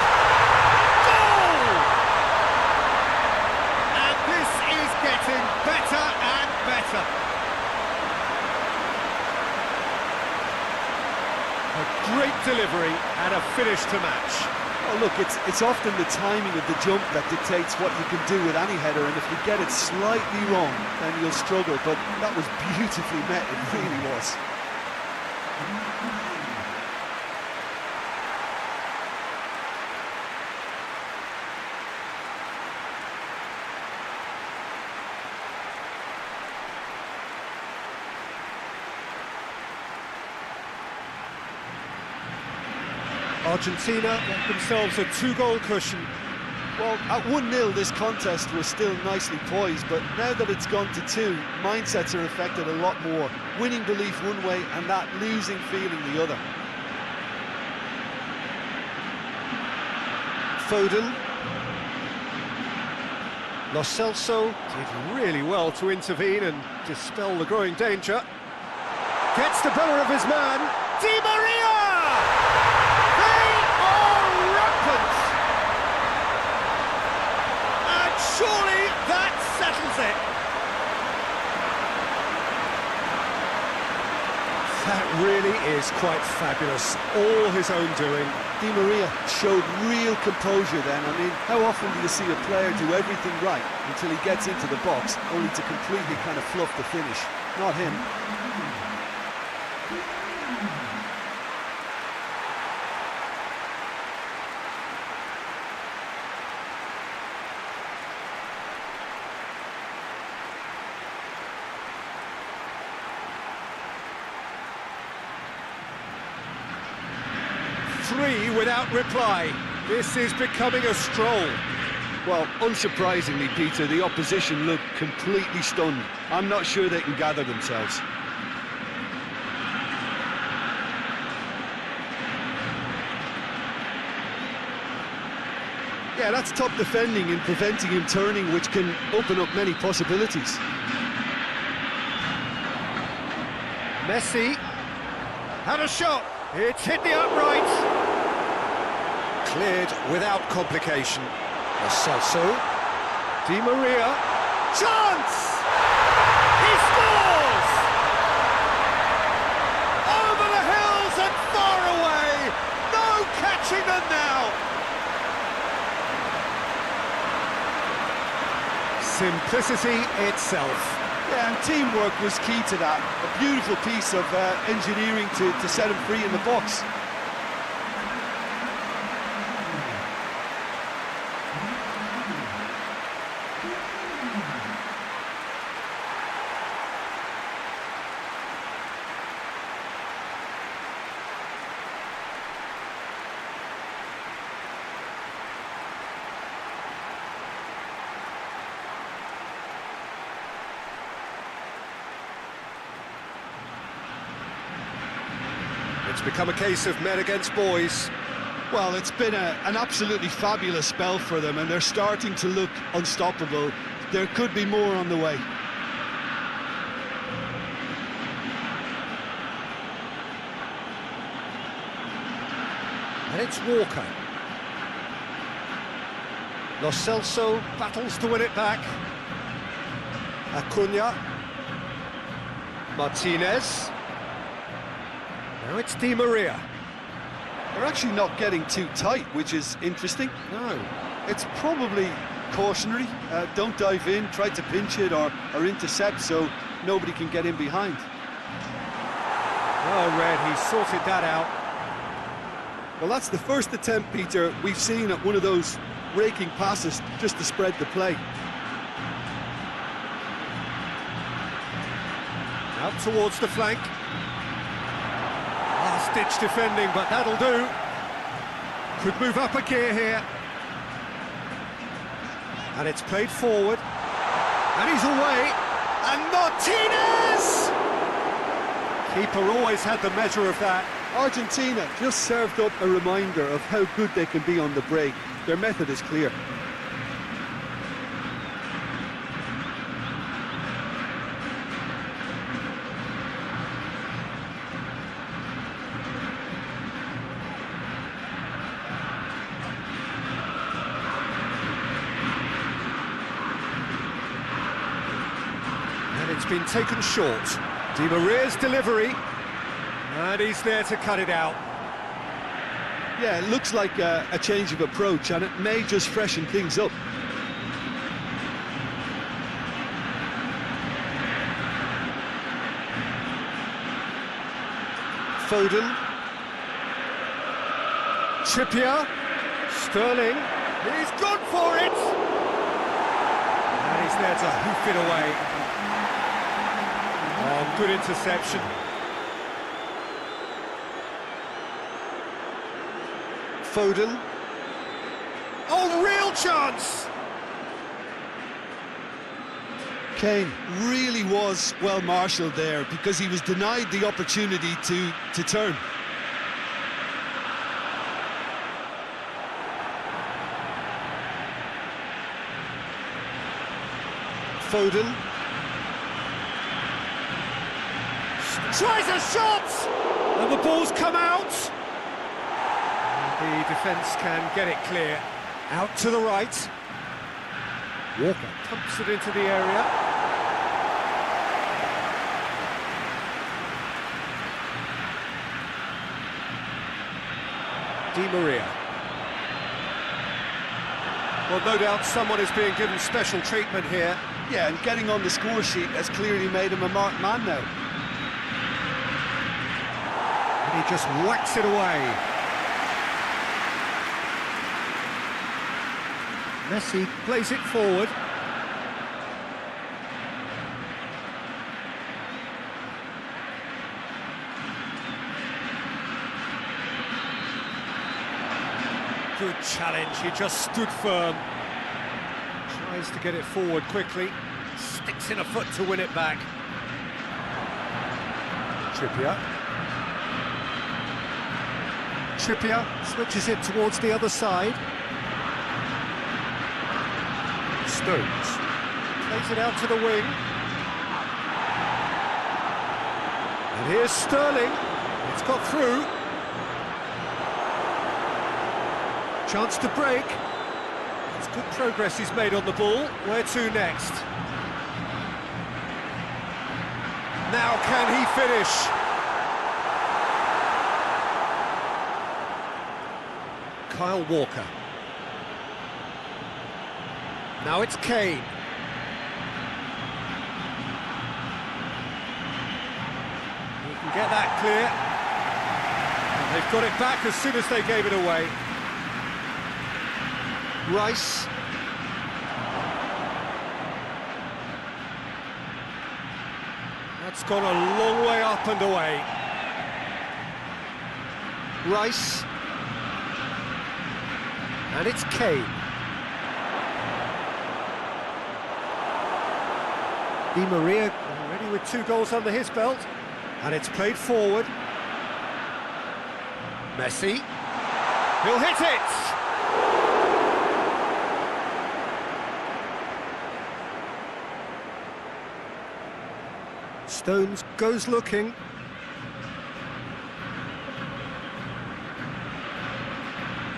Getting better and better. A great delivery and a finish to match. Oh, look, it's often the timing of the jump that dictates what you can do with any header, and if you get it slightly wrong, then you'll struggle, but that was beautifully met, it really was. Argentina get themselves a 2-goal cushion. Well, at 1-0 this contest was still nicely poised, but now that it's gone to 2, mindsets are affected a lot more. Winning belief one way and that losing feeling the other. Foden. Lo Celso did really well to intervene and dispel the growing danger. Gets the better of his man. Di Maria! And surely that settles it. That really is quite fabulous. All his own doing. Di Maria showed real composure then. I mean, how often do you see a player do everything right until he gets into the box, only to completely kind of fluff the finish? Not him. Three without reply. This is becoming a stroll. Well, unsurprisingly, Peter, the opposition look completely stunned. I'm not sure they can gather themselves. Yeah, that's top defending and preventing him turning, which can open up many possibilities. Messi had a shot. It's hit the upright. Cleared without complication. Lo Celso. Di Maria. Chance! He scores! Over the hills and far away! No catching them now! Simplicity itself. Yeah, and teamwork was key to that. A beautiful piece of engineering to set him free in the box. It's become a case of men against boys. Well, it's been an absolutely fabulous spell for them, and they're starting to look unstoppable. There could be more on the way. And it's Walker. Lo Celso battles to win it back. Acuna. Martinez. Now it's Di Maria. They're actually not getting too tight, which is interesting. No. It's probably cautionary. Don't dive in, try to pinch it or intercept so nobody can get in behind. Oh, Red, he sorted that out. Well, that's the first attempt, Peter, we've seen at one of those raking passes just to spread the play. Out towards the flank. Last-ditch defending, but that'll do. Could move up a gear here. And it's played forward. And he's away. And Martinez! Keeper always had the measure of that. Argentina just served up a reminder of how good they can be on the break. Their method is clear. And it's been taken short. Di Maria's delivery. And he's there to cut it out. Yeah, it looks like a change of approach, and it may just freshen things up. Foden. Trippier. Sterling. He's gone for it! And he's there to hoof it away. Oh, good interception. Foden. Oh, real chance! Kane really was well marshalled there because he was denied the opportunity to turn. Foden. Tries a shot! And the ball's come out. The defence can get it clear. Out to the right. Walker pumps it into the area. Di Maria. Well, no doubt someone is being given special treatment here. Yeah, and getting on the score sheet has clearly made him a marked man now. And he just whacks it away. Messi plays it forward. Good challenge, he just stood firm. Tries to get it forward quickly. Sticks in a foot to win it back. Trippier switches it towards the other side. Stones plays it out to the wing. And here's Sterling. It's got through. Chance to break. It's good progress he's made on the ball. Where to next? Now can he finish? Kyle Walker. Now it's Kane. He can get that clear. And they've got it back as soon as they gave it away. Rice. That's gone a long way up and away. Rice. And it's Kane. Di Maria already with 2 goals under his belt. And it's played forward. Messi. He'll hit it! Stones goes looking.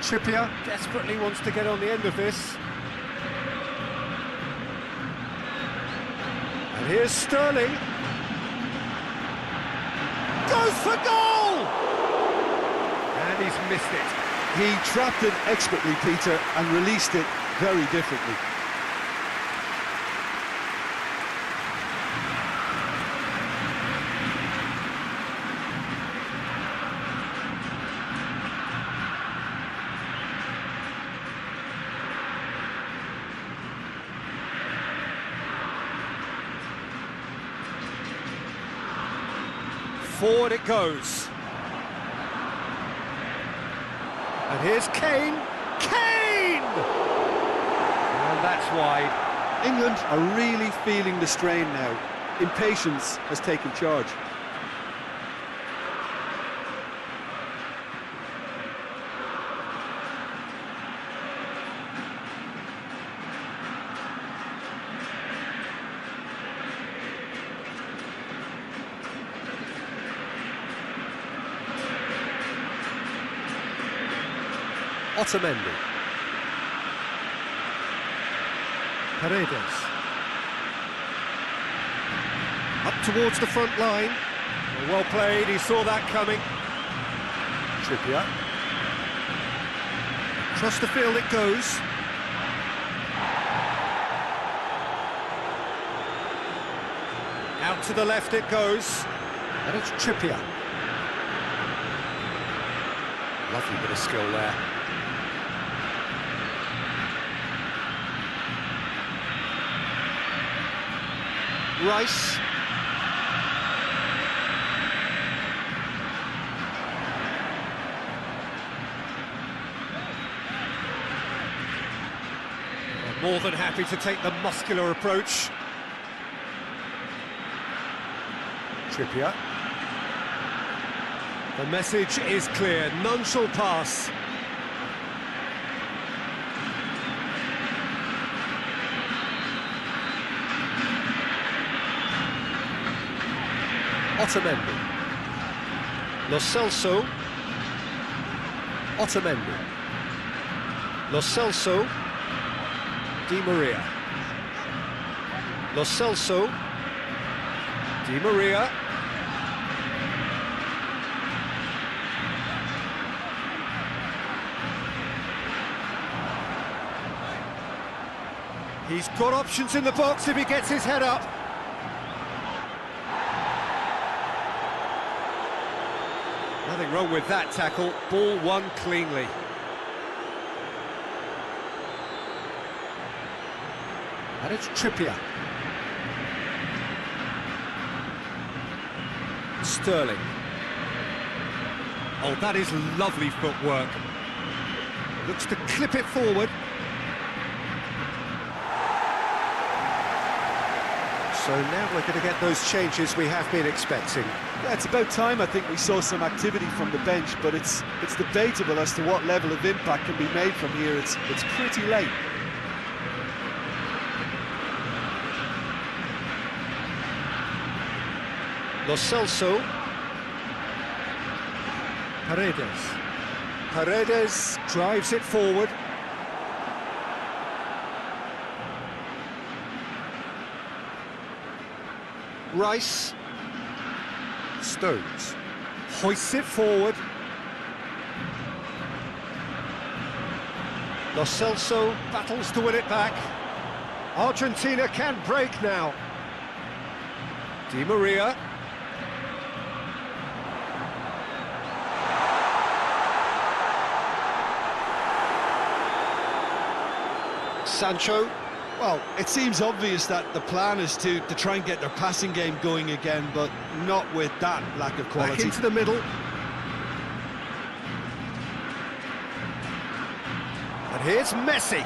Trippier desperately wants to get on the end of this. And here's Sterling. Goes for goal! And he's missed it. He trapped it expertly, Peter, and released it very differently. Forward it goes. And here's Kane. Kane! And that's wide. England are really feeling the strain now. Impatience has taken charge. Otamendi. Paredes. Up towards the front line. Well played, he saw that coming. Trippier. Across the field it goes. Out to the left it goes. And it's Trippier. Lovely bit of skill there. Rice. More than happy to take the muscular approach. Trippier. The message is clear, none shall pass. Otamendi. Lo Celso. Otamendi. Lo Celso. Di Maria. Lo Celso. Di Maria. He's got options in the box if he gets his head up. Nothing wrong with that tackle. Ball won cleanly. And it's Trippier. Sterling. Oh, that is lovely footwork. Looks to clip it forward. So now we're going to get those changes we have been expecting. Yeah, it's about time I think we saw some activity from the bench, but it's debatable as to what level of impact can be made from here. It's pretty late. Lo Celso. Paredes. Paredes drives it forward. Rice. Stones. Hoists it forward. Lo Celso battles to win it back. Argentina can break now. Di Maria. Sancho. Well, it seems obvious that the plan is to try and get their passing game going again, but not with that lack of quality. Back into the middle. And here's Messi.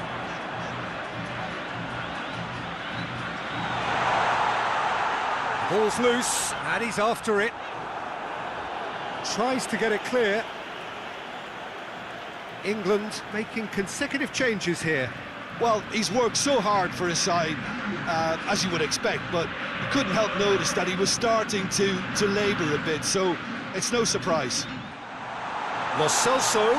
Ball's loose, and he's after it. Tries to get it clear. England making consecutive changes here. Well, he's worked so hard for his side, as you would expect, but you couldn't help notice that he was starting to labour a bit, so it's no surprise. Lo Celso.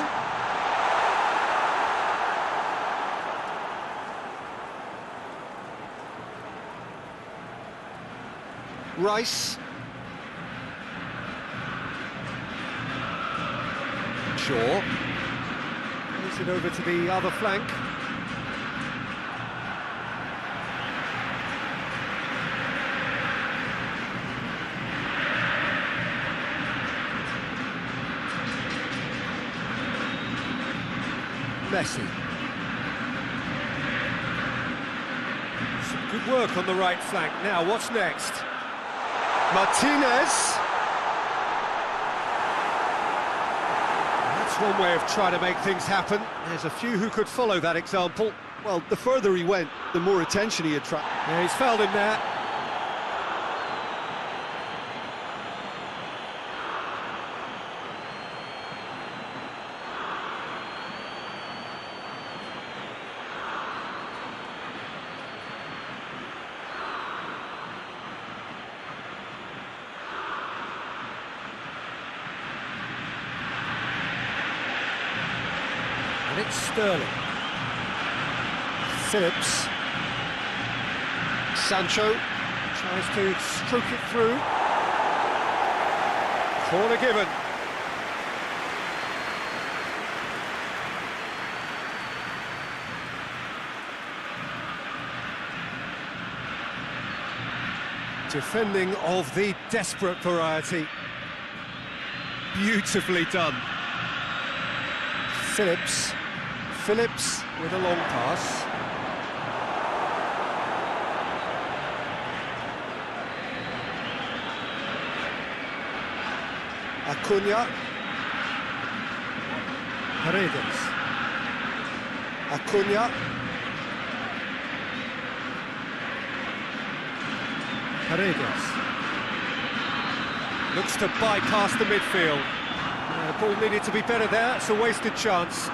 Rice. Shaw. Plays it over to the other flank. Messi. Some good work on the right flank. Now, what's next? Martinez. That's one way of trying to make things happen. There's a few who could follow that example. Well, the further he went, the more attention he attracted. Yeah, he's fouled him there. And it's Sterling. Phillips. Sancho tries to stroke it through. Corner given. Defending of the desperate variety. Beautifully done. Phillips with a long pass. Acuna. Paredes. Acuna. Paredes. Looks to bypass the midfield. Ball needed to be better there, it's a wasted chance.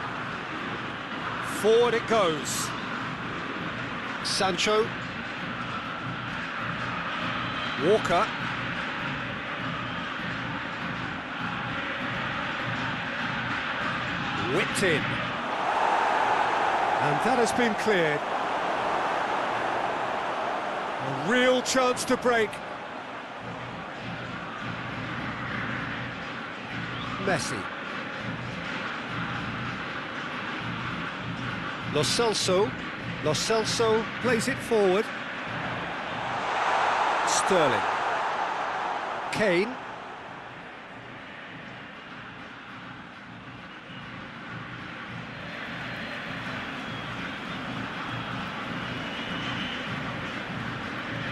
Forward it goes. Sancho. Walker. Whipped in. And that has been cleared. A real chance to break. Messi. Lo Celso Lo Celso plays it forward. Sterling. Kane.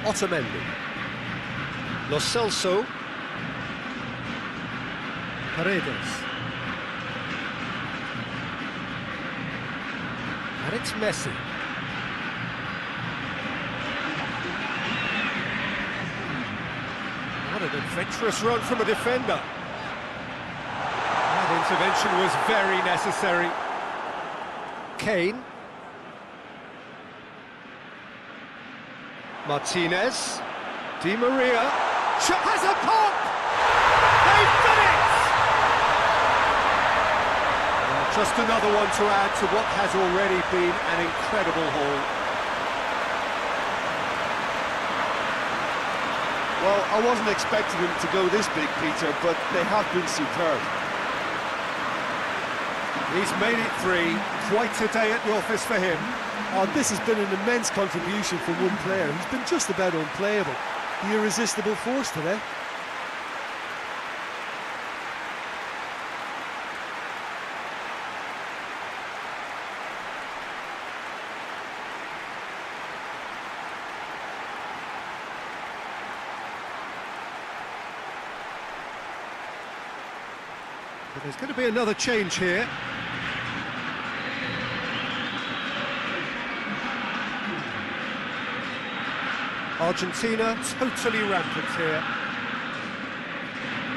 Otamendi. Lo Celso. Paredes. And it's Messi. What an adventurous run from a defender. That intervention was very necessary. Kane. Martinez. Di Maria. Has a pop! They've done it! Just another one to add to what has already been an incredible haul. Well, I wasn't expecting him to go this big, Peter, but they have been superb. He's made it 3. Quite a day at the office for him. Oh, this has been an immense contribution from one player who's been just about unplayable. The irresistible force today. But there's going to be another change here. Argentina totally rampant here.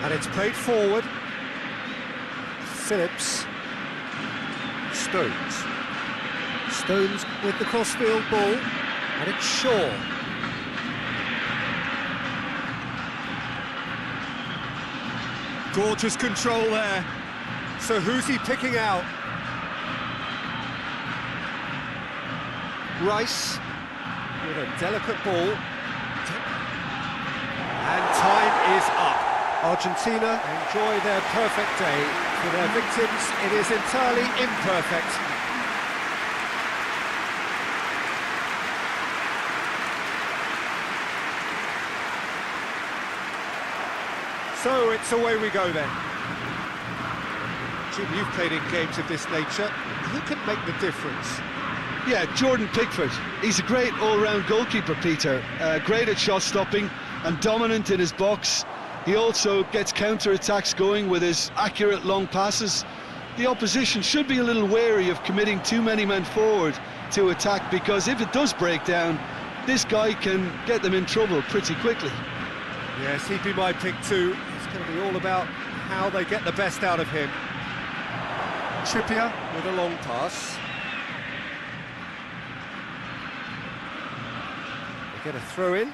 And it's played forward. Phillips. Stones. Stones with the crossfield ball. And it's Shaw. Gorgeous control there. So who's he picking out? Rice with a delicate ball. And time is up. Argentina enjoy their perfect day. For their victims, it is entirely imperfect. So it's away we go then. Jim, you've played in games of this nature. Who can make the difference? Yeah, Jordan Pickford. He's a great all-round goalkeeper, Peter. Great at shot stopping and dominant in his box. He also gets counter-attacks going with his accurate long passes. The opposition should be a little wary of committing too many men forward to attack, because if it does break down, this guy can get them in trouble pretty quickly. Yes, he'd be my pick too. It's going to be all about how they get the best out of him. Trippier with a long pass. They get a throw in.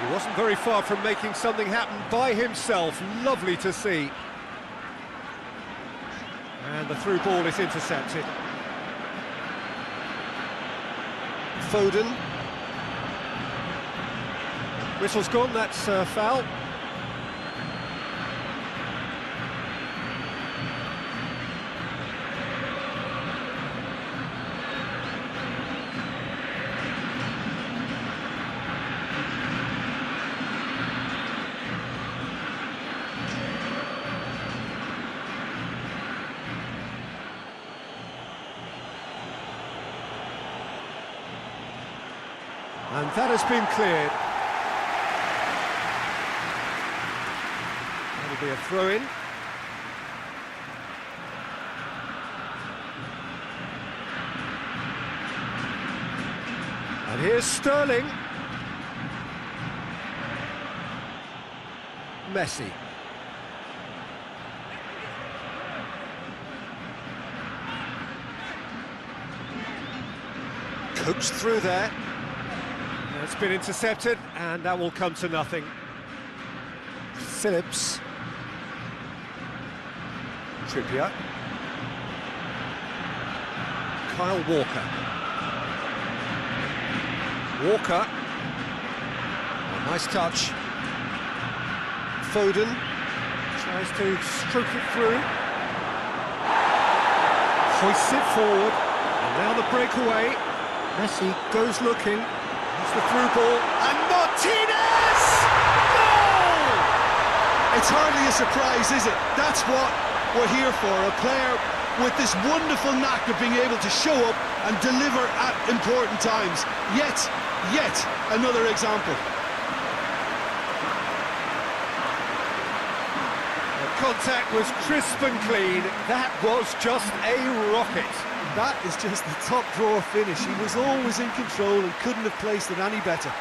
He wasn't very far from making something happen by himself. Lovely to see. And the through ball is intercepted. Foden. Whistle's gone, that's foul. And that has been cleared. That'll be a throw-in. And here's Sterling. Messi. Coached through there. It's been intercepted, and that will come to nothing. Phillips. Trippier. Kyle Walker. Walker. A nice touch. Foden tries to stroke it through. Hoists it forward. And now the breakaway. Messi goes looking. It's the through ball. And Martinez! Goal! It's hardly a surprise, is it? That's what we're here for. A player with this wonderful knack of being able to show up and deliver at important times. Yet another example. Contact was crisp and clean. That was just a rocket. That is just the top drawer finish. He was always in control and couldn't have placed it any better.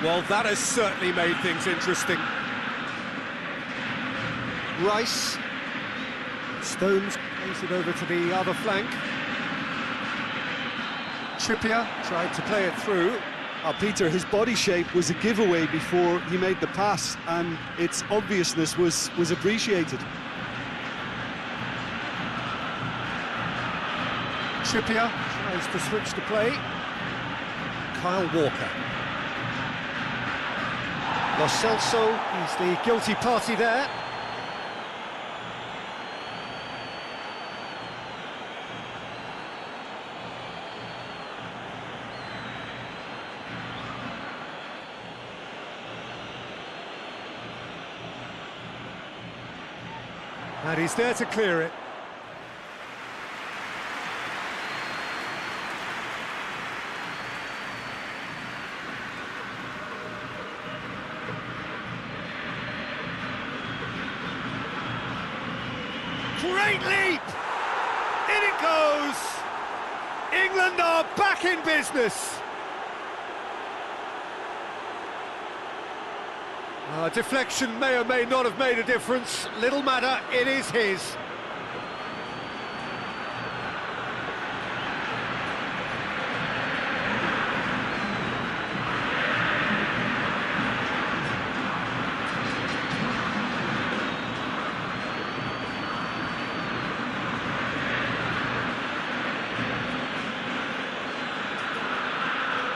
Well, that has certainly made things interesting. Rice. Stones plays it over to the other flank. Trippier tried to play it through. Peter, his body shape was a giveaway before he made the pass, and its obviousness was appreciated. Trippier tries to switch the play. Kyle Walker. Lo Celso, he's the guilty party there. And he's there to clear it. Great leap! In it goes! England are back in business! Deflection may or may not have made a difference. Little matter, it is his.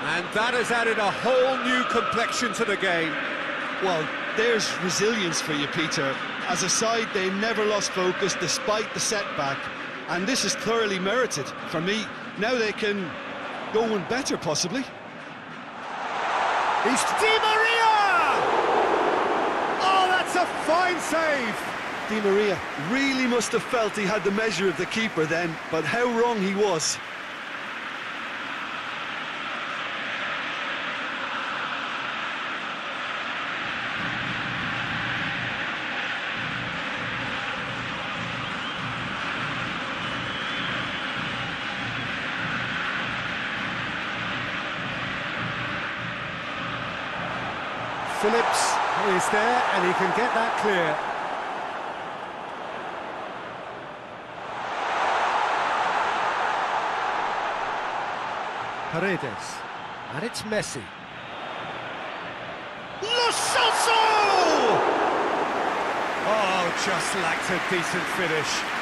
And that has added a whole new complexion to the game. Well, there's resilience for you, Peter. As a side, they never lost focus despite the setback, and this is thoroughly merited. For me, now they can go one better, possibly. It's Di Maria! Oh, that's a fine save! Di Maria really must have felt he had the measure of the keeper then, but how wrong he was. Phillips is there, and he can get that clear. Paredes. And it's Messi. Lo Celso! Oh, just lacked a decent finish.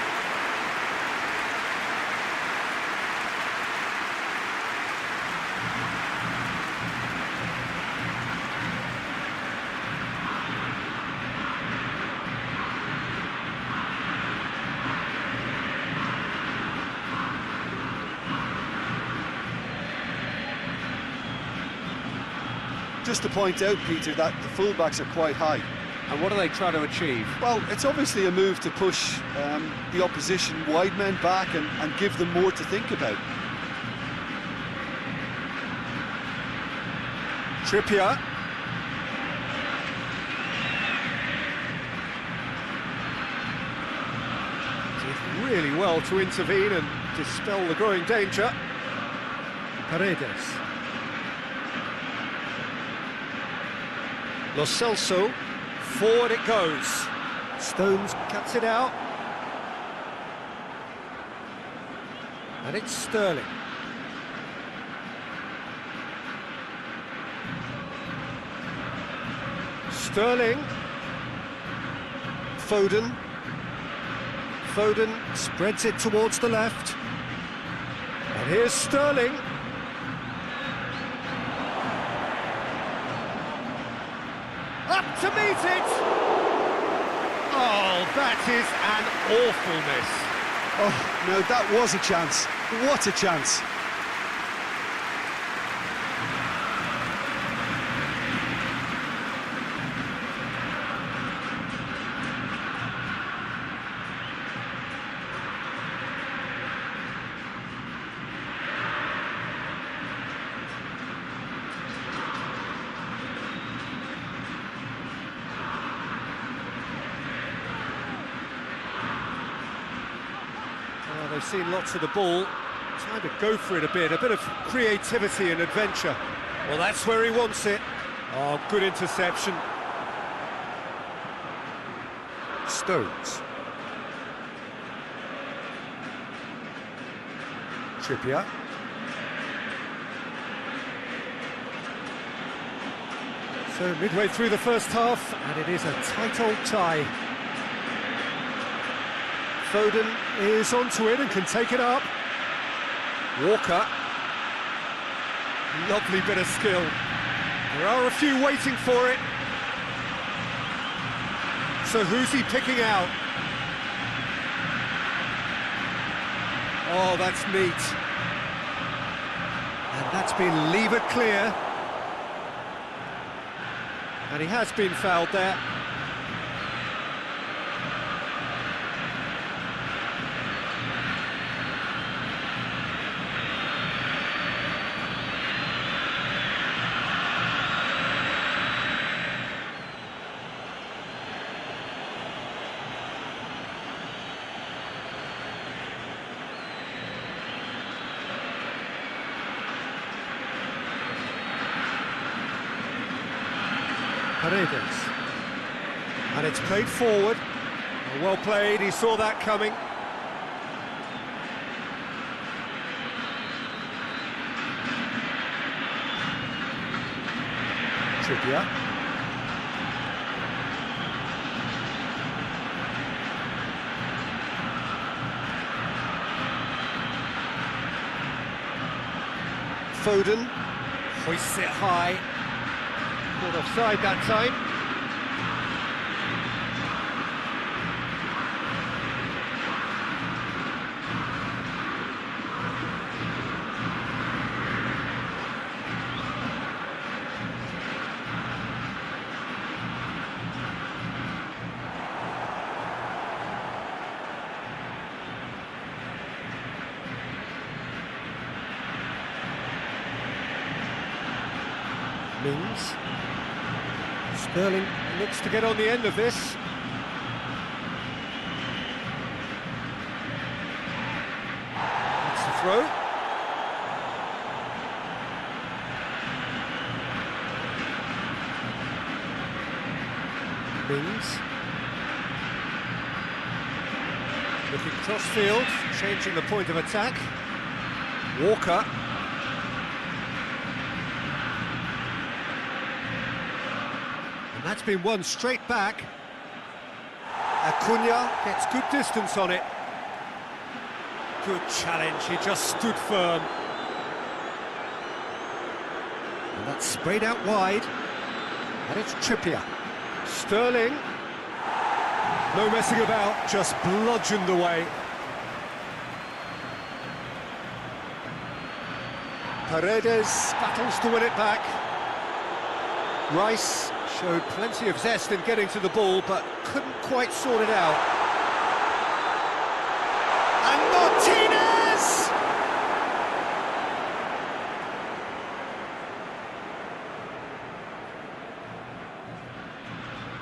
Just to point out, Peter, that the fullbacks are quite high. And what are they trying to achieve? Well, it's obviously a move to push the opposition wide men back and give them more to think about. Trippier. Did really well to intervene and dispel the growing danger. Paredes. Lo Celso. Forward it goes. Stones cuts it out. And it's Sterling. Sterling. Foden. Foden spreads it towards the left. And here's Sterling. Up to meet it! Oh, that is an awful miss. Oh, no, that was a chance. What a chance. They've seen lots of the ball, trying to go for it a bit of creativity and adventure. Well, that's where he wants it. Oh, good interception. Stones. Trippier. So midway through the first half, and it is a tight old tie. Foden is onto it and can take it up. Walker. Lovely bit of skill. There are a few waiting for it. So who's he picking out? Oh, that's neat. And that's been levered clear. And he has been fouled there. Paredes. And it's played forward. Well played, he saw that coming. Trippier. Foden hoists it high. Caught offside that time. Mings. Sterling looks to get on the end of this. That's the throw. Mings. Looking cross-field, changing the point of attack. Walker. That's been won straight back. Acuna gets good distance on it. Good challenge, he just stood firm. And that's sprayed out wide. And it's Trippier. Sterling. No messing about, just bludgeoned away. Paredes battles to win it back. Rice showed plenty of zest in getting to the ball, but couldn't quite sort it out. And Martinez!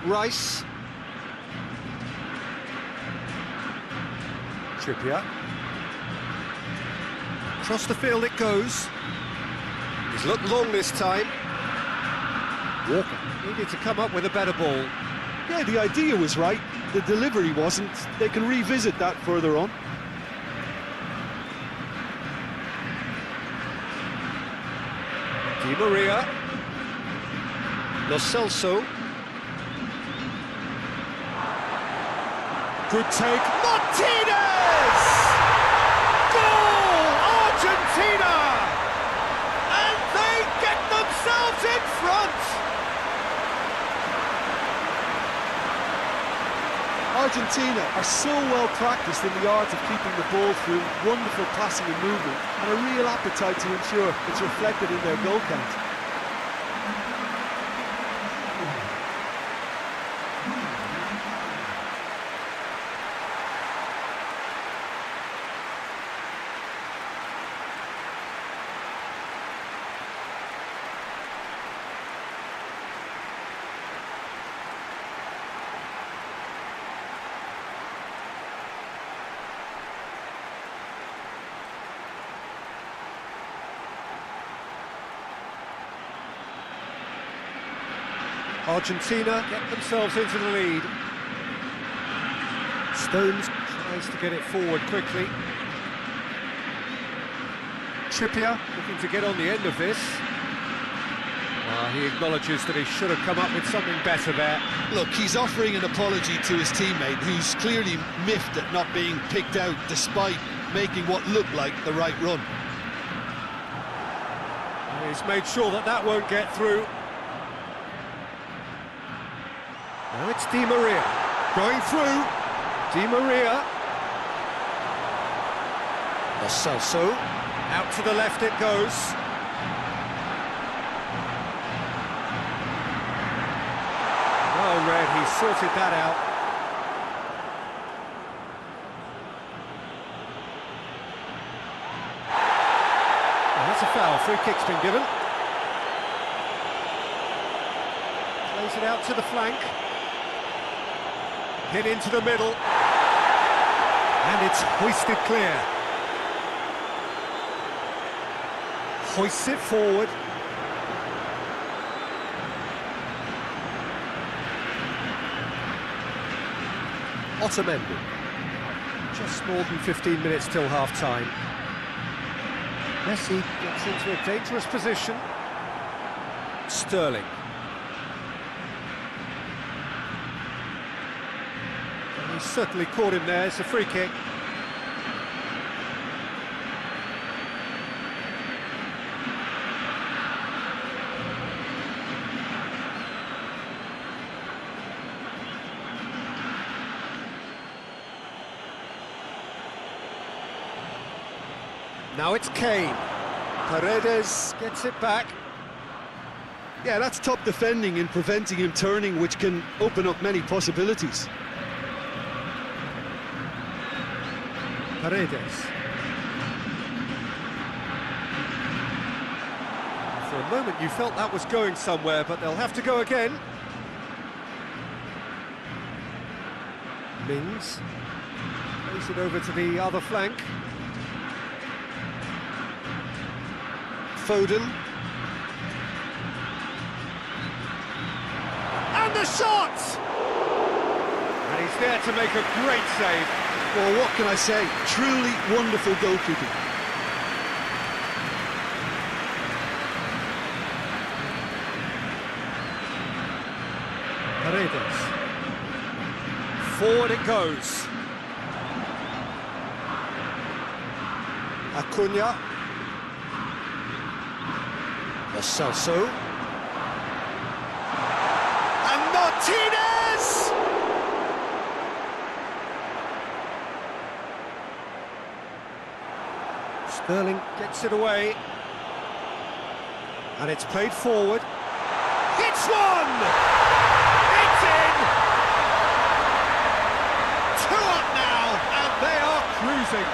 Rice. Trippier. Across the field it goes. He's looked long this time. Walker needed to come up with a better ball. Yeah, the idea was right, the delivery wasn't. They can revisit that further on. Di Maria. Lo Celso. Good take. Martinez! Goal! Argentina! And they get themselves in front! Argentina are so well practiced in the art of keeping the ball through, wonderful passing and movement, and a real appetite to ensure it's reflected in their goal count. Argentina get themselves into the lead. Stones tries to get it forward quickly. Trippier looking to get on the end of this. He acknowledges that he should have come up with something better there. Look, he's offering an apology to his teammate, who's clearly miffed at not being picked out despite making what looked like the right run. He's made sure that that won't get through. Now it's Di Maria, going through, Di Maria. Lo Celso, out to the left it goes. Well read, he sorted that out. Well, that's a foul, free kick's been given. Plays it out to the flank. Hit into the middle, and it's hoisted clear. Hoists it forward. Otamendi. Just more than 15 minutes till half-time. Messi gets into a dangerous position. Sterling. He's certainly caught him there, it's a free kick. Now it's Kane. Paredes gets it back. Yeah, that's top defending in preventing him turning, which can open up many possibilities. Paredes. For a moment you felt that was going somewhere, but they'll have to go again. Mings plays it over to the other flank. Foden. And the shot! And he's there to make a great save. Well, what can I say? Truly wonderful goalkeeping. Paredes. Forward it goes. Acuna. Lo Celso. And Martinez! Sterling gets it away. And it's played forward. It's one! It's in! 2 up now, and they are cruising.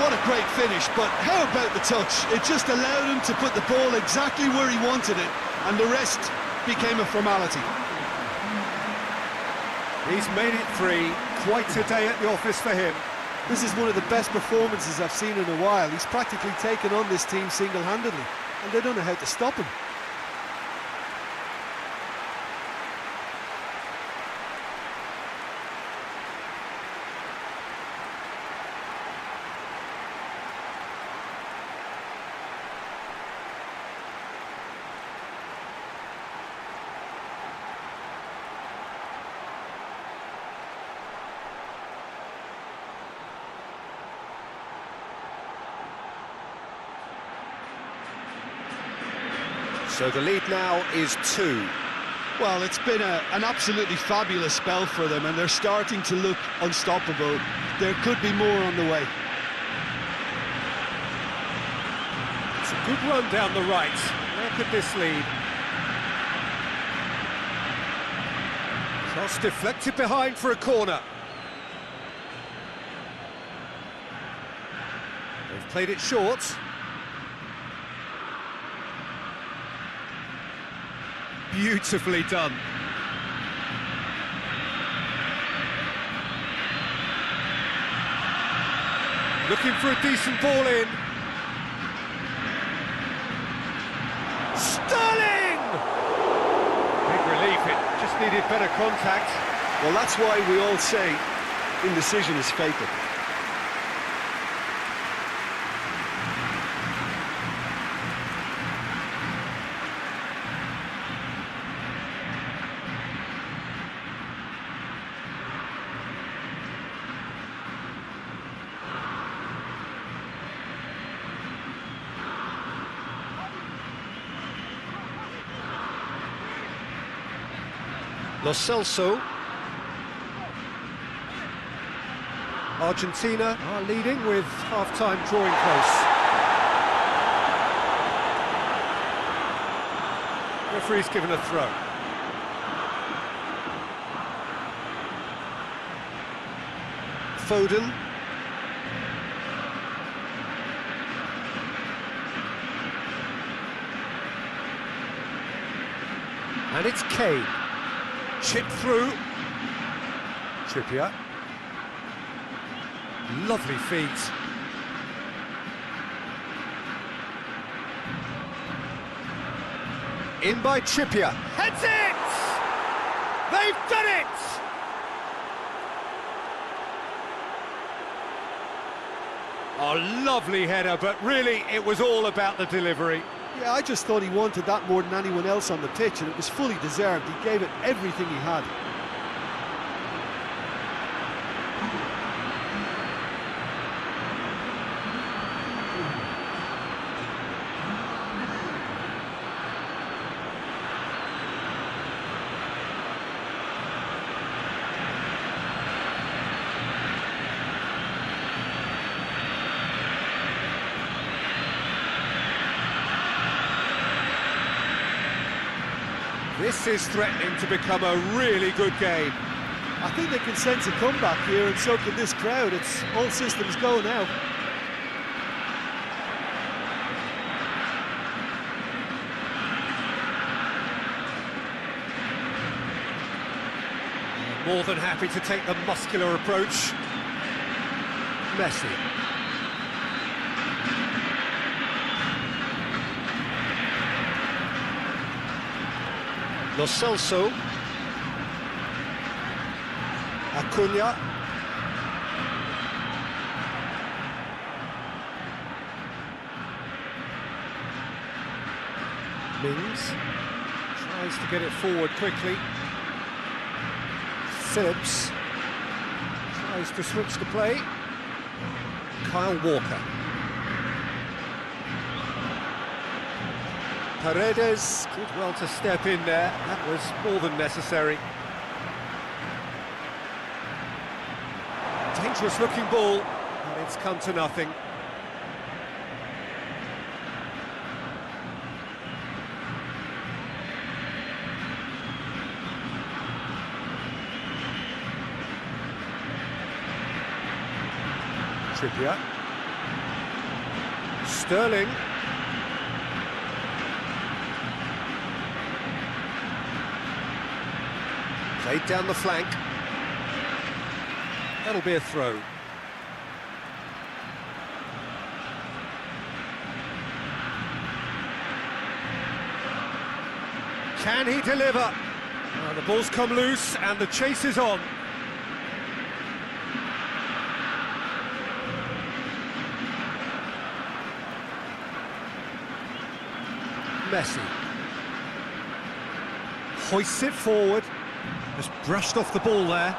What a great finish, but how about the touch? It just allowed him to put the ball exactly where he wanted it, and the rest became a formality. He's made it 3, quite a day at the office for him. This is one of the best performances I've seen in a while. He's practically taken on this team single-handedly, and they don't know how to stop him. So the lead now is 2. Well, it's been an absolutely fabulous spell for them, and they're starting to look unstoppable. There could be more on the way. It's a good run down the right. Where could this lead? Cross deflected behind for a corner. They've played it short. Beautifully done. Looking for a decent ball in. Sterling! Big relief, it just needed better contact. Well, that's why we all say indecision is fatal. Lo Celso. Argentina are leading with half-time drawing close. Referee's given a throw. Foden. And it's Kane. Chip through. Trippier. Lovely feet. In by Trippier. Heads it! They've done it! A lovely header, but really it was all about the delivery. Yeah, I just thought he wanted that more than anyone else on the pitch, and it was fully deserved. He gave it everything he had. This is threatening to become a really good game. I think they can sense a comeback here, and so can this crowd. It's all systems go now. More than happy to take the muscular approach. Messi. Lo Celso. Acuna. Mings tries to get it forward quickly. Phillips tries to switch the play. Kyle Walker. Paredes did well to step in there. That was more than necessary. Dangerous looking ball, but it's come to nothing. Trippier. Sterling. Played down the flank. That'll be a throw. Can he deliver? The ball's come loose and the chase is on. Messi. Hoists it forward. Just brushed off the ball there.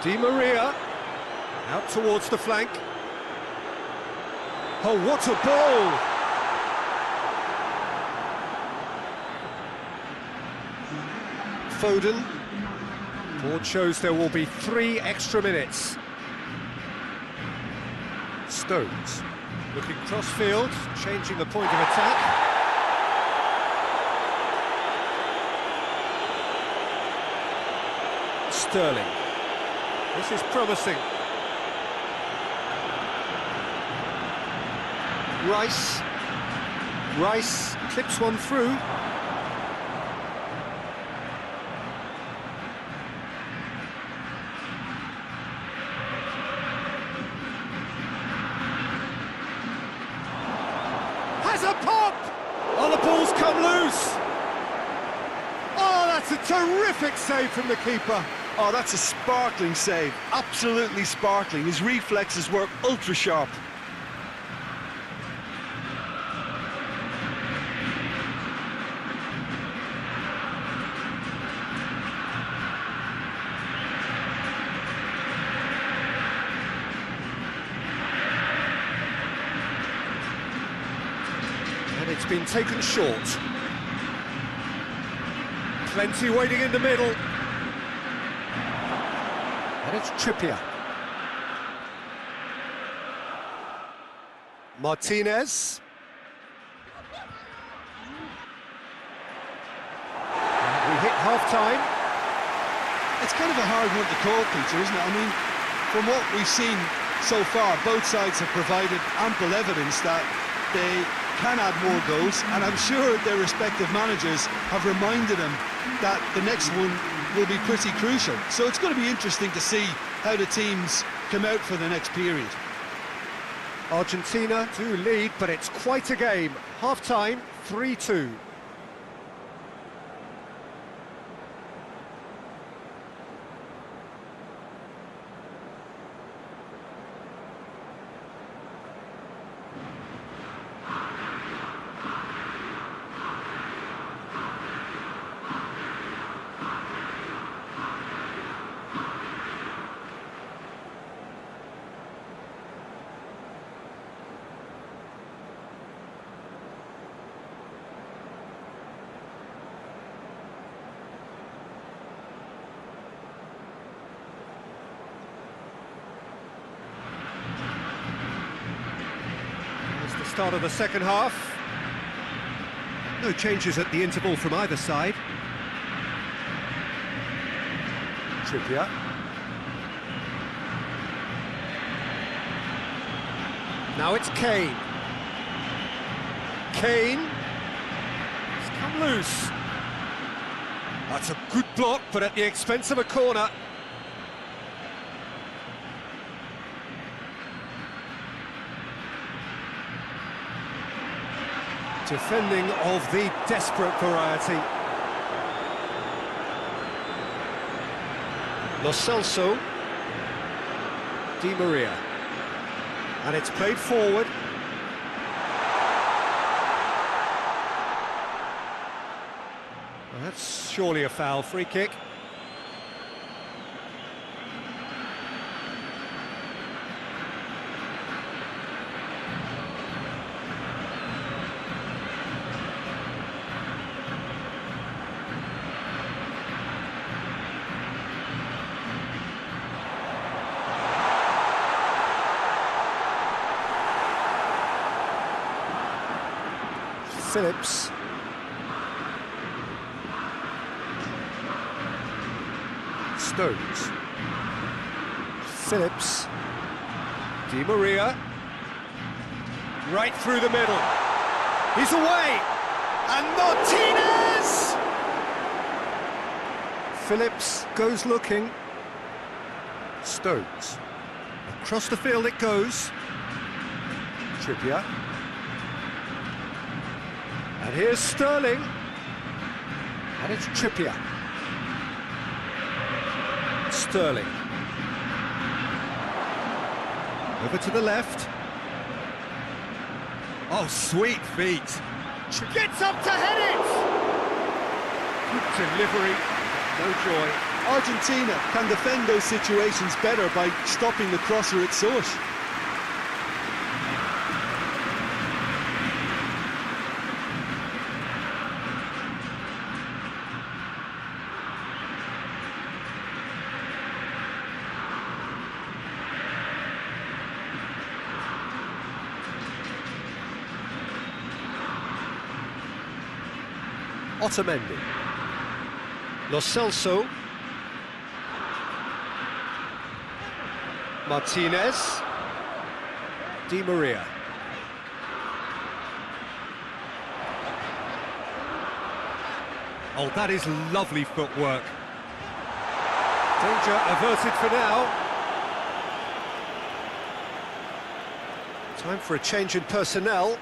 Di Maria out towards the flank. Oh, what a ball! Foden. Board shows there will be 3 extra minutes. Stones. Looking cross-field, changing the point of attack. Sterling. This is promising. Rice clips one through. Has a pop! Oh, the ball's come loose! Oh, that's a terrific save from the keeper. Oh, that's a sparkling save, absolutely sparkling. His reflexes work ultra sharp. And it's been taken short. Plenty waiting in the middle. And it's Trippier. Martinez. And we hit half-time. It's kind of a hard one to call, Peter, isn't it? I mean, from what we've seen so far, both sides have provided ample evidence that they can add more goals, and I'm sure their respective managers have reminded them that the next one will be pretty crucial. So it's going to be interesting to see how the teams come out for the next period. Argentina do lead, but it's quite a game. Half-time, 3-2. Start of the second half. No changes at the interval from either side. Trippier. Now it's Kane. Kane. It's come loose. That's a good block, but at the expense of a corner. Defending of the desperate variety. Lo Celso. Di Maria. And it's played forward. Well, that's surely a foul. Free kick. Phillips. Stones. Phillips. Di Maria. Right through the middle. He's away. And Martinez! Phillips goes looking. Stones. Across the field it goes. Trippier. And here's Sterling. And it's Trippier. Sterling. Over to the left. Oh, sweet feet. Gets up to head it! Good delivery, no joy. Argentina can defend those situations better by stopping the crosser at source. Otamendi. Lo Celso. Martinez. Di Maria. Oh, that is lovely footwork. Danger averted for now. Time for a change in personnel.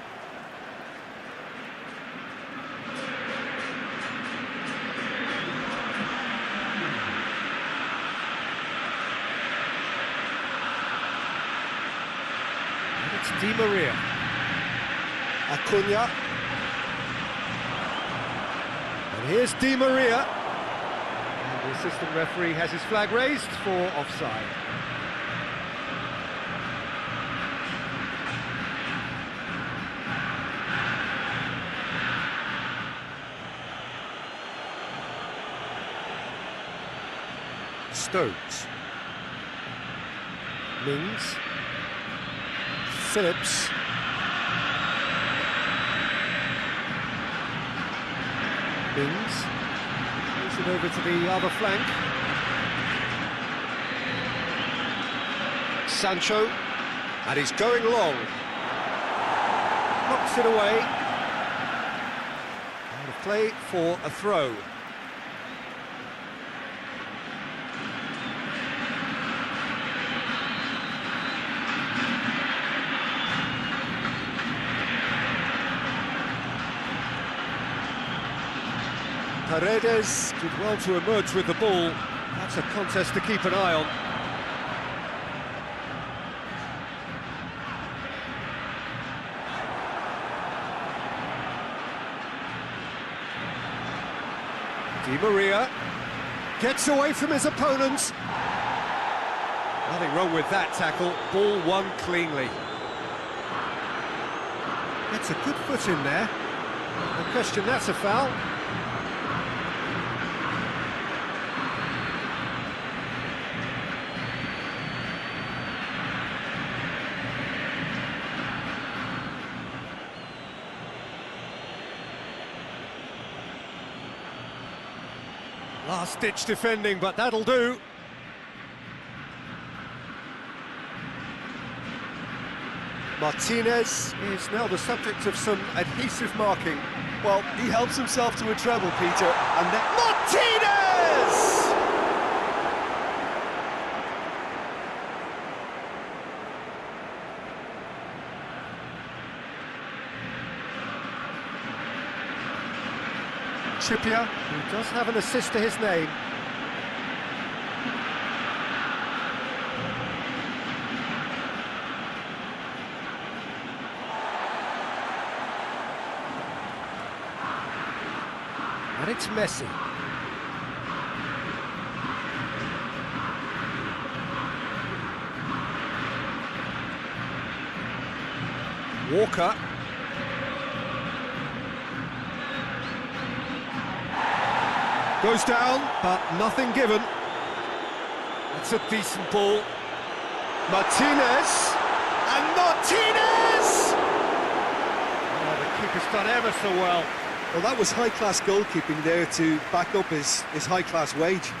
And it's Di Maria. Acuna. And here's Di Maria. And the assistant referee has his flag raised for offside. Stones. Mings. Phillips. Mings. Moves it over to the other flank. Sancho. And he's going long. Knocks it away. And a play for a throw. Paredes did well to emerge with the ball. That's a contest to keep an eye on. Di Maria gets away from his opponents. Nothing wrong with that tackle. Ball won cleanly. Gets a good foot in there. No question that's a foul. Last-ditch defending, but that'll do. Martinez is now the subject of some adhesive marking. Well, he helps himself to a treble, Peter, and then... Martinez! Trippier, who does have an assist to his name. And it's Messi. Walker. Goes down, but nothing given. That's a decent ball. Martinez! And Martinez! Oh, the keeper's done ever so well. Well, that was high-class goalkeeping there to back up his high-class wage.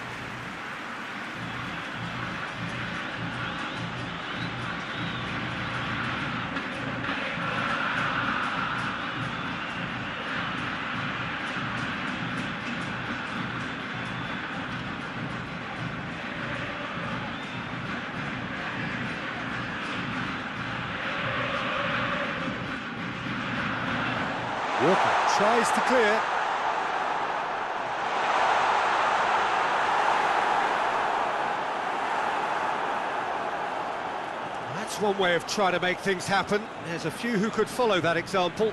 Walker tries to clear. That's one way of trying to make things happen. There's a few who could follow that example.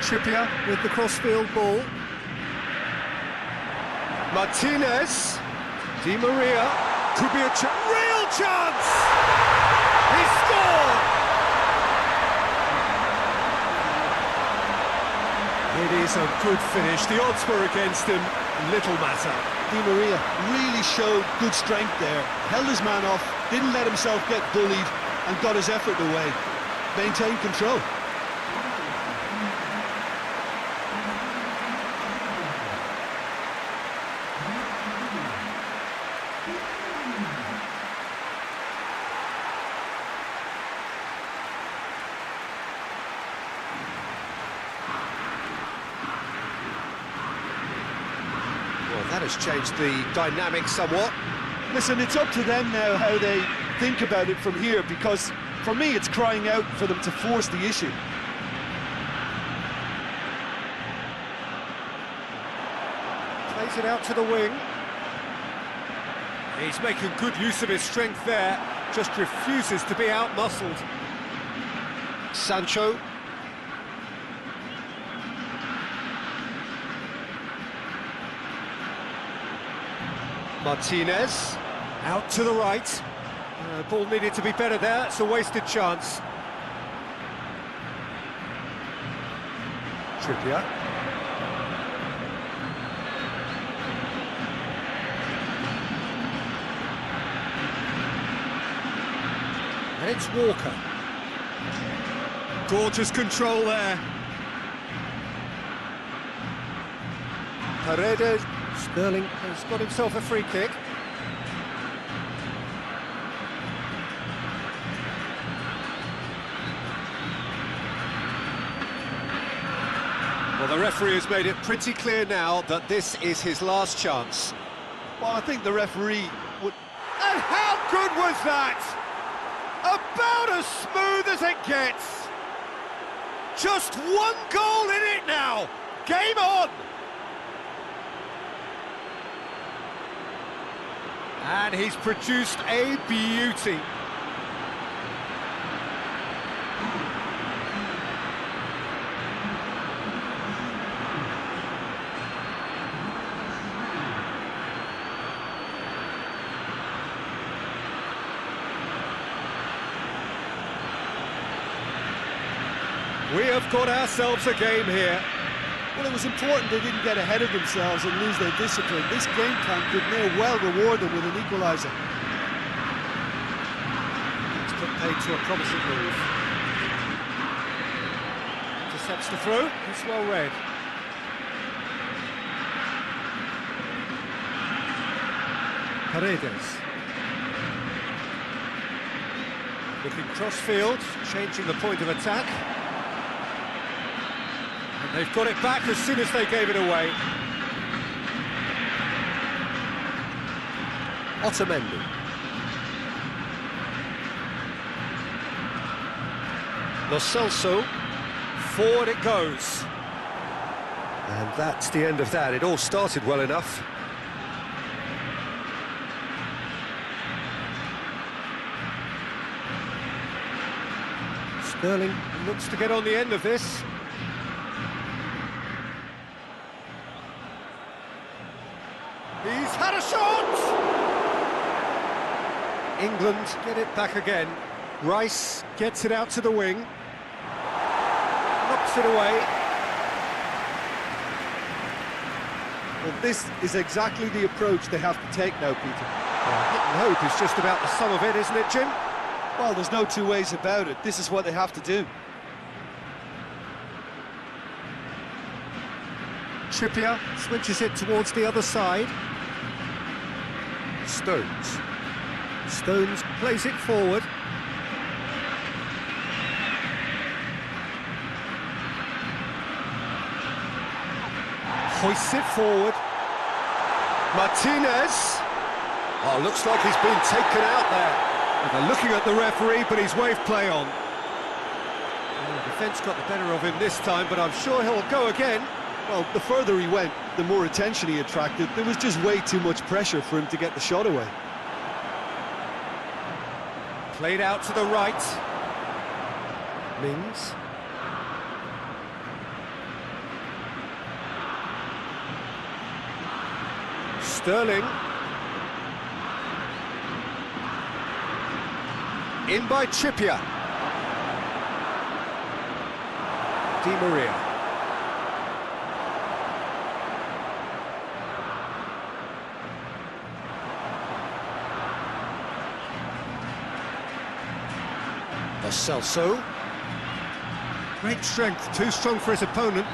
Trippier with the crossfield ball. Martinez, Di Maria, could be a real chance! He scored! It is a good finish, the odds were against him. little matter. Di Maria really showed good strength there, held his man off, didn't let himself get bullied, and got his effort away. Maintained control. That has changed the dynamic somewhat. Listen, it's up to them now how they think about it from here, because for me it's crying out for them to force the issue. Plays it out to the wing. He's making good use of his strength there, just refuses to be out-muscled. Sancho. Martinez. Out to the right. Ball needed to be better there, it's a wasted chance. Trippier. And it's Walker. Gorgeous control there. Paredes. Sterling has got himself a free kick. Well, the referee has made it pretty clear now that this is his last chance. Well, I think the referee would... And how good was that? About as smooth as it gets. Just one goal in it now. Game on. And he's produced a beauty. We have got ourselves a game here. Well, it was important they didn't get ahead of themselves and lose their discipline. This game plan could near well reward them with an equaliser. It's put paid to a promising move. Intercepts the throw, it's well read. Paredes. Looking cross-field, changing the point of attack. And they've got it back as soon as they gave it away. Otamendi. Lo Celso. Forward it goes. And that's the end of that. It all started well enough. Sterling looks to get on the end of this. He's had a shot! England get it back again. Rice gets it out to the wing. Knocks it away. Well, this is exactly the approach they have to take now, Peter. Hit and hope is just about the sum of it, isn't it, Jim? Well, there's no two ways about it. This is what they have to do. Trippier switches it towards the other side. Stones. Stones plays it forward. Hoists it forward. Martinez. Oh, looks like he's been taken out there. They're looking at the referee, but he's waved play on. Well, the defence got the better of him this time, but I'm sure he'll go again. Well, the further he went, the more attention he attracted. There was just way too much pressure for him to get the shot away. Played out to the right. Mings. Sterling. In by Trippier. Di Maria. Celso. Great strength, too strong for his opponent.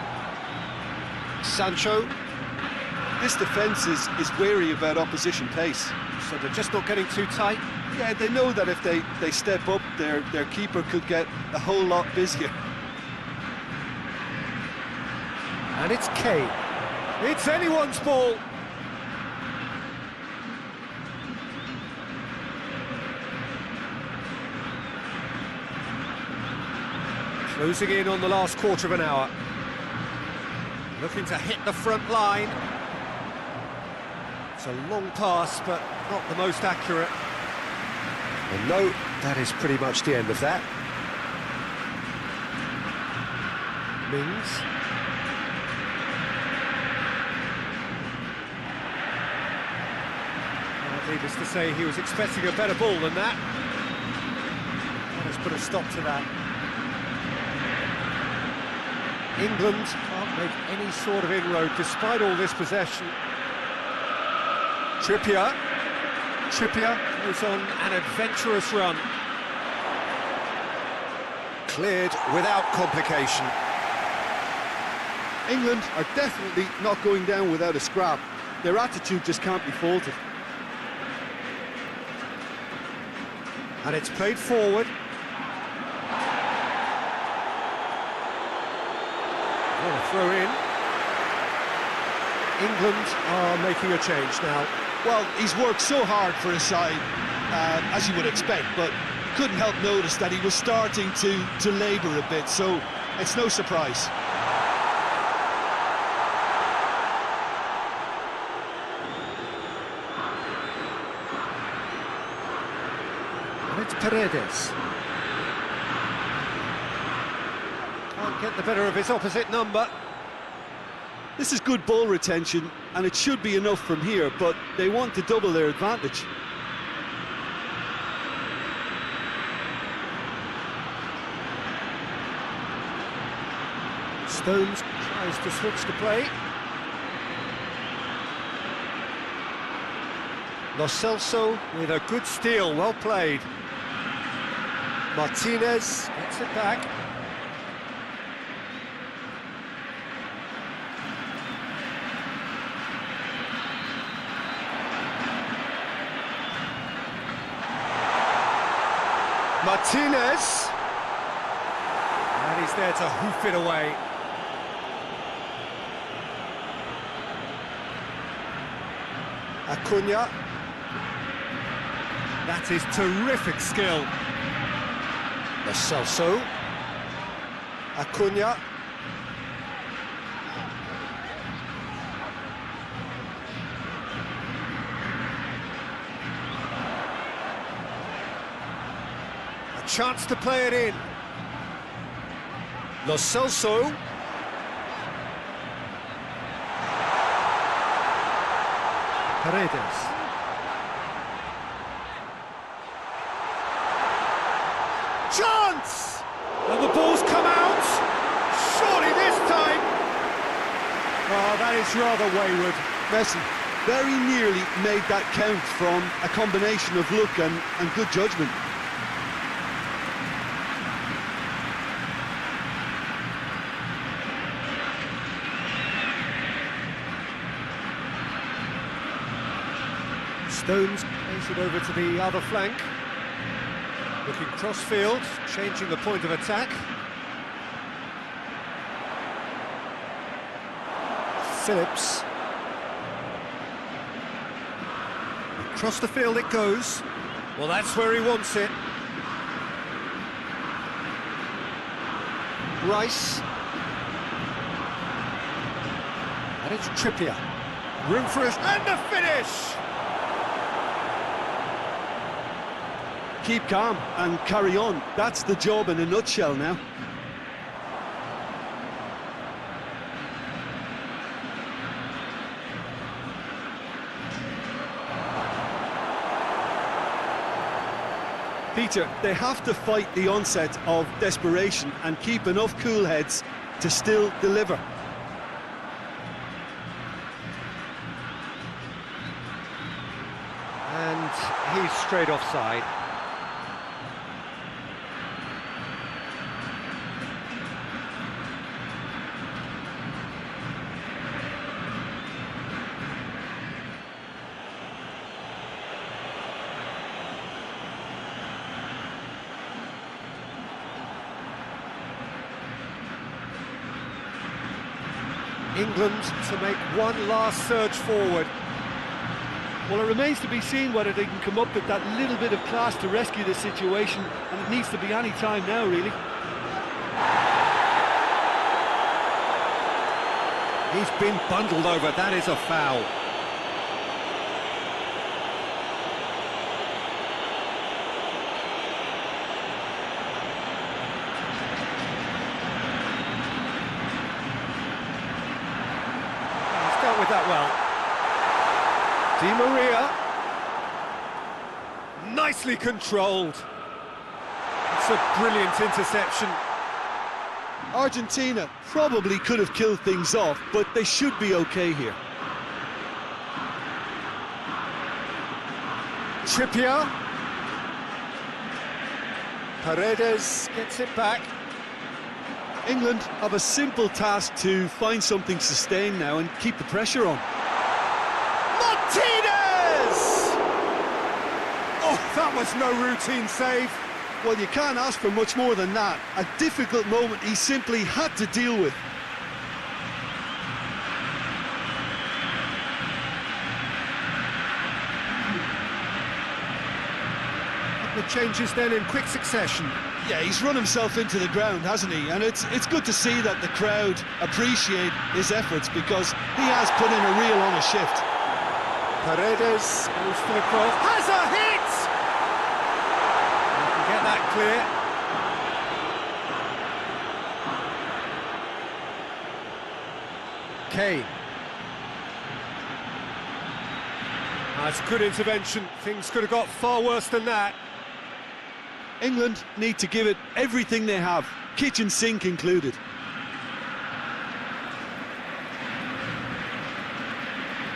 Sancho. This defence is wary about opposition pace. So they're just not getting too tight. Yeah, they know that if they step up, their keeper could get a whole lot busier. And it's Kane. It's anyone's ball. Closing in on the last quarter of an hour. Looking to hit the front line. It's a long pass, but not the most accurate. And no, that is pretty much the end of that. Mings. Needless to say, he was expecting a better ball than that. That has put a stop to that. England can't make any sort of inroad despite all this possession. Trippier goes on an adventurous run. Cleared without complication. England are definitely not going down without a scrap. Their attitude just can't be faulted. And it's played forward. What a throw in. England are making a change now. Well, he's worked so hard for his side, as you would expect, but couldn't help notice that he was starting to labour a bit, so it's no surprise. And it's Paredes. Can't get the better of his opposite number. This is good ball retention, and it should be enough from here, but they want to double their advantage. Stones tries to switch the play. Lo Celso with a good steal, well played. Martinez gets it back. Martinez, and he's there to hoof it away. Acuna, that is terrific skill. Lo Celso, Acuna. Chance to play it in. Lo Celso. Paredes. Chance! And the ball's come out. Surely this time. Oh, that is rather wayward. Messi very nearly made that count from a combination of luck and good judgment. Stones plays it over to the other flank. Looking cross-field, changing the point of attack. Phillips. Across the field it goes. Well, that's where he wants it. Rice. And it's Trippier. Room for us, and the finish! Keep calm and carry on. That's the job in a nutshell now. Peter, they have to fight the onset of desperation and keep enough cool heads to still deliver. And he's straight offside. England to make one last surge forward. Well, it remains to be seen whether they can come up with that little bit of class to rescue the situation, and it needs to be any time now, really. He's been bundled over, that is a foul. He's dealt with that well. Di Maria, nicely controlled. It's a brilliant interception. Argentina probably could have killed things off, but they should be okay here. Trippier. Paredes gets it back. England have a simple task to find something sustained now and keep the pressure on. Oh, that was no routine save. Well, you can't ask for much more than that. A difficult moment he simply had to deal with. The changes then in quick succession. Yeah, he's run himself into the ground, hasn't he? And it's good to see that the crowd appreciate his efforts, because he has put in a real honest shift. Paredes goes for the cross. Has a hit! You can get that clear. Kane. That's good intervention. Things could have got far worse than that. England need to give it everything they have, kitchen sink included.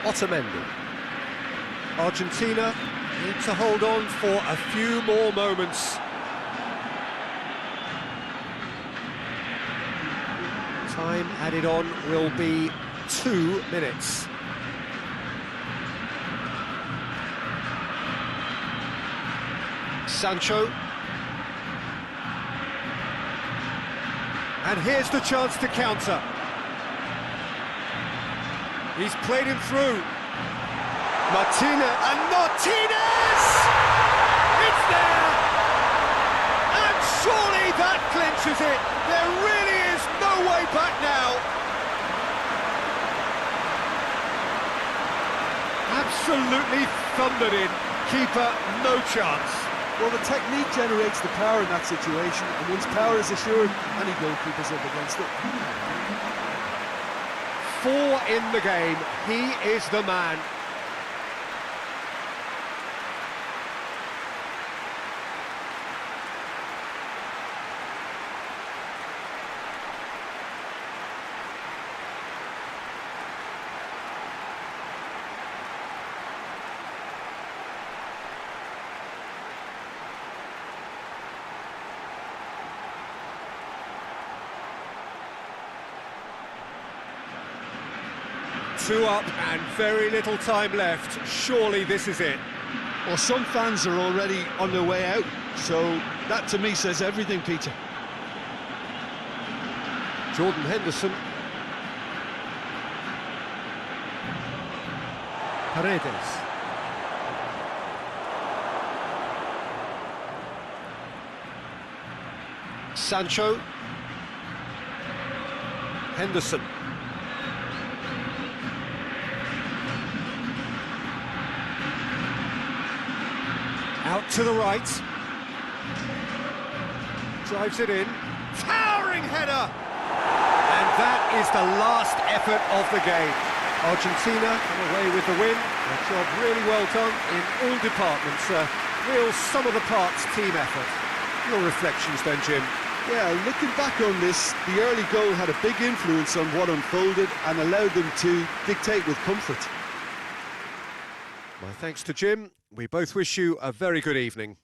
Otamendi. Argentina need to hold on for a few more moments. Time added on will be 2 minutes. Sancho. And here's the chance to counter. He's played him through. Martinez! It's there! And surely that clinches it. There really is no way back now. Absolutely thundered in. Keeper, no chance. Well, the technique generates the power in that situation, and once power is assured, any goalkeeper's up against it. 4 in the game. He is the man. Two up and very little time left. Surely this is it. Well, some fans are already on their way out, so that to me says everything, Peter. Jordan Henderson. Paredes. Sancho. Henderson. Out to the right. Drives it in. Towering header! And that is the last effort of the game. Argentina come away with the win. A job really well done in all departments. A real sum-of-the-parts team effort. Your reflections then, Jim? Yeah, looking back on this, the early goal had a big influence on what unfolded and allowed them to dictate with comfort. My thanks to Jim. We both wish you a very good evening.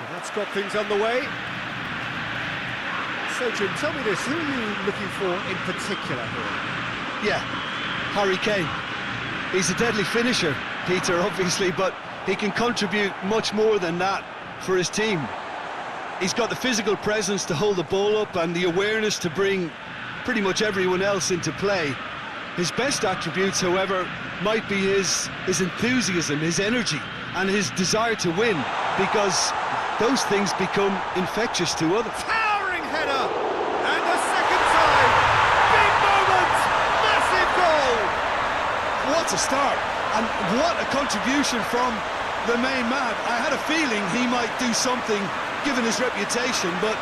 So that's got things underway. So, Jim, tell me this, who are you looking for in particular here? Yeah, Harry Kane. He's a deadly finisher, Peter, obviously, but he can contribute much more than that for his team. He's got the physical presence to hold the ball up and the awareness to bring pretty much everyone else into play. His best attributes, however, might be his enthusiasm, his energy, and his desire to win, because those things become infectious to others. Towering header! And the second time! Big moment! Massive goal! What a start, and what a contribution from the main man. I had a feeling he might do something, given his reputation, but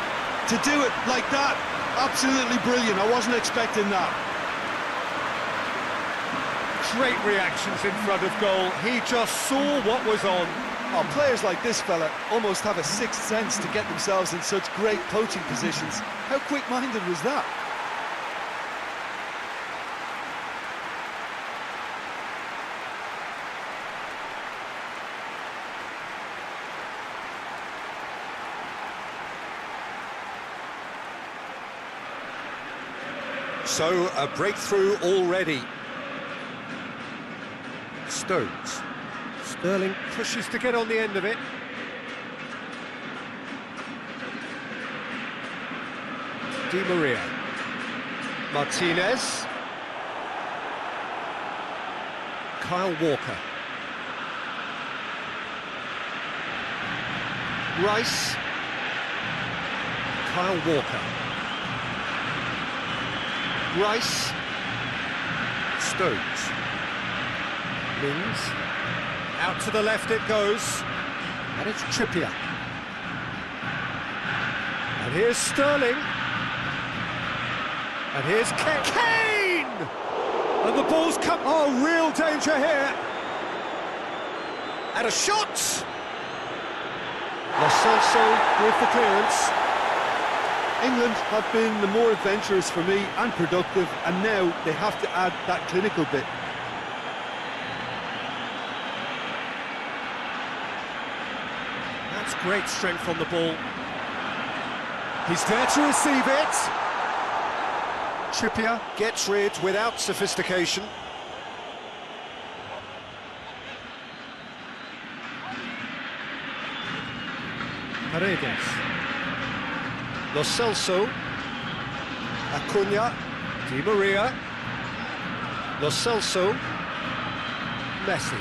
to do it like that, absolutely brilliant. I wasn't expecting that. Great reactions in front of goal. He just saw what was on. Oh, players like this fella almost have a sixth sense to get themselves in such great coaching positions. How quick-minded was that? So, a breakthrough already. Stones. Sterling pushes to get on the end of it. Di Maria. Martinez. Kyle Walker. Rice. Kyle Walker. Rice. Stones. Mings. Out to the left it goes. And it's Trippier. And here's Sterling. And here's Kane! And the ball's come... Oh, real danger here. And a shot! Lo Celso with the clearance. England have been the more adventurous for me and productive, and now they have to add that clinical bit. That's great strength on the ball. He's there to receive it. Trippier gets rid without sophistication. Paredes. Lo Celso. Acuna. Di Maria. Lo Celso. Messi.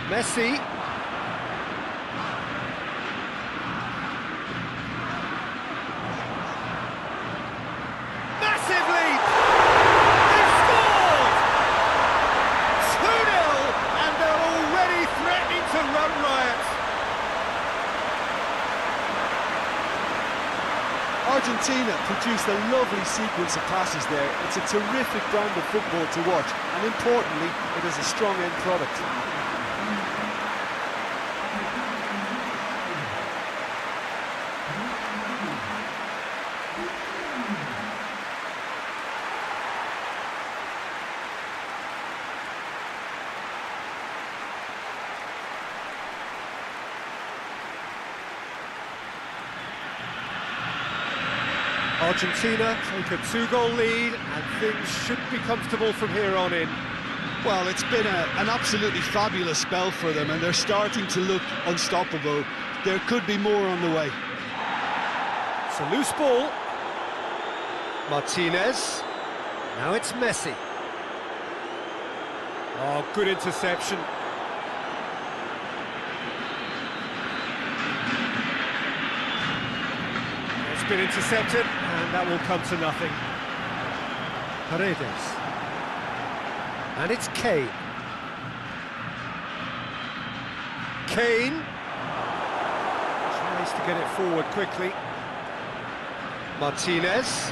Messi. Massive lead! They've scored! 2-0, and they're already threatening to run riot. Argentina produced a lovely sequence of passes there. It's a terrific brand of football to watch, and importantly, it is a strong end product. Argentina take a 2-goal lead, and things should be comfortable from here on in. Well, it's been an absolutely fabulous spell for them, and they're starting to look unstoppable. There could be more on the way. It's a loose ball. Martinez. Now it's Messi. Oh, good interception. It's been intercepted, and that will come to nothing. Paredes. And it's Kane. Kane tries to get it forward quickly. Martinez.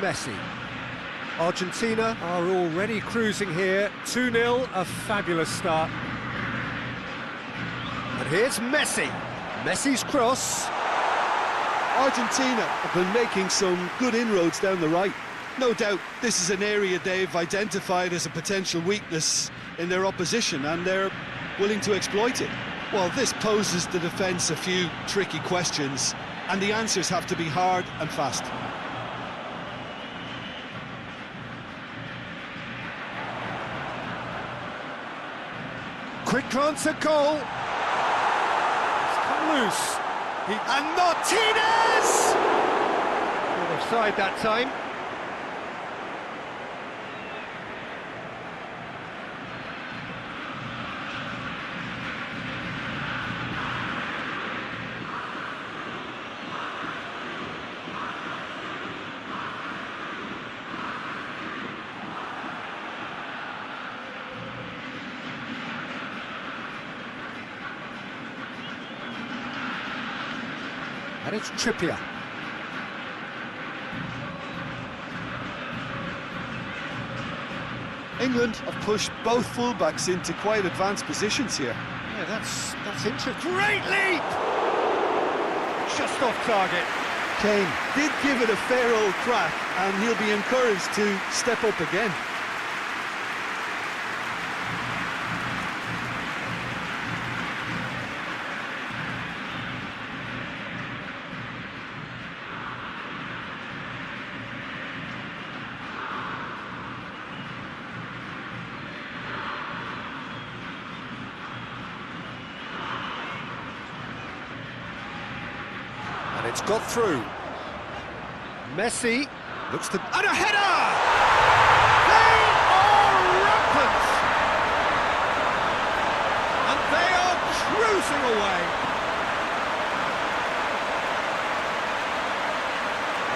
Messi. Argentina are already cruising here. 2-0, a fabulous start. And here's Messi. Messi's cross. Argentina have been making some good inroads down the right. No doubt this is an area they've identified as a potential weakness in their opposition, and they're willing to exploit it. Well, this poses the defence a few tricky questions, and the answers have to be hard and fast. Quick glance at goal. It's come loose. And Martinez! Not offside that time. And it's Trippier. England have pushed both fullbacks into quite advanced positions here. Yeah, that's interesting. Great leap! Just off target. Kane did give it a fair old crack, and he'll be encouraged to step up again. And it's got through. Messi looks to... And a header! They are rampant! And they are cruising away.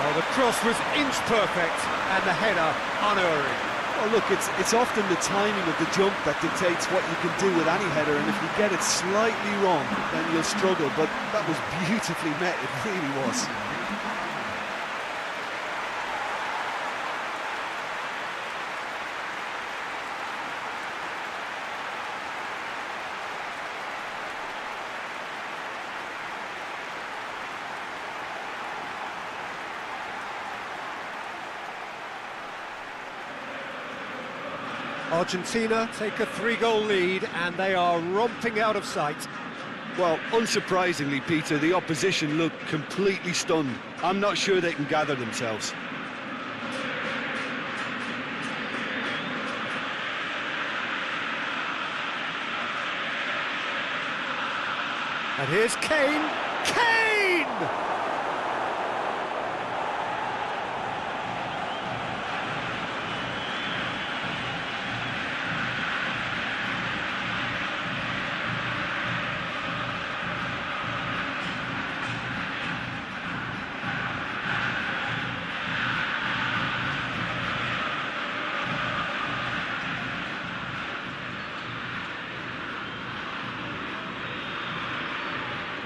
Oh, the cross was inch perfect, and the header unerring. Well, look, it's often the timing of the jump that dictates what you can do with any header, and if you get it slightly wrong, then you'll struggle, but that was beautifully met, it really was. Argentina take a 3-goal lead, and they are romping out of sight. Well, unsurprisingly, Peter, the opposition look completely stunned. I'm not sure they can gather themselves. And here's Kane. Kane!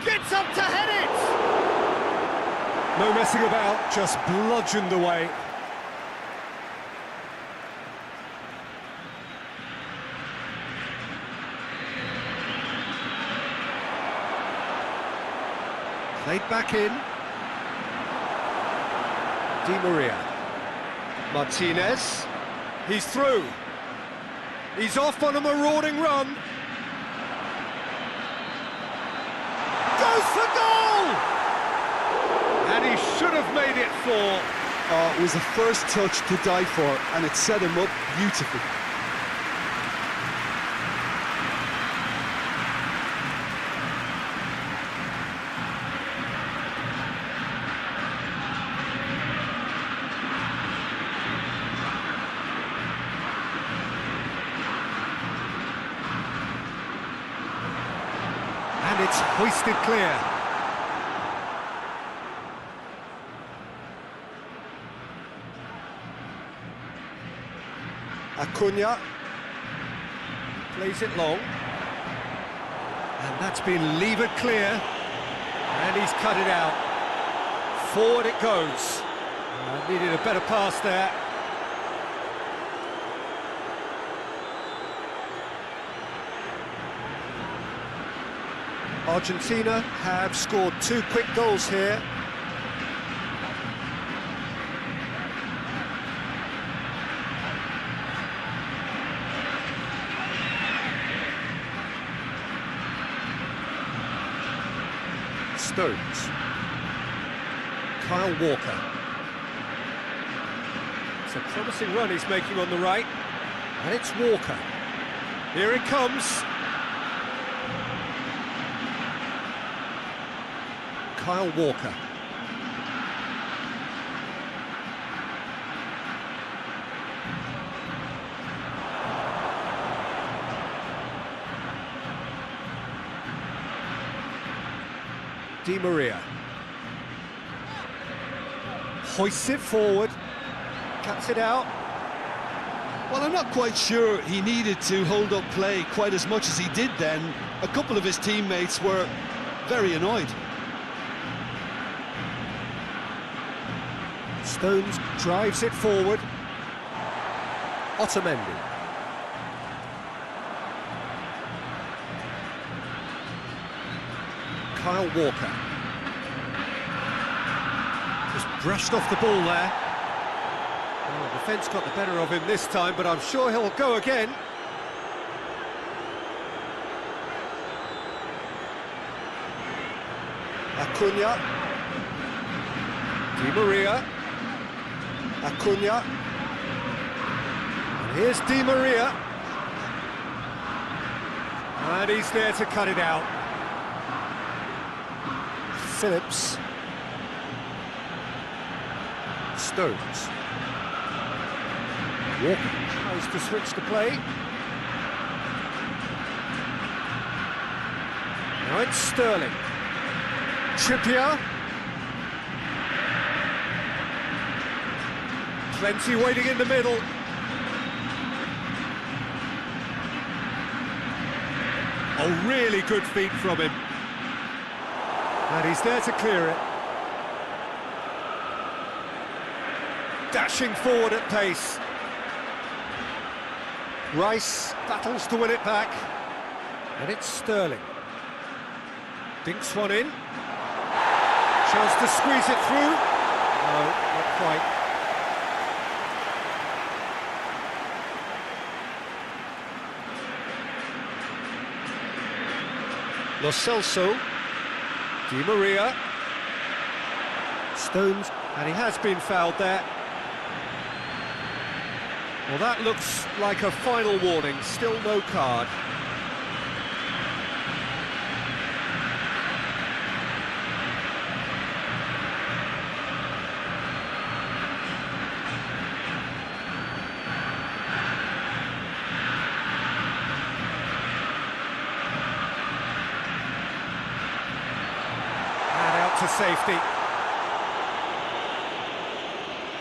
Gets up to head it! No messing about, just bludgeoned away. Played back in. Di Maria. Martinez. He's through. He's off on a marauding run. Goes for goal! And he should have made it 4. Oh, it was the first touch to die for, and it set him up beautifully. And it's hoisted clear. Acuna plays it long, and that's been levered clear, and he's cut it out. Forward it goes. Needed a better pass there. Argentina have scored 2 quick goals here, Stones. Kyle Walker. It's a promising run he's making on the right. And it's Walker. Here it comes. Kyle Walker. Di Maria. Hoists it forward. Cuts it out. Well, I'm not quite sure he needed to hold up play quite as much as he did then. A couple of his teammates were very annoyed. Stones drives it forward. Otamendi. Kyle Walker. Just brushed off the ball there. Well, the defence got the better of him this time, but I'm sure he'll go again. Acuna. Di Maria. Acuna. And here's Di Maria. And he's there to cut it out. Phillips. Stones. Walker tries to switch the play. Now it's Sterling. Trippier. Plenty waiting in the middle. A really good feat from him. And he's there to clear it. Dashing forward at pace. Rice battles to win it back. And it's Sterling. Dinks one in. Chance to squeeze it through. No, not quite. Lo Celso. Di Maria. Stones, and he has been fouled there. Well, that looks like a final warning, still no card. To safety.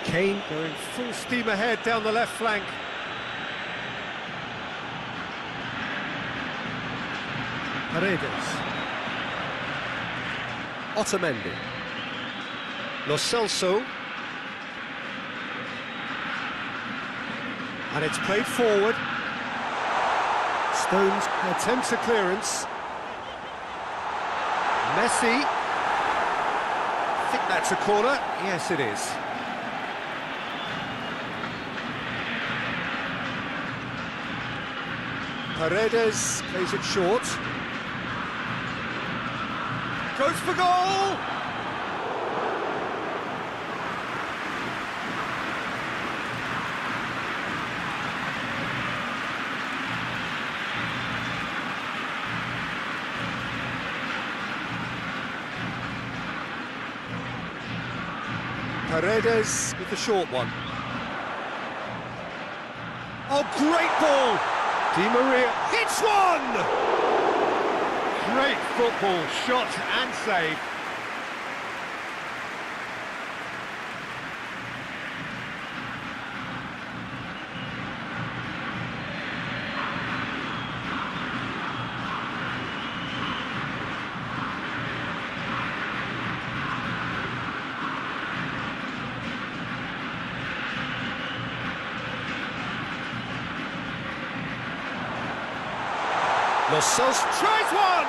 Kane going full steam ahead down the left flank. Paredes. Otamendi. Lo Celso. And it's played forward. Stones attempts a clearance. Messi. I think that's a corner. Yes, it is. Paredes plays it short. Goes for goal! Paredes with the short one. Oh, great ball! Di Maria hits one! Great football, shot and save. Lo Celso tries one!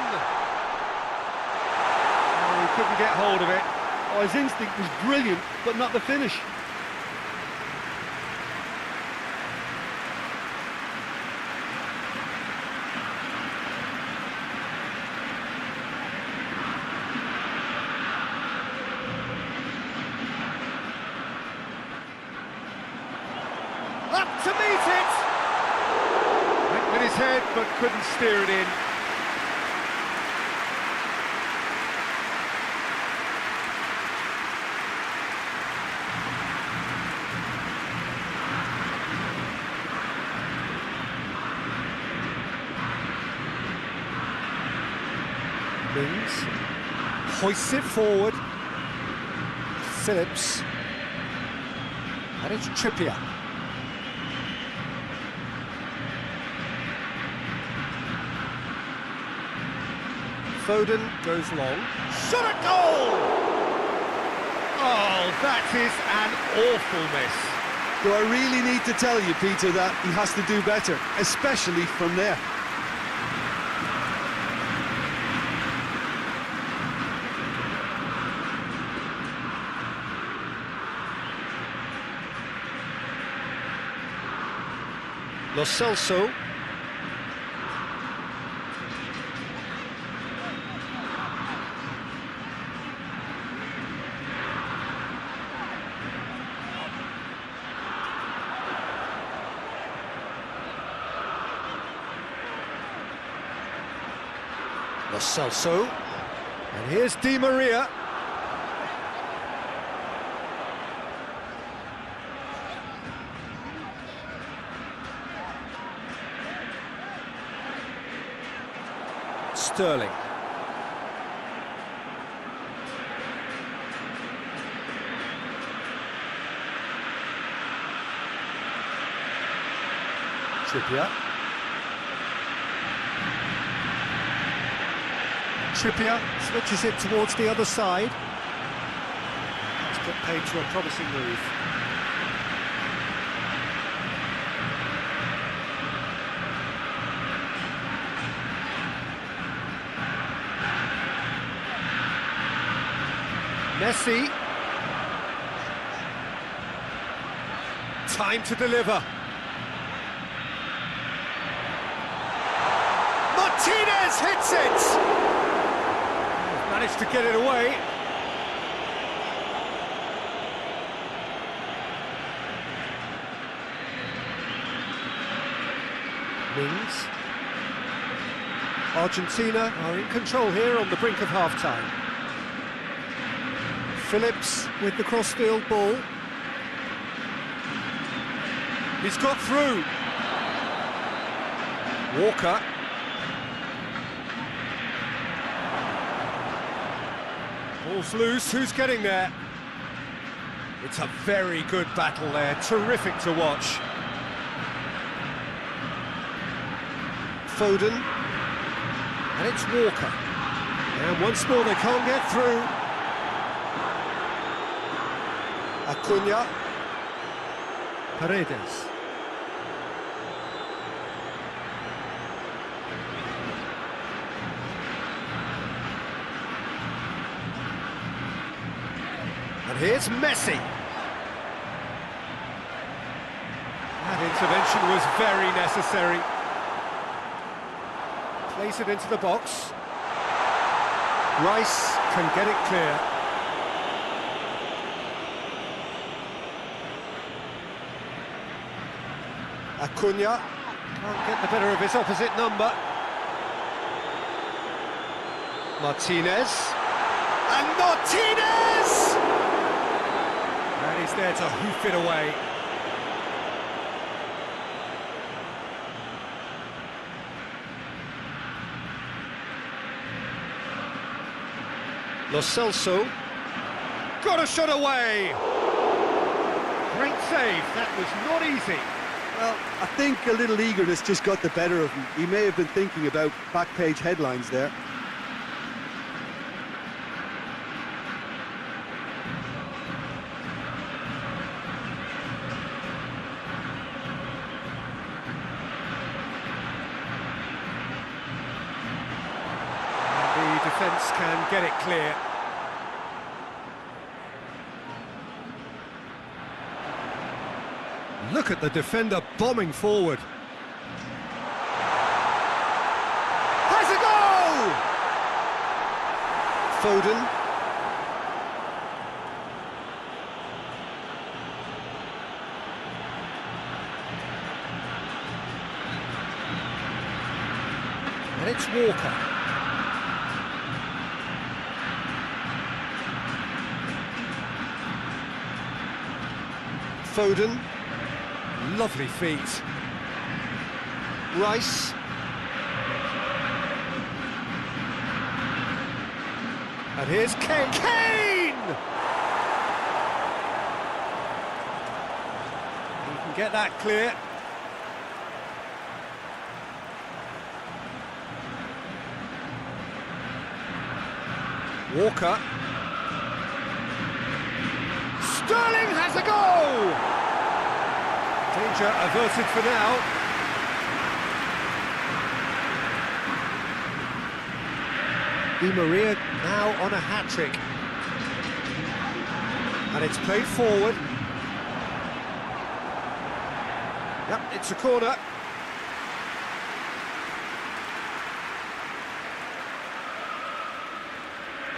Oh, he couldn't get hold of it. Oh, his instinct was brilliant, but not the finish. to meet it! Went with his head, but couldn't steer it in. Mings hoists it forward. Phillips. And it's Trippier. Foden goes long. Shot at goal! Oh, that is an awful miss. Do I really need to tell you, Peter, that he has to do better, especially from there? Lo Celso. Lo Celso. And here's Di Maria. Sterling. Trippier. Trippier switches it towards the other side. He's put paid to a promising move. Messi. Time to deliver. Martinez hits it! Managed to get it away. Mings. Argentina are in control here on the brink of half-time. Phillips with the cross-field ball. He's got through. Walker. Ball's loose, who's getting there? It's a very good battle there, terrific to watch. Foden. And it's Walker. And once more they can't get through. Acuna. Paredes. And here's Messi. That intervention was very necessary. Plays it into the box. Rice can get it clear. Acuna can't get the better of his opposite number. Martinez. And Martinez! And he's there to hoof it away. Lo Celso. Got a shot away! Great save, that was not easy. Well, I think a little eagerness just got the better of him. He may have been thinking about back-page headlines there. And the defence can get it clear. Look at the defender bombing forward. Has a goal! Foden. And it's Walker. Foden. Lovely feet. Rice. And here's Kane. Kane! He can get that clear. Walker. Sterling has a goal! Danger averted for now. Di Maria now on a hat-trick. And it's played forward. Yep, it's a corner.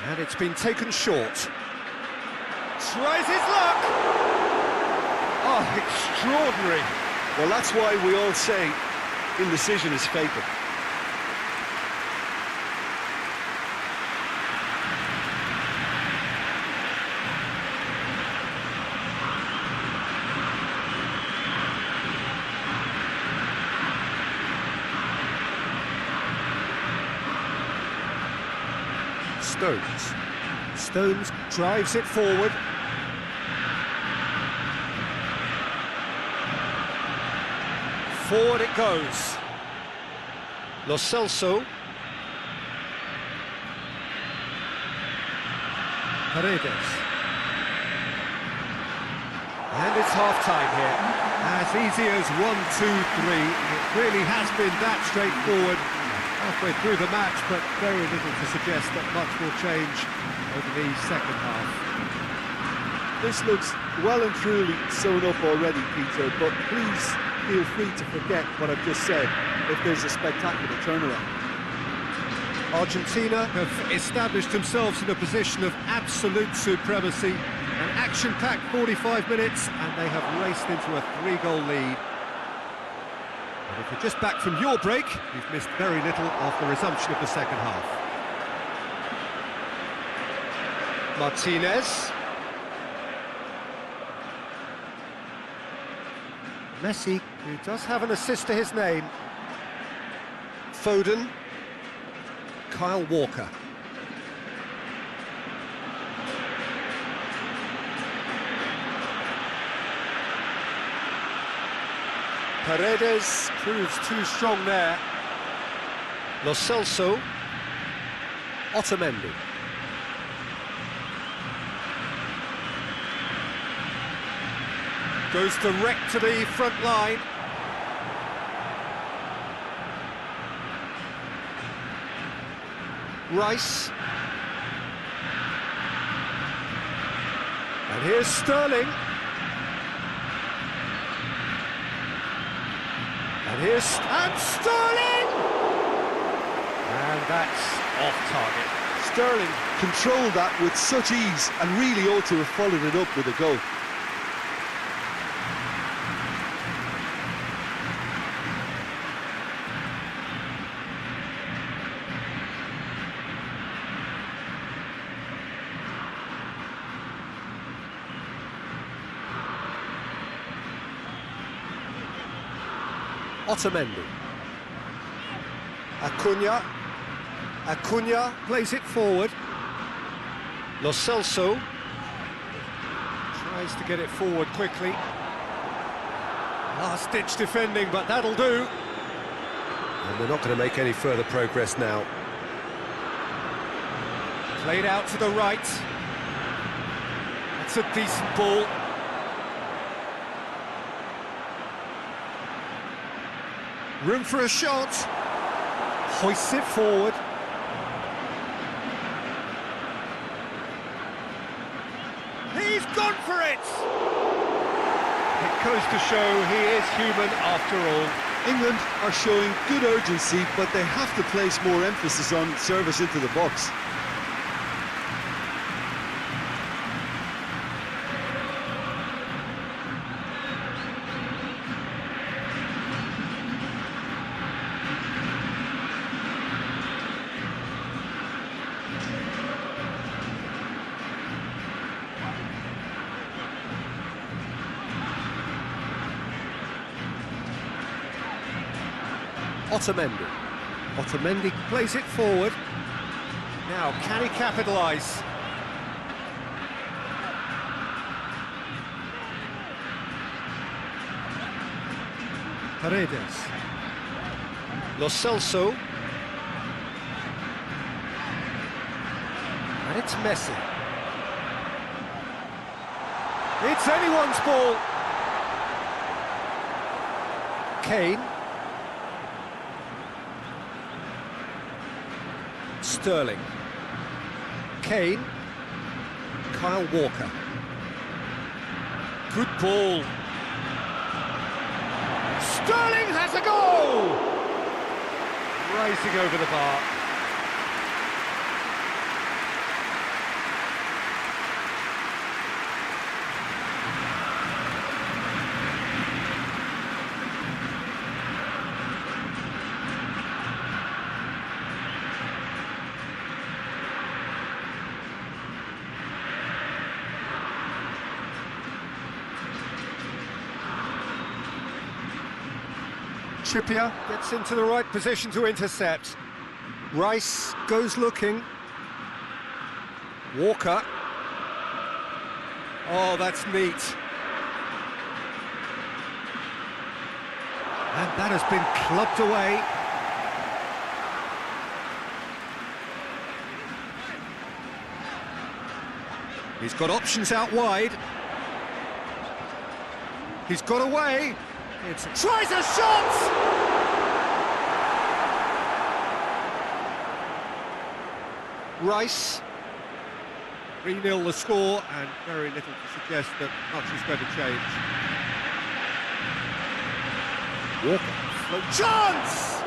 And it's been taken short. Tries his luck! Oh, extraordinary. Well, that's why we all say indecision is fatal. Stones drives it forward. Forward it goes. Lo Celso. Paredes. And it's half-time here. As easy as 1, 2, 3. It really has been that straightforward. Halfway through the match, but very little to suggest that much will change over the second half. This looks well and truly sewn up already, Peter, but please feel free to forget what I've just said if there's a spectacular turnaround. Argentina have established themselves in a position of absolute supremacy. An action-packed 45 minutes, and they have raced into a 3-goal lead. And if you're just back from your break, you've missed very little of the resumption of the second half. Martinez. Messi, who does have an assist to his name. Foden. Kyle Walker. Paredes proves too strong there. Lo Celso. Otamendi. Goes direct to the front line. Rice. And here's Sterling. And here's Sterling! And that's off target. Sterling controlled that with such ease and really ought to have followed it up with a goal. Otamendi. Acuna plays it forward. Lo Celso tries to get it forward quickly. Last-ditch defending, but that'll do. And they're not going to make any further progress now. Played out to the right. That's a decent ball. Room for a shot. Hoists it forward. He's gone for it! It goes to show he is human after all. England are showing good urgency, but they have to place more emphasis on service into the box. Otamendi. Otamendi plays it forward. Now, can he capitalise? Paredes. Lo Celso. And it's Messi. It's anyone's ball. Kane. Sterling. Kane. Kyle Walker. Good ball. Sterling has a goal! Rising over the bar. Trippier gets into the right position to intercept. Rice goes looking. Walker. Oh, that's neat. And that has been clubbed away. He's got options out wide. He's got away. Tries a shot! Rice. 3-0 the score, and very little to suggest that much is going to change. Walker. Float chance!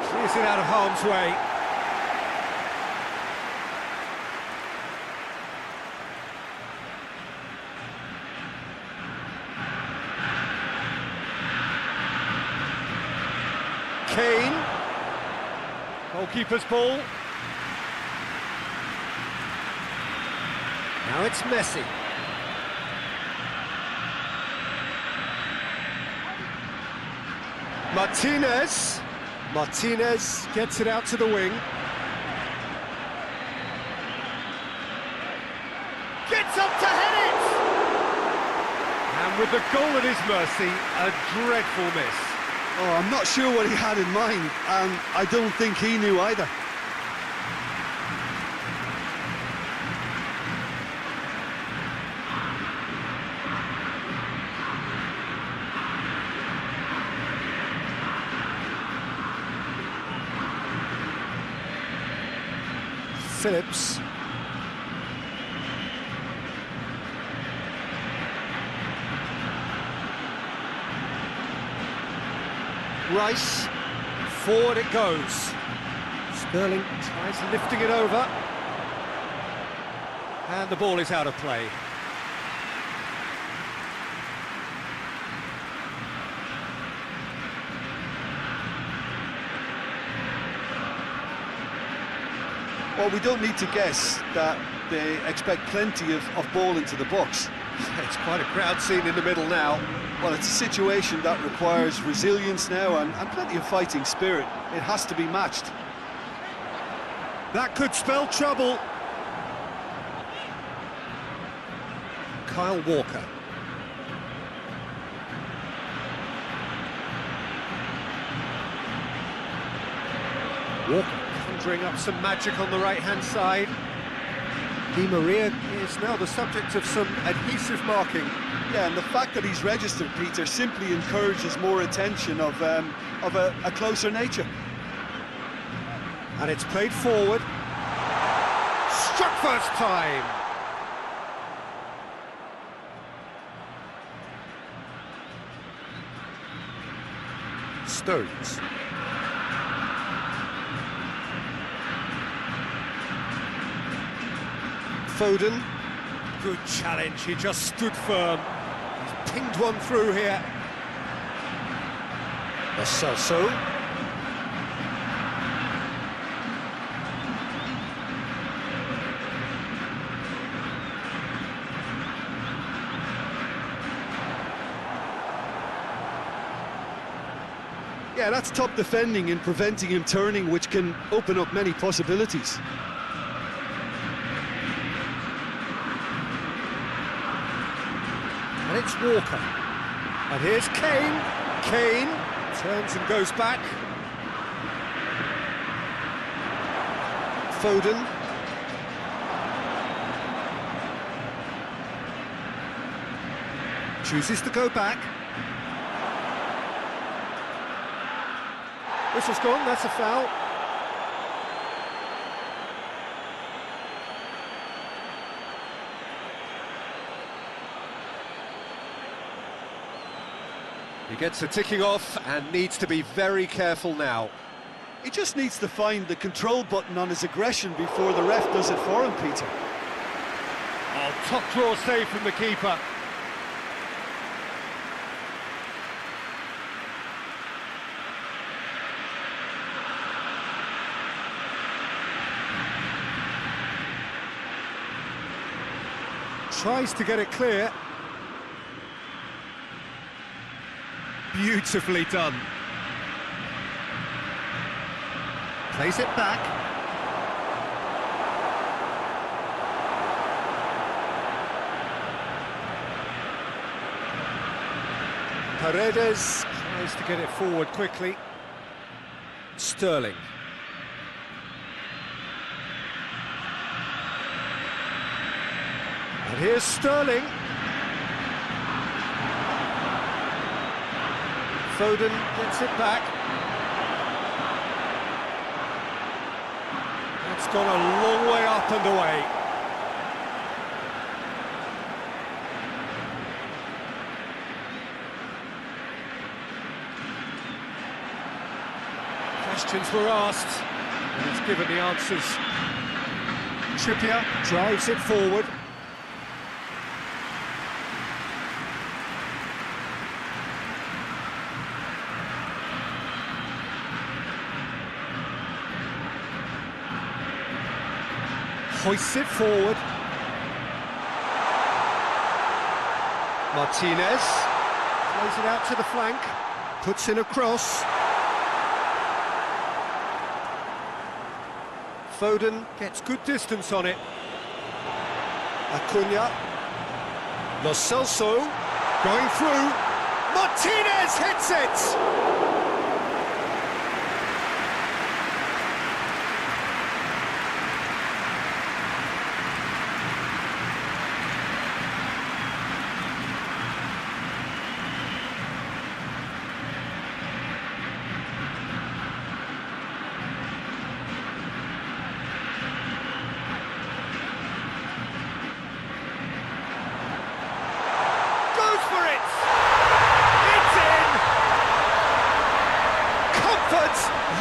Clears it out of harm's way. Kane, goalkeeper's ball. Now it's Messi. Martinez. Martinez gets it out to the wing. Gets up to head it! And with the goal at his mercy, a dreadful miss. Oh, I'm not sure what he had in mind, and I don't think he knew either. Phillips. Rice, forward it goes. Sterling tries lifting it over. And the ball is out of play. Well, we don't need to guess that they expect plenty of ball into the box. It's quite a crowd scene in the middle now. Well, it's a situation that requires resilience now and plenty of fighting spirit. It has to be matched. That could spell trouble. Kyle Walker. Walker conjuring up some magic on the right-hand side. Di Maria is now the subject of some adhesive marking. Yeah, and the fact that he's registered, Peter, simply encourages more attention of a closer nature. And it's played forward. Struck first time. Stones. Foden. Good challenge, he just stood firm. He's pinged one through here. Lo Celso. Yeah, that's top defending and preventing him turning, which can open up many possibilities. And it's Walker. And here's Kane. Kane turns and goes back. Foden. Chooses to go back. Whistle's gone, that's a foul. He gets the ticking off and needs to be very careful now. He just needs to find the control button on his aggression before the ref does it for him, Peter. Oh, top draw save from the keeper. Tries to get it clear. Beautifully done. Plays it back. Paredes tries to get it forward quickly. Sterling. And here's Sterling. Foden gets it back. It's gone a long way up and away. Questions were asked, and he's given the answers. Trippier drives it forward. Hoists it forward. Martinez plays it out to the flank, puts in a cross. Foden gets good distance on it. Acuna. Lo Celso going through. Martinez hits it!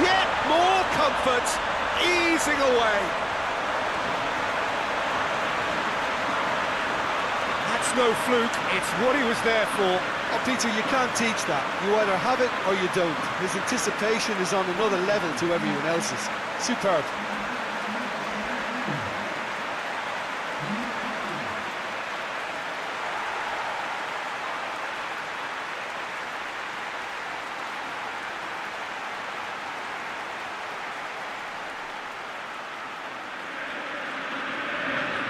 Yet more comfort, easing away. That's no fluke, it's what he was there for. Oh, Peter, you can't teach that. You either have it or you don't. His anticipation is on another level to everyone else's. Superb.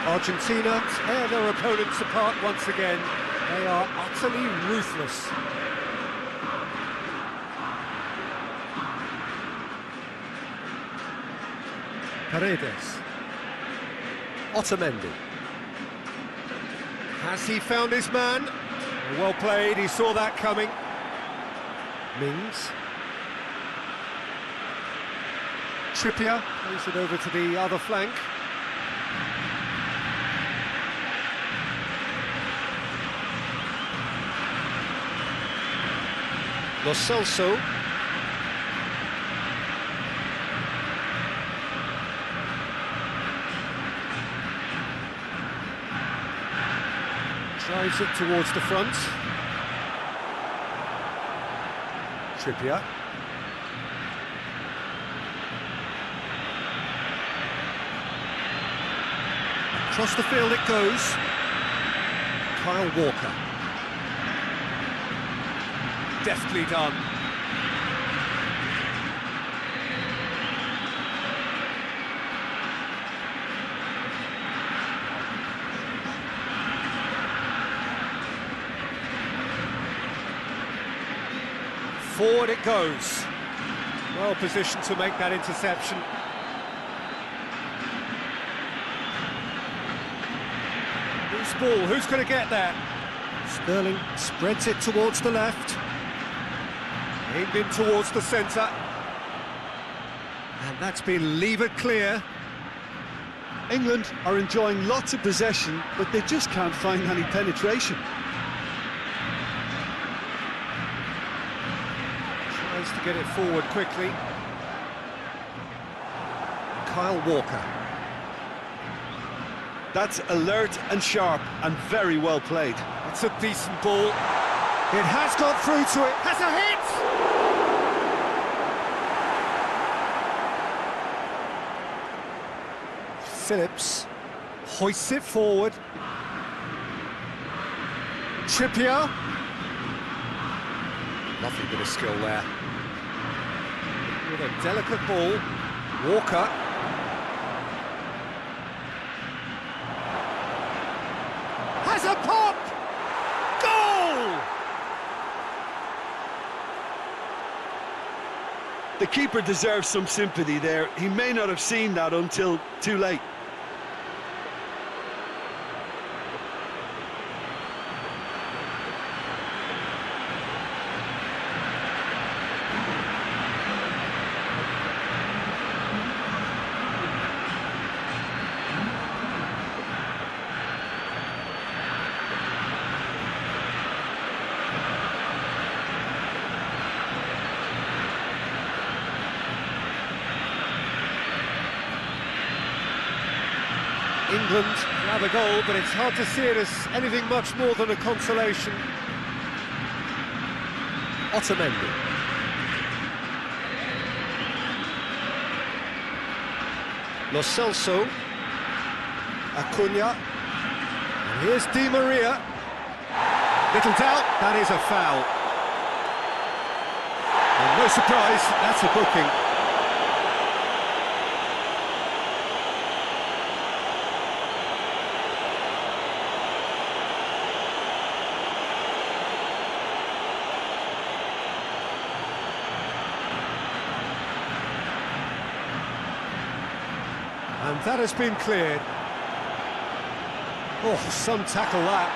Argentina tear their opponents apart once again. They are utterly ruthless. Paredes. Otamendi. Has he found his man? Well played, he saw that coming. Mings. Trippier plays it over to the other flank. Lo Celso. Drives it towards the front. Trippier. Across the field it goes. Kyle Walker. Deftly done. Forward it goes. Well positioned to make that interception. Loose ball, who's going to get there? Sterling spreads it towards the left. Aimed in towards the centre. And that's been levered clear. England are enjoying lots of possession, but they just can't find any penetration. Tries to get it forward quickly. Kyle Walker. That's alert and sharp and very well played. It's a decent ball. It has got through to it. Has a hit! Phillips hoists it forward. Trippier. Lovely bit of skill there. With a delicate ball. Walker. Has a pop! Goal! The keeper deserves some sympathy there. He may not have seen that until too late. England grab a goal, but it's hard to see it as anything much more than a consolation. Otamendi. Lo Celso. Acuna. And here's Di Maria. Little doubt, that is a foul. And no surprise, that's a booking. And that has been cleared. Oh, some tackle that.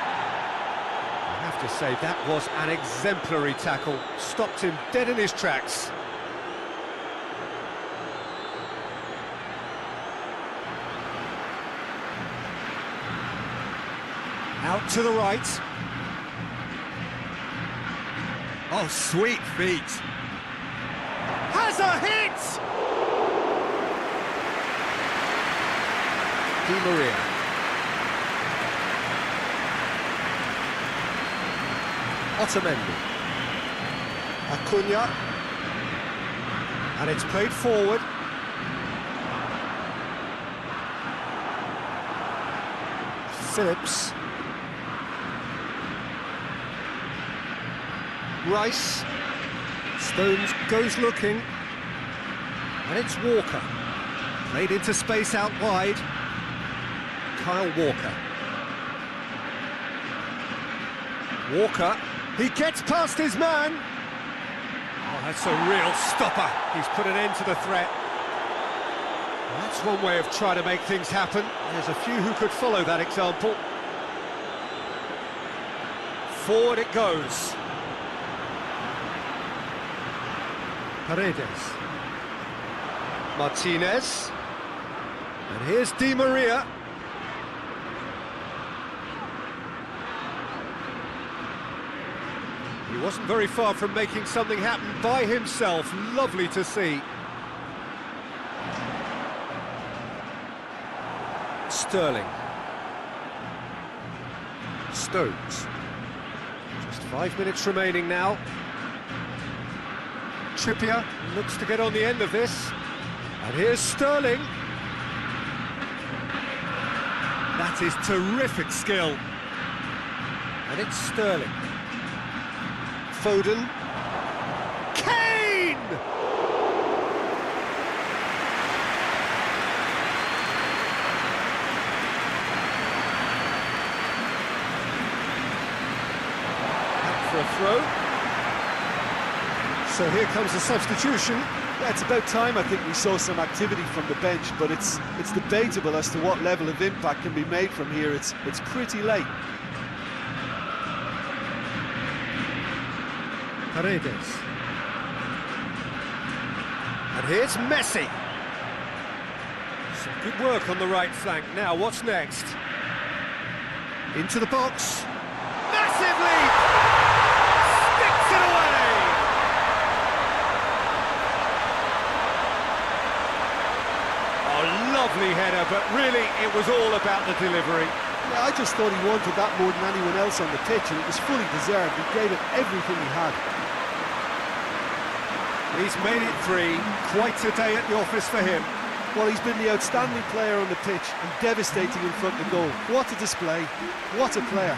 I have to say, that was an exemplary tackle. Stopped him dead in his tracks. Out to the right. Oh, sweet feet. Has a hit! Di Maria. Otamendi. Acuna. And it's played forward. Phillips. Rice. Stones goes looking. And it's Walker. Played into space out wide. Kyle Walker. Walker, he gets past his man. Oh, that's a real stopper. He's put an end to the threat. Well, that's one way of trying to make things happen. There's a few who could follow that example. Forward it goes. Paredes. Martinez. And here's Di Maria. He wasn't very far from making something happen by himself. Lovely to see. Sterling. Stones. Just 5 minutes remaining now. Trippier looks to get on the end of this. And here's Sterling. That is terrific skill. And it's Sterling. Foden. Kane! Out for a throw. So here comes the substitution. Yeah, it's about time I think we saw some activity from the bench, but it's debatable as to what level of impact can be made from here. It's pretty late. Paredes. And here's Messi. Some good work on the right flank. Now, what's next? Into the box. Massive leap! Sticks it away! Oh, lovely header, but really it was all about the delivery. Yeah, I just thought he wanted that more than anyone else on the pitch, and it was fully deserved. He gave it everything he had. He's made it 3. Quite a day at the office for him. Well, he's been the outstanding player on the pitch and devastating in front of goal. What a display, what a player.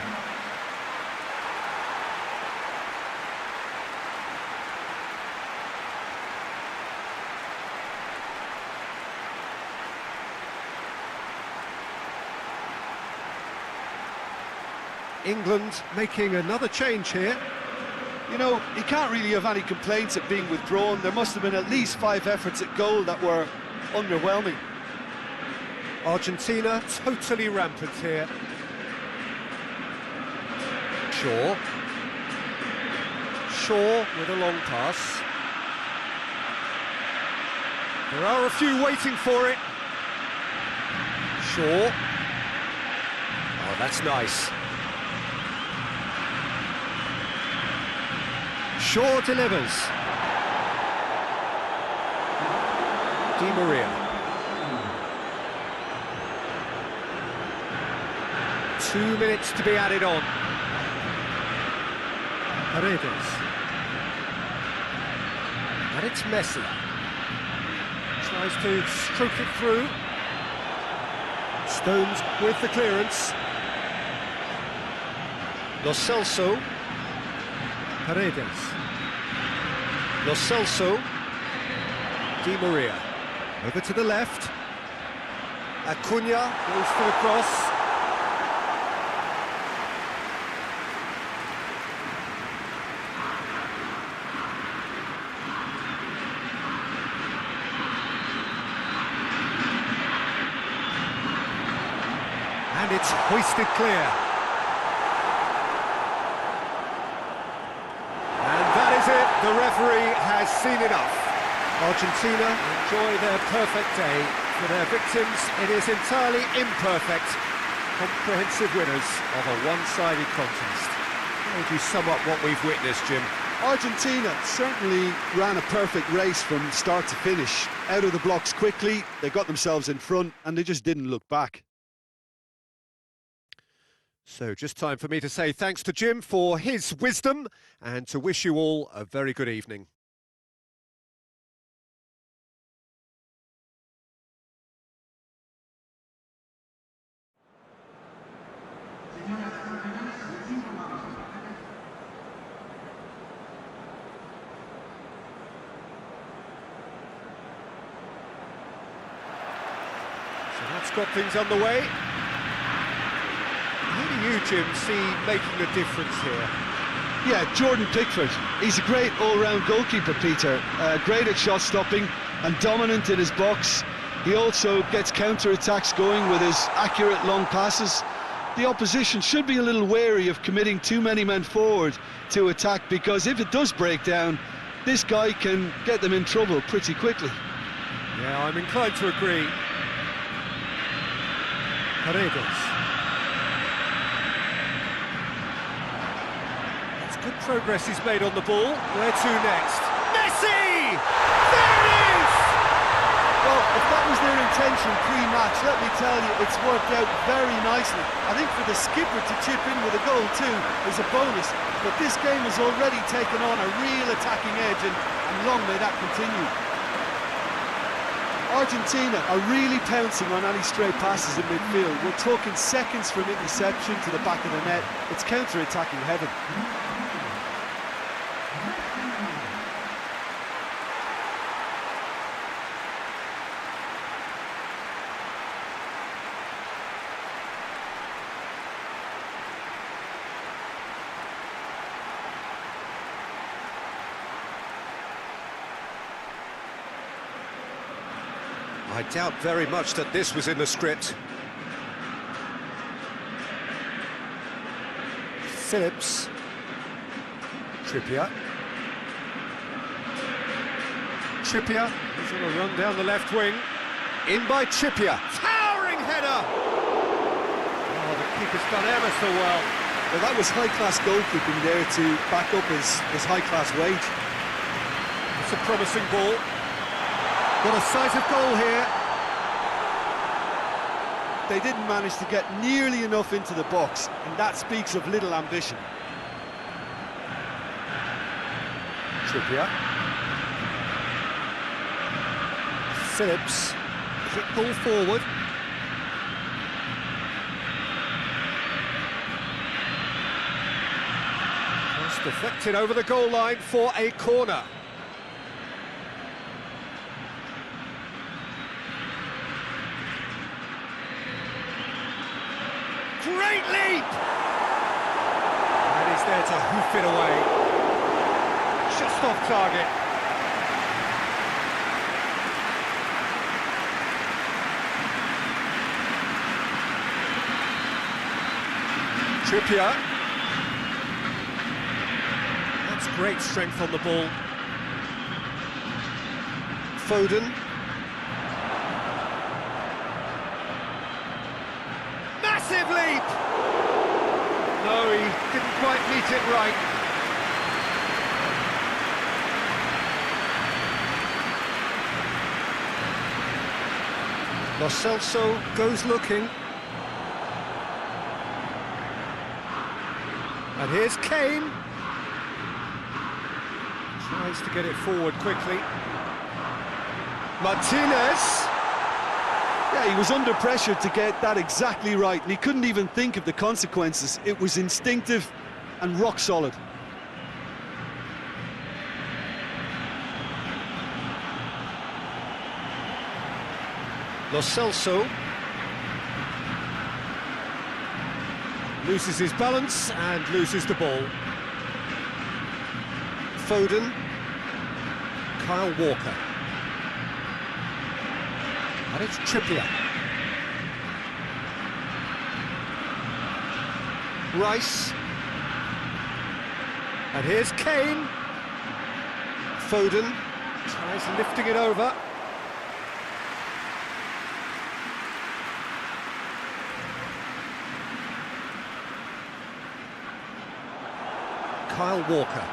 England making another change here. You know, he can't really have any complaints at being withdrawn. There must have been at least 5 efforts at goal that were underwhelming. Argentina totally rampant here. Shaw with a long pass. There are a few waiting for it. Shaw. Oh, that's nice. Shaw delivers. Di Maria. 2 minutes to be added on. Paredes. And it's Messi. Tries to stroke it through. Stones with the clearance. Lo Celso. Paredes. Lo Celso. Di Maria. Over to the left. Acuna goes for the cross. And it's hoisted clear. And that is it. The referee has seen enough. Argentina enjoy their perfect day. For their victims, it is entirely imperfect. Comprehensive winners of a one-sided contest. How would you sum up what we've witnessed, Jim? Argentina certainly ran a perfect race from start to finish. Out of the blocks quickly, they got themselves in front, and they just didn't look back. So just time for me to say thanks to Jim for his wisdom and to wish you all a very good evening. So that's got things underway. Who do you, Jim, see making a difference here? Yeah, Jordan Pickford. He's a great all-round goalkeeper, Peter. Great at shot stopping and dominant in his box. He also gets counter-attacks going with his accurate long passes. The opposition should be a little wary of committing too many men forward to attack, because if it does break down, this guy can get them in trouble pretty quickly. Yeah, I'm inclined to agree. Paredes. Good progress he's made on the ball. Where to next? Messi! There it is! Well, if that was their intention pre-match, let me tell you, it's worked out very nicely. I think for the skipper to chip in with a goal too is a bonus, but this game has already taken on a real attacking edge, and long may that continue. Argentina are really pouncing on any stray passes in midfield. We're talking seconds from interception to the back of the net. It's counter-attacking heaven. I doubt very much that this was in the script. Phillips. Trippier. Trippier. He's on a run down the left wing. In by Trippier. Towering header! Oh, the keeper's done ever so well. Well, that was high-class goalkeeping there to back up his high-class wage. It's a promising ball. Got a sight of goal here. They didn't manage to get nearly enough into the box, and that speaks of little ambition. Trippier. Phillips. Quick ball forward. Just deflected over the goal line for a corner. Great leap! And he's there to hoof it away. Just off target. Trippier. That's great strength on the ball. Foden. Massive leap! No, he didn't quite meet it right. Lo Celso goes looking. And here's Kane. Tries to get it forward quickly. Martinez. Yeah, he was under pressure to get that exactly right, and he couldn't even think of the consequences. It was instinctive and rock solid. Lo Celso. Loses his balance and loses the ball. Foden. Kyle Walker. And it's Trippier. Rice. And here's Kane. Foden. Tries lifting it over. Kyle Walker.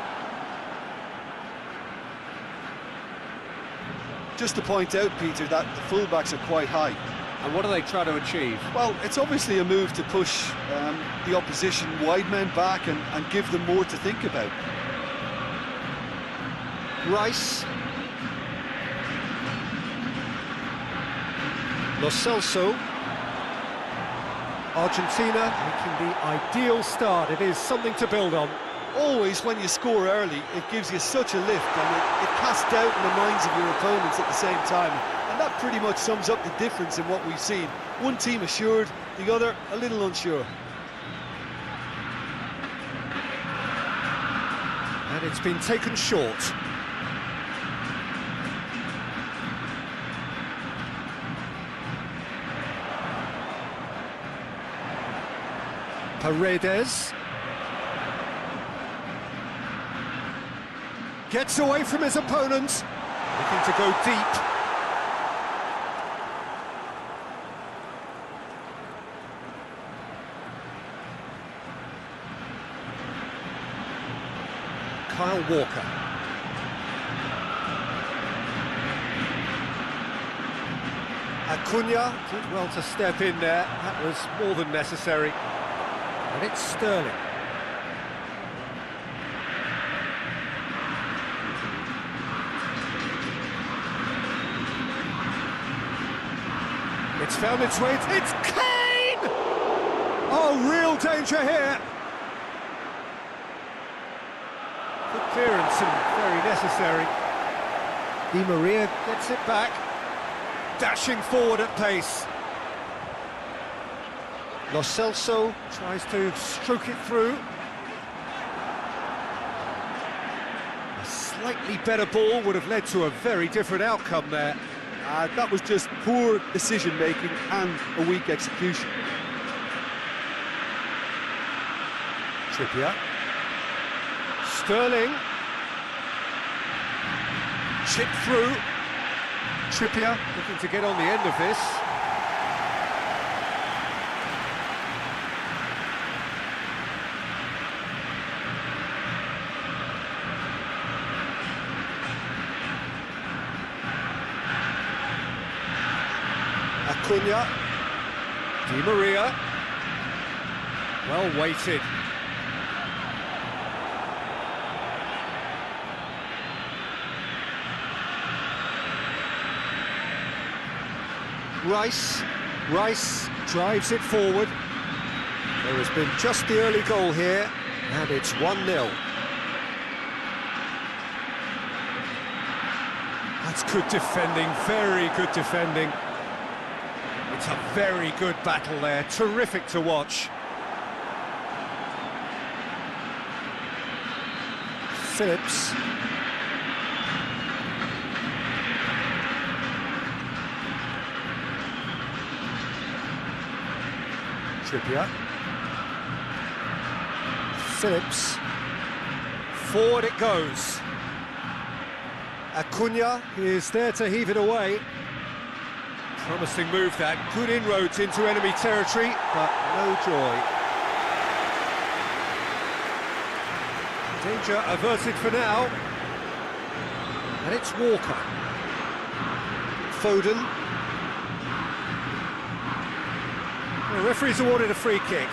Just to point out, Peter, that the fullbacks are quite high. And what do they try to achieve? Well, it's obviously a move to push the opposition wide men back and give them more to think about. Rice. Lo Celso. Argentina making the ideal start. It is something to build on. Always, when you score early, it gives you such a lift, and it casts doubt in the minds of your opponents at the same time. And that pretty much sums up the difference in what we've seen. One team assured, the other a little unsure. And it's been taken short. Paredes. Gets away from his opponents. Looking to go deep. Kyle Walker. Acuna did well to step in there. That was more than necessary. And it's Sterling. It's found its way. It's Kane! Oh, real danger here. Good clearance and very necessary. Di Maria gets it back. Dashing forward at pace. Lo Celso Tries to stroke it through. A slightly better ball would have led to a very different outcome there. That was just poor decision-making and a weak execution. Trippier. Sterling. Chip through. Trippier looking to get on the end of this. Acuna. Di Maria. Well weighted. Rice drives it forward. There has been just the early goal here, and it's 1-0. That's good defending, very good defending. It's a very good battle there, terrific to watch. Phillips. Trippier. Phillips. Forward it goes. Acuna is there to heave it away. Promising move that. Good inroads into enemy territory, but no joy. Danger averted for now. And it's Walker. Foden. The referee's awarded a free kick.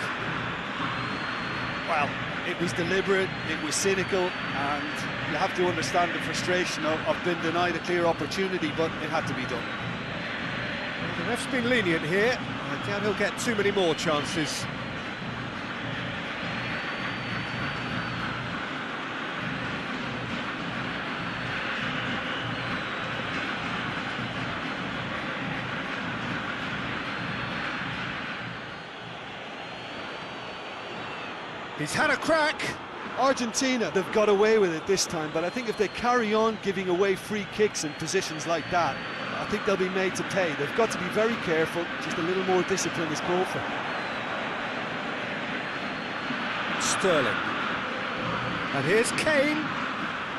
Well, it was deliberate, it was cynical, and you have to understand the frustration of being denied a clear opportunity, but it had to be done. The ref's been lenient here. I doubt he'll get too many more chances. He's had a crack. Argentina, they've got away with it this time, but I think if they carry on giving away free kicks in positions like that, I think they'll be made to pay. They've got to be very careful. Just a little more discipline is called for. Sterling. And here's Kane.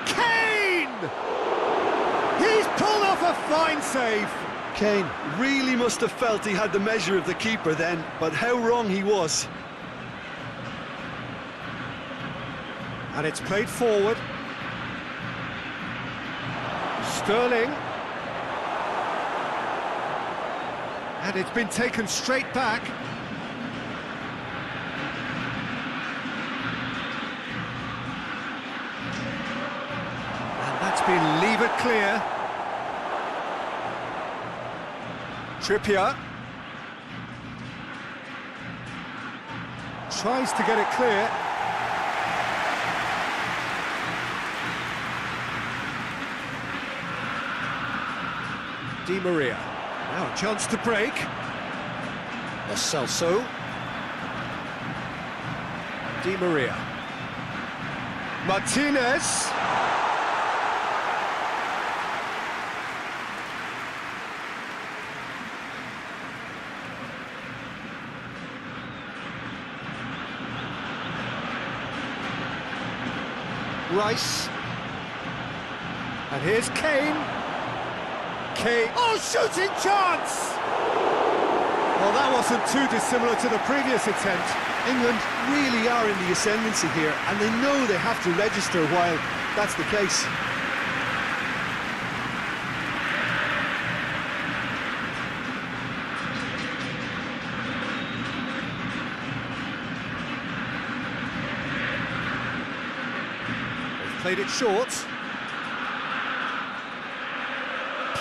Kane! He's pulled off a fine save. Kane really must have felt he had the measure of the keeper then, but how wrong he was. And it's played forward. Sterling. And it's been taken straight back. And that's been levered clear. Trippier. Tries to get it clear. Di Maria. Now a chance to break. Lo Celso. Di Maria. Martinez. Rice. And here's Kane. Kane. Oh, shooting chance! Well, that wasn't too dissimilar to the previous attempt. England really are in the ascendancy here, and they know they have to register while that's the case. They've played it short.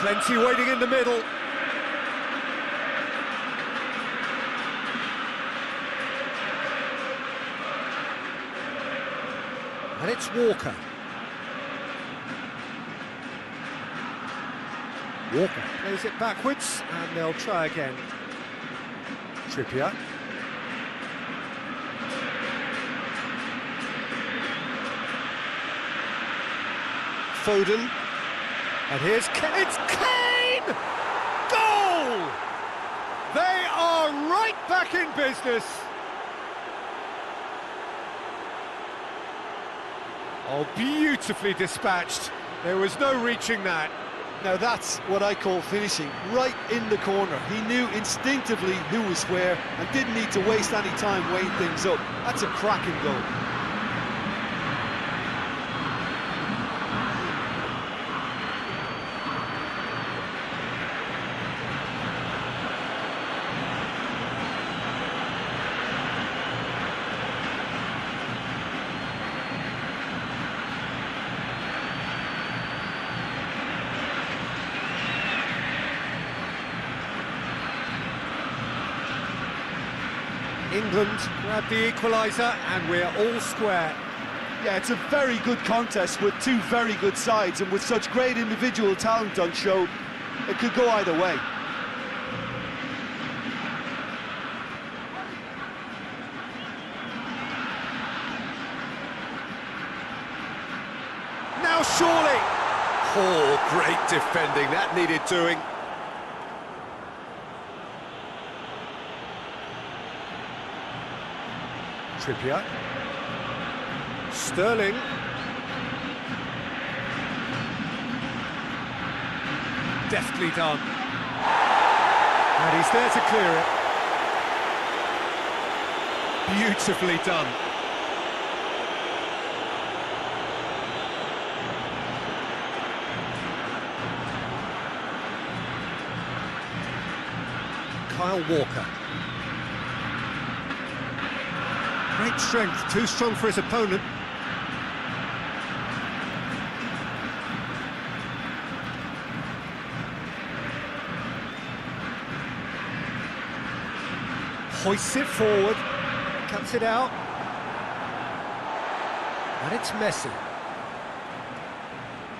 Plenty waiting in the middle. And it's Walker. Walker plays it backwards, and they'll try again. Trippier. Foden. And here's Kane. It's Kane! are right back in business. Oh, beautifully dispatched. There was no reaching that. Now that's what I call finishing, right in the corner. He knew instinctively who was where and didn't need to waste any time weighing things up. That's a cracking goal. England grab the equaliser and we're all square. Yeah, it's a very good contest with two very good sides, and with such great individual talent on show, it could go either way. Now surely! Oh, great defending, that needed doing. Trippier. Sterling. Deftly done. And he's there to clear it. Beautifully done. Kyle Walker. Great strength, too strong for his opponent. Hoists it forward, cuts it out. And it's Messi.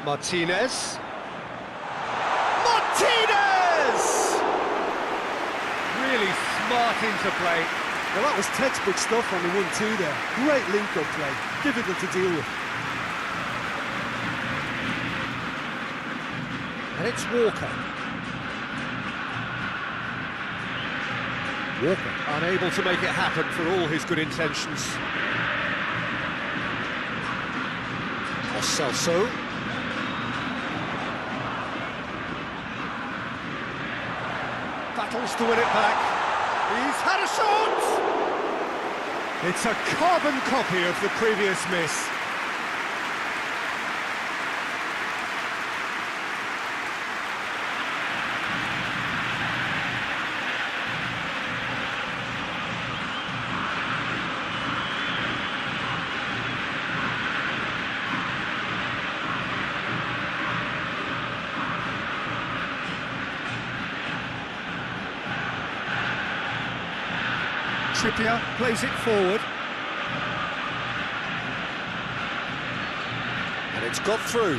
Martinez. Martinez! Really smart interplay. Well, that was textbook stuff on the 1-2 there. Great link-up play, difficult to deal with. And it's Walker. Walker unable to make it happen for all his good intentions. Celso. Battles to win it back. He's had a shot! It's a carbon copy of the previous miss. Trippier plays it forward. And it's got through.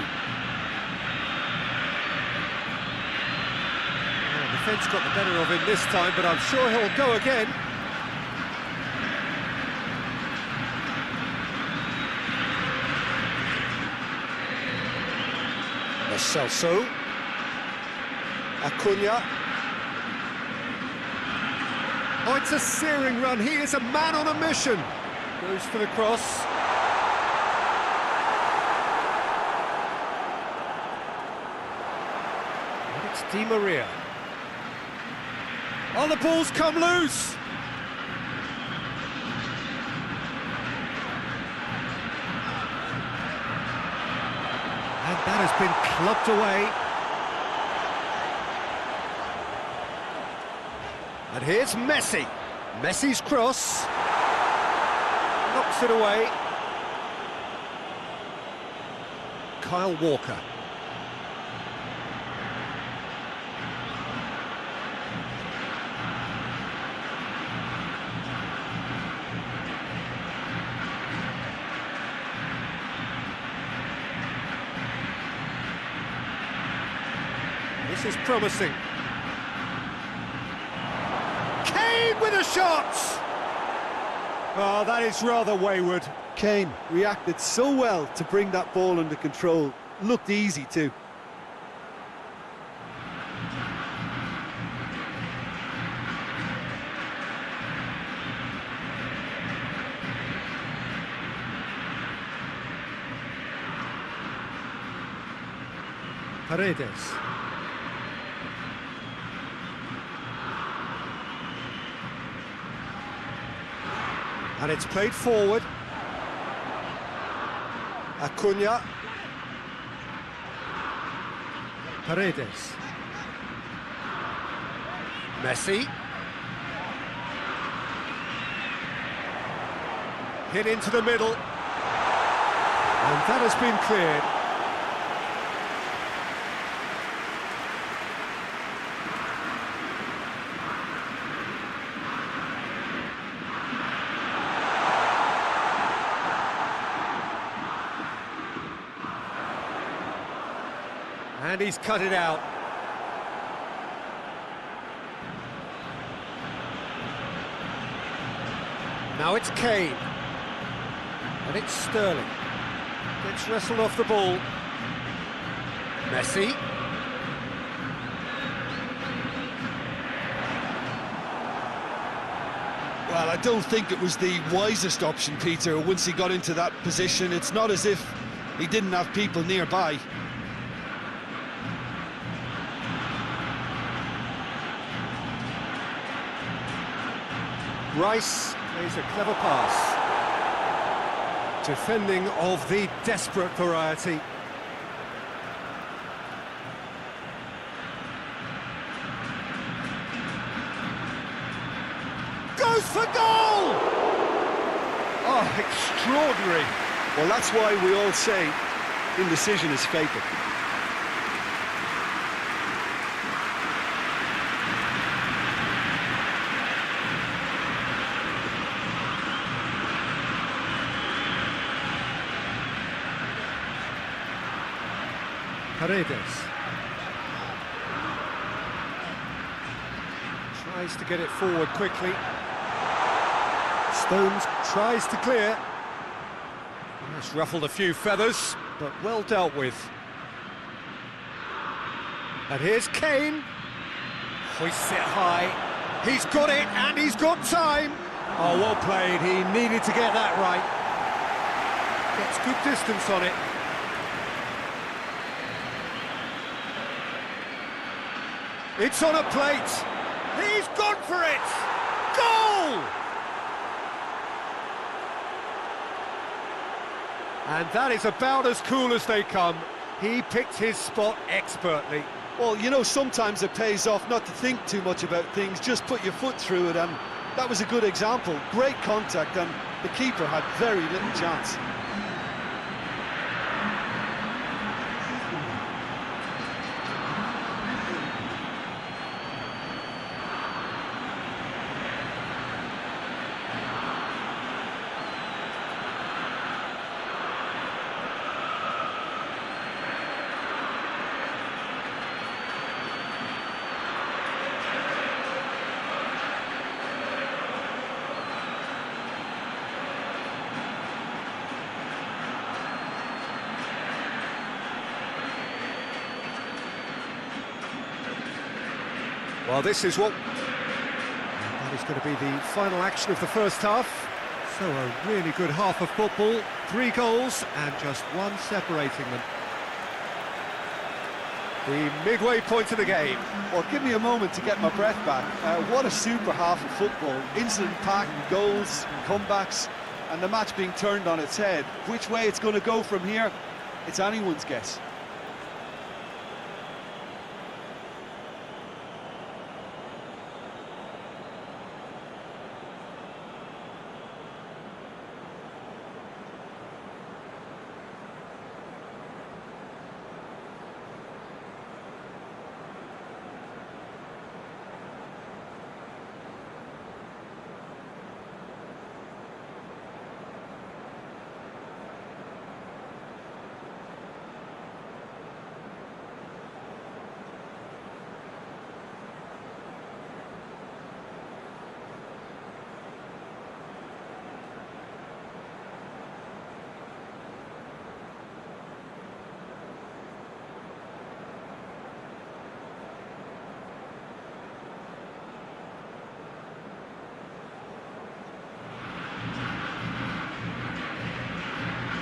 Well, the defence got the better of him this time, but I'm sure he'll go again. Celso. Acuna. Oh, it's a searing run. He is a man on a mission. Goes for the cross. And it's Di Maria. Oh, the ball's come loose. And that has been clubbed away. And here's Messi. Messi's cross. Knocks it away. Kyle Walker. This is promising. With a shot! Oh, that is rather wayward. Kane reacted so well to bring that ball under control. Looked easy too. Paredes. And it's played forward. Acuna. Paredes. Messi. Hit into the middle. And that has been cleared. And he's cut it out. Now it's Kane. And it's Sterling. Gets wrestled off the ball. Messi. Well, I don't think it was the wisest option, Peter, once he got into that position. It's not as if he didn't have people nearby. Rice plays a clever pass. Defending of the desperate variety. Goes for goal! Oh, extraordinary. Well, that's why we all say indecision is fatal. Paredes tries to get it forward quickly. Stones tries to clear. That's ruffled a few feathers, but well dealt with. And here's Kane. Hoists it high. He's got it, and he's got time. Oh, well played. He needed to get that right. Gets good distance on it. It's on a plate. He's gone for it. Goal! And that is about as cool as they come. He picked his spot expertly. Well, you know, sometimes it pays off not to think too much about things, just put your foot through it, and that was a good example. Great contact, and the keeper had very little chance. Well, this is what... That is going to be the final action of the first half. So a really good half of football. 3 goals and just one separating them. The midway point of the game. Well, give me a moment to get my breath back. What a super half of football. Instant packed goals, comebacks, and the match being turned on its head. Which way it's going to go from here, it's anyone's guess.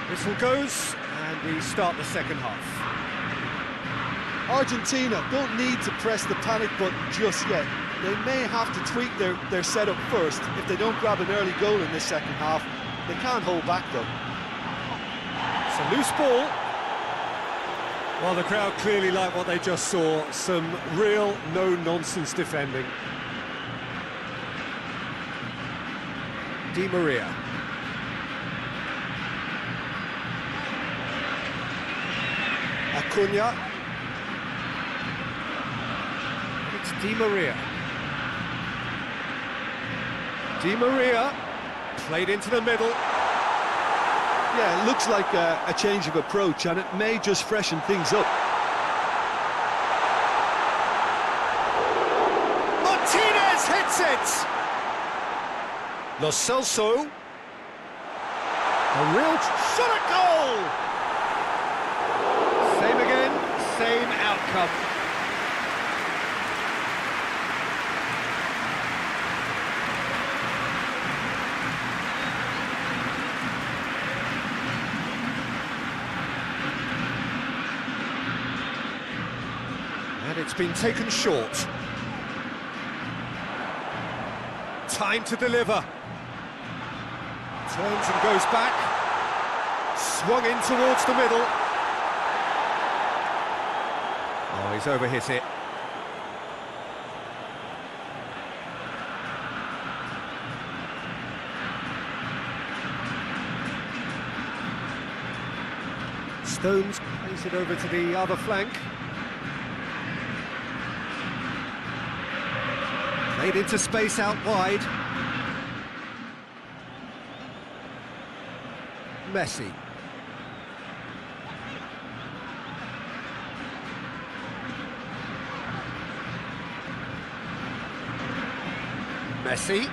Whistle goes, and we start the second half. Argentina don't need to press the panic button just yet. They may have to tweak their setup first. If they don't grab an early goal in this second half, they can't hold back though. It's a loose ball. Well, the crowd clearly like what they just saw. Some real no-nonsense defending. Di Maria. Acuna. It's Di Maria. Di Maria played into the middle. Yeah, it looks like a change of approach, and it may just freshen things up. Martinez hits it! Lo Celso. A real shot at goal! Same again, same outcome. And it's been taken short. Time to deliver. Turns and goes back. Swung in towards the middle. Oh, he's overhit it. Stones plays it over to the other flank. Played into space out wide. Messi. Messi.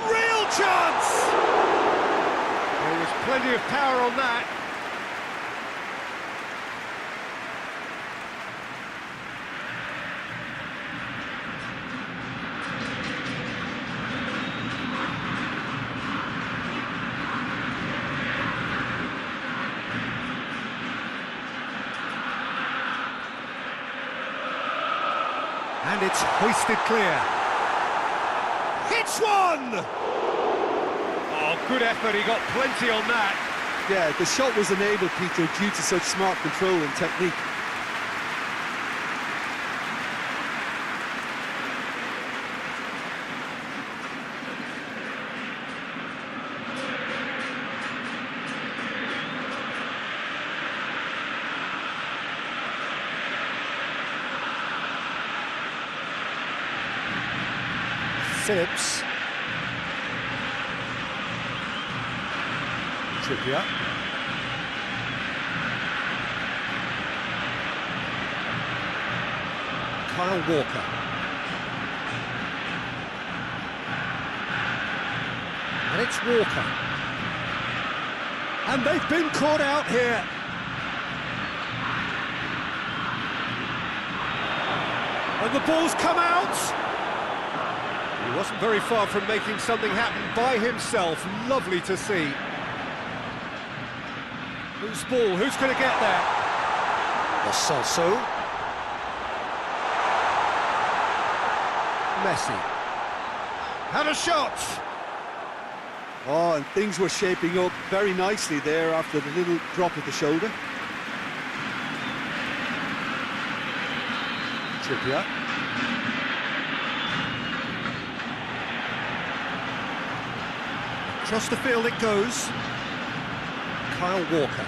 Real chance! There was plenty of power on that. And it's hoisted clear. Hits one! Oh, good effort, he got plenty on that. Yeah, the shot was enabled, Peter, due to such smart control and technique. Phillips. Trippier. Kyle Walker. And it's Walker. And they've been caught out here. And the ball's come out. He wasn't very far from making something happen by himself. Lovely to see. Who's ball? Who's going to get there? Lo Celso. Messi. Had a shot. Oh, and things were shaping up very nicely there after the little drop of the shoulder. Trippier. Across the field it goes. Kyle Walker.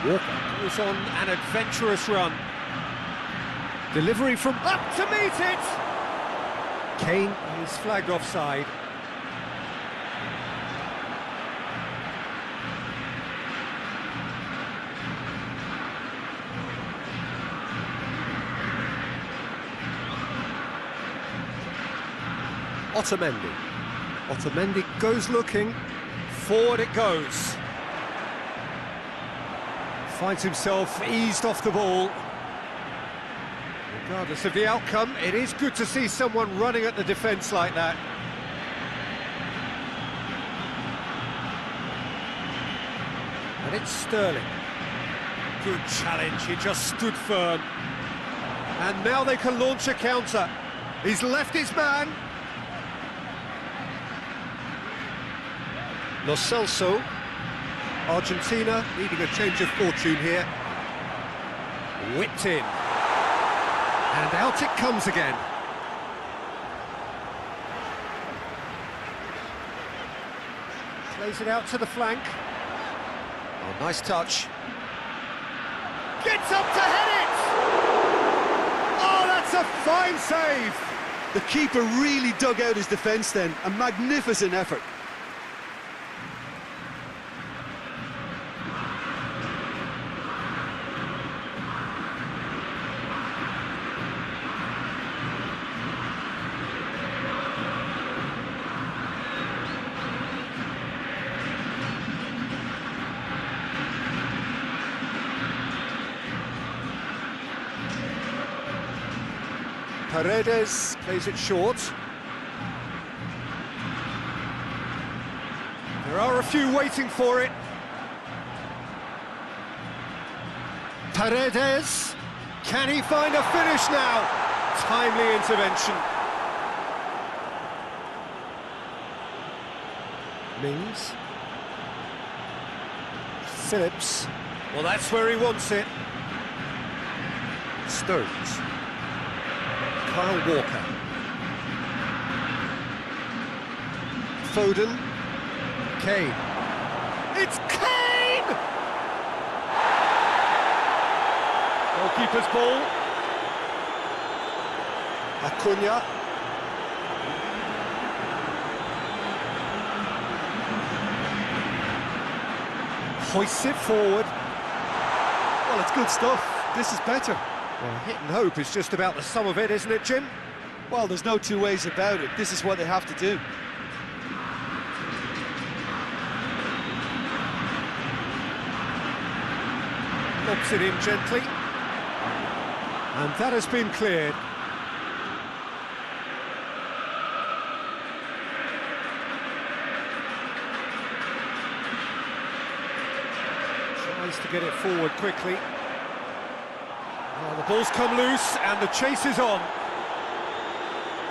Walker goes on an adventurous run. Delivery from up to meet it. Kane is flagged offside. Otamendi. Otamendi goes looking. Forward it goes. Finds himself eased off the ball. Regardless of the outcome, it is good to see someone running at the defence like that. And it's Sterling. Good challenge, he just stood firm. And now they can launch a counter. He's left his man. Lo Celso. Argentina needing a change of fortune here. Whipped in. And out it comes again. Plays it out to the flank. Oh, nice touch. Gets up to head it! Oh, that's a fine save! The keeper really dug out his defence then. A magnificent effort. Paredes plays it short. There are a few waiting for it. Paredes, can he find a finish now? Timely intervention. Mings. Phillips. Well, that's where he wants it. Stones. Kyle Walker. Foden. Kane. It's Kane! Goalkeeper's ball. Acuna. Hoists it forward. Well, it's good stuff. This is better. Well, hit and hope is just about the sum of it, isn't it, Jim? Well, there's no two ways about it. This is what they have to do. Lobs it in gently. And that has been cleared. Tries to get it forward quickly. Well, the ball's come loose and the chase is on.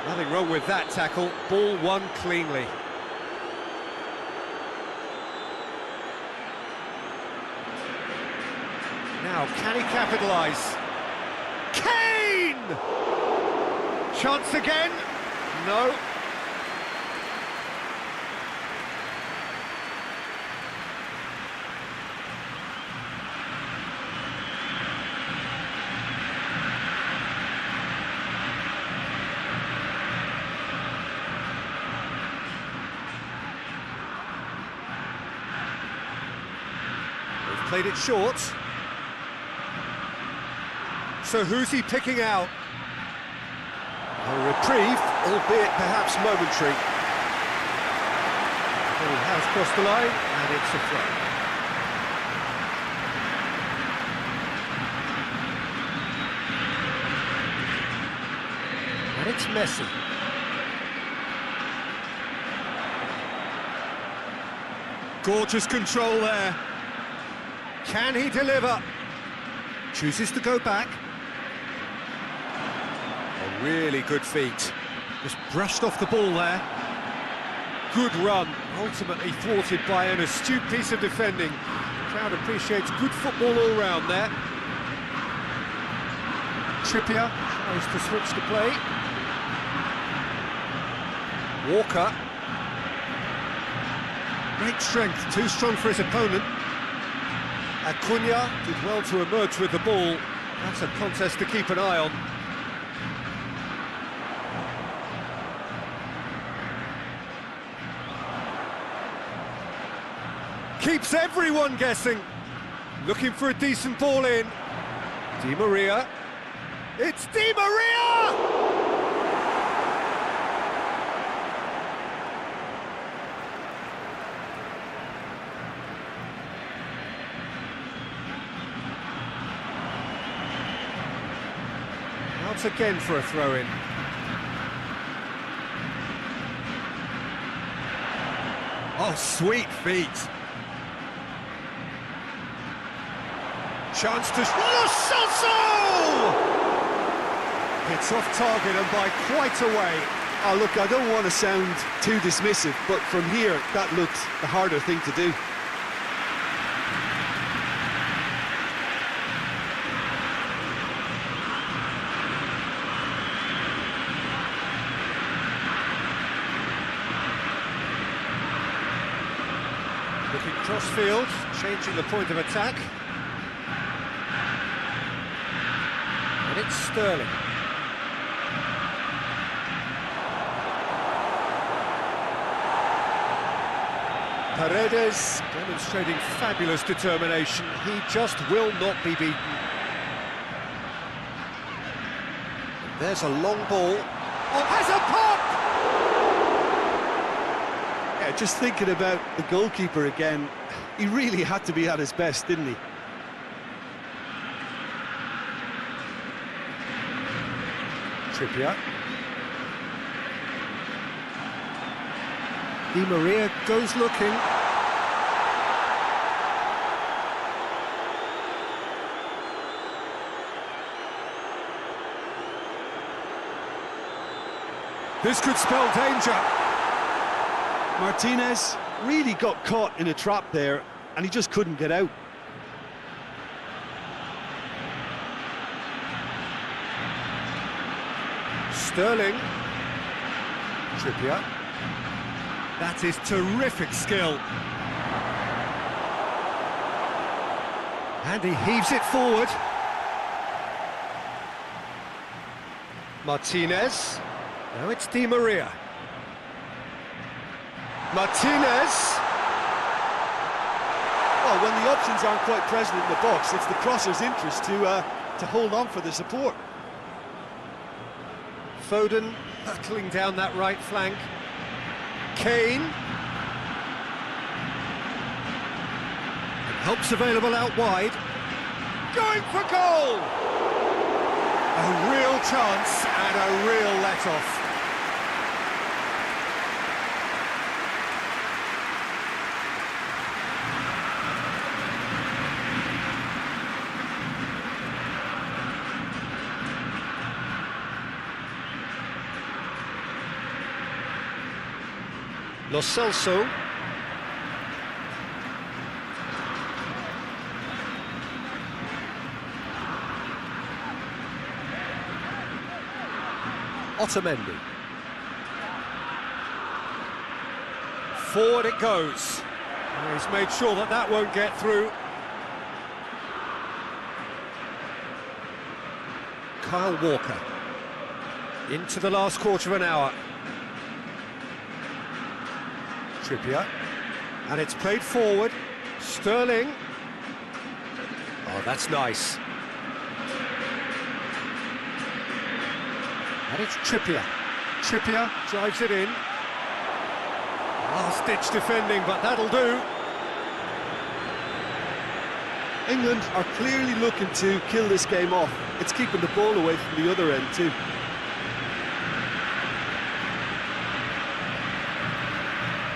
Nothing wrong with that tackle. Ball won cleanly. Now, can he capitalise? Kane! Chance again? No. They've played it short. So who's he picking out? A reprieve, albeit perhaps momentary. But he has crossed the line, and it's a throw. And it's Messi. Gorgeous control there. Can he deliver? Chooses to go back. A really good feat. Just brushed off the ball there. Good run, ultimately thwarted by an astute piece of defending. The crowd appreciates good football all round there. Trippier tries to switch the play. Walker. Great strength, too strong for his opponent. Acuna did well to emerge with the ball. That's a contest to keep an eye on. Keeps everyone guessing. Looking for a decent ball in. Di Maria. It's Di Maria! Once again for a throw-in. Oh, sweet feet. Chance to... Lo Celso! It's off target and by quite a way. Oh, look, I don't want to sound too dismissive, but from here, that looked the harder thing to do. Looking cross-field, changing the point of attack. And it's Sterling. Paredes demonstrating fabulous determination. He just will not be beaten. There's a long ball. Oh, has a pop! Yeah, just thinking about the goalkeeper again, he really had to be at his best, didn't he? Trippier. Di Maria goes looking. This could spell danger. Martinez really got caught in a trap there, and he just couldn't get out. Sterling. Trippier. That is terrific skill. And he heaves it forward. Martinez. Now it's Di Maria. Martinez. Well, when the options aren't quite present in the box, it's the crosser's interest to hold on for the support. Foden hurtling down that right flank. Kane. And help's available out wide. Going for goal! A real chance and a real let-off. Lo Celso. Otamendi. Forward it goes. And he's made sure that that won't get through. Kyle Walker. Into the last quarter of an hour. Trippier, and it's played forward. Sterling. Oh, that's nice. And it's Trippier. Trippier drives it in. Last-ditch defending, but that'll do. England are clearly looking to kill this game off. It's keeping the ball away from the other end too.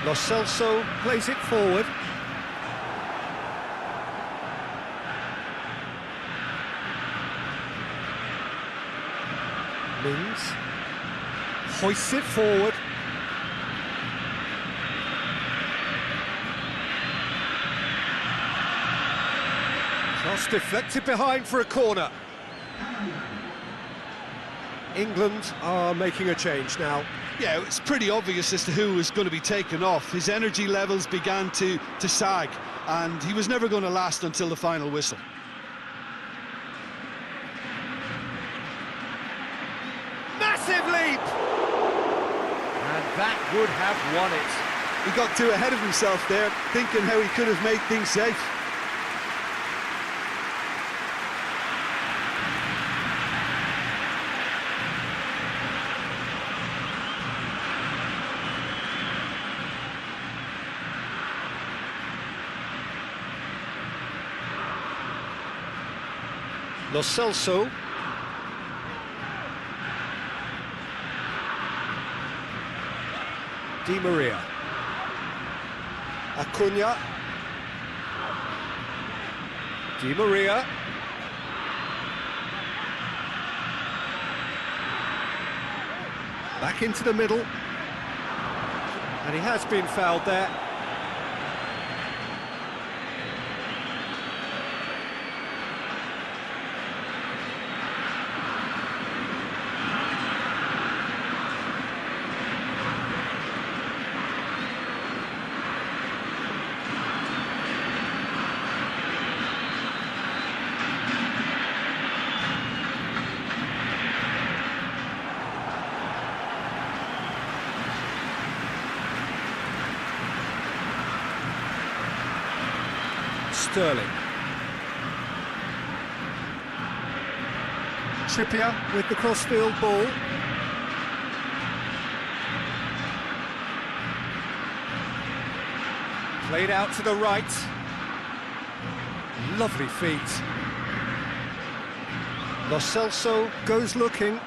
Lo Celso plays it forward. Mings hoists it forward. Cross deflected behind for a corner. England are making a change now. Yeah, it's pretty obvious as to who was going to be taken off. His energy levels began to sag, and he was never going to last until the final whistle. Massive leap! And that would have won it. He got too ahead of himself there, thinking how he could have made things safe. Lo Celso. Di Maria. Acuna. Di Maria. Back into the middle. And he has been fouled there. Sterling. Trippier with the crossfield ball. Played out to the right. Lovely feet. Lo Celso goes looking.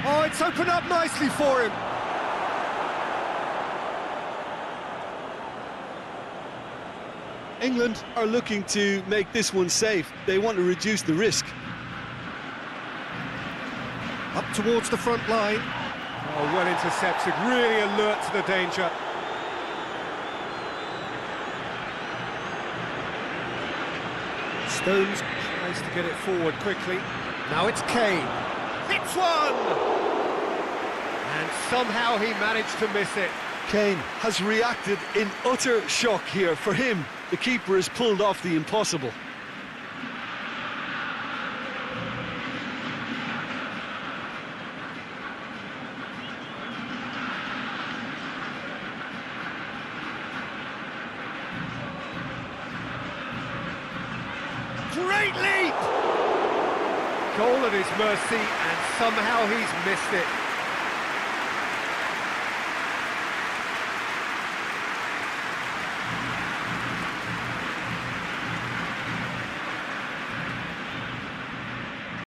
Oh, it's opened up nicely for him. England are looking to make this one safe. They want to reduce the risk. Up towards the front line. Oh, well intercepted, really alert to the danger. Stones Tries to get it forward quickly. Now it's Kane. Hits one! And somehow he managed to miss it. Kane has reacted in utter shock here. For him, the keeper has pulled off the impossible. Great leap! Goal at his mercy, and somehow he's missed it.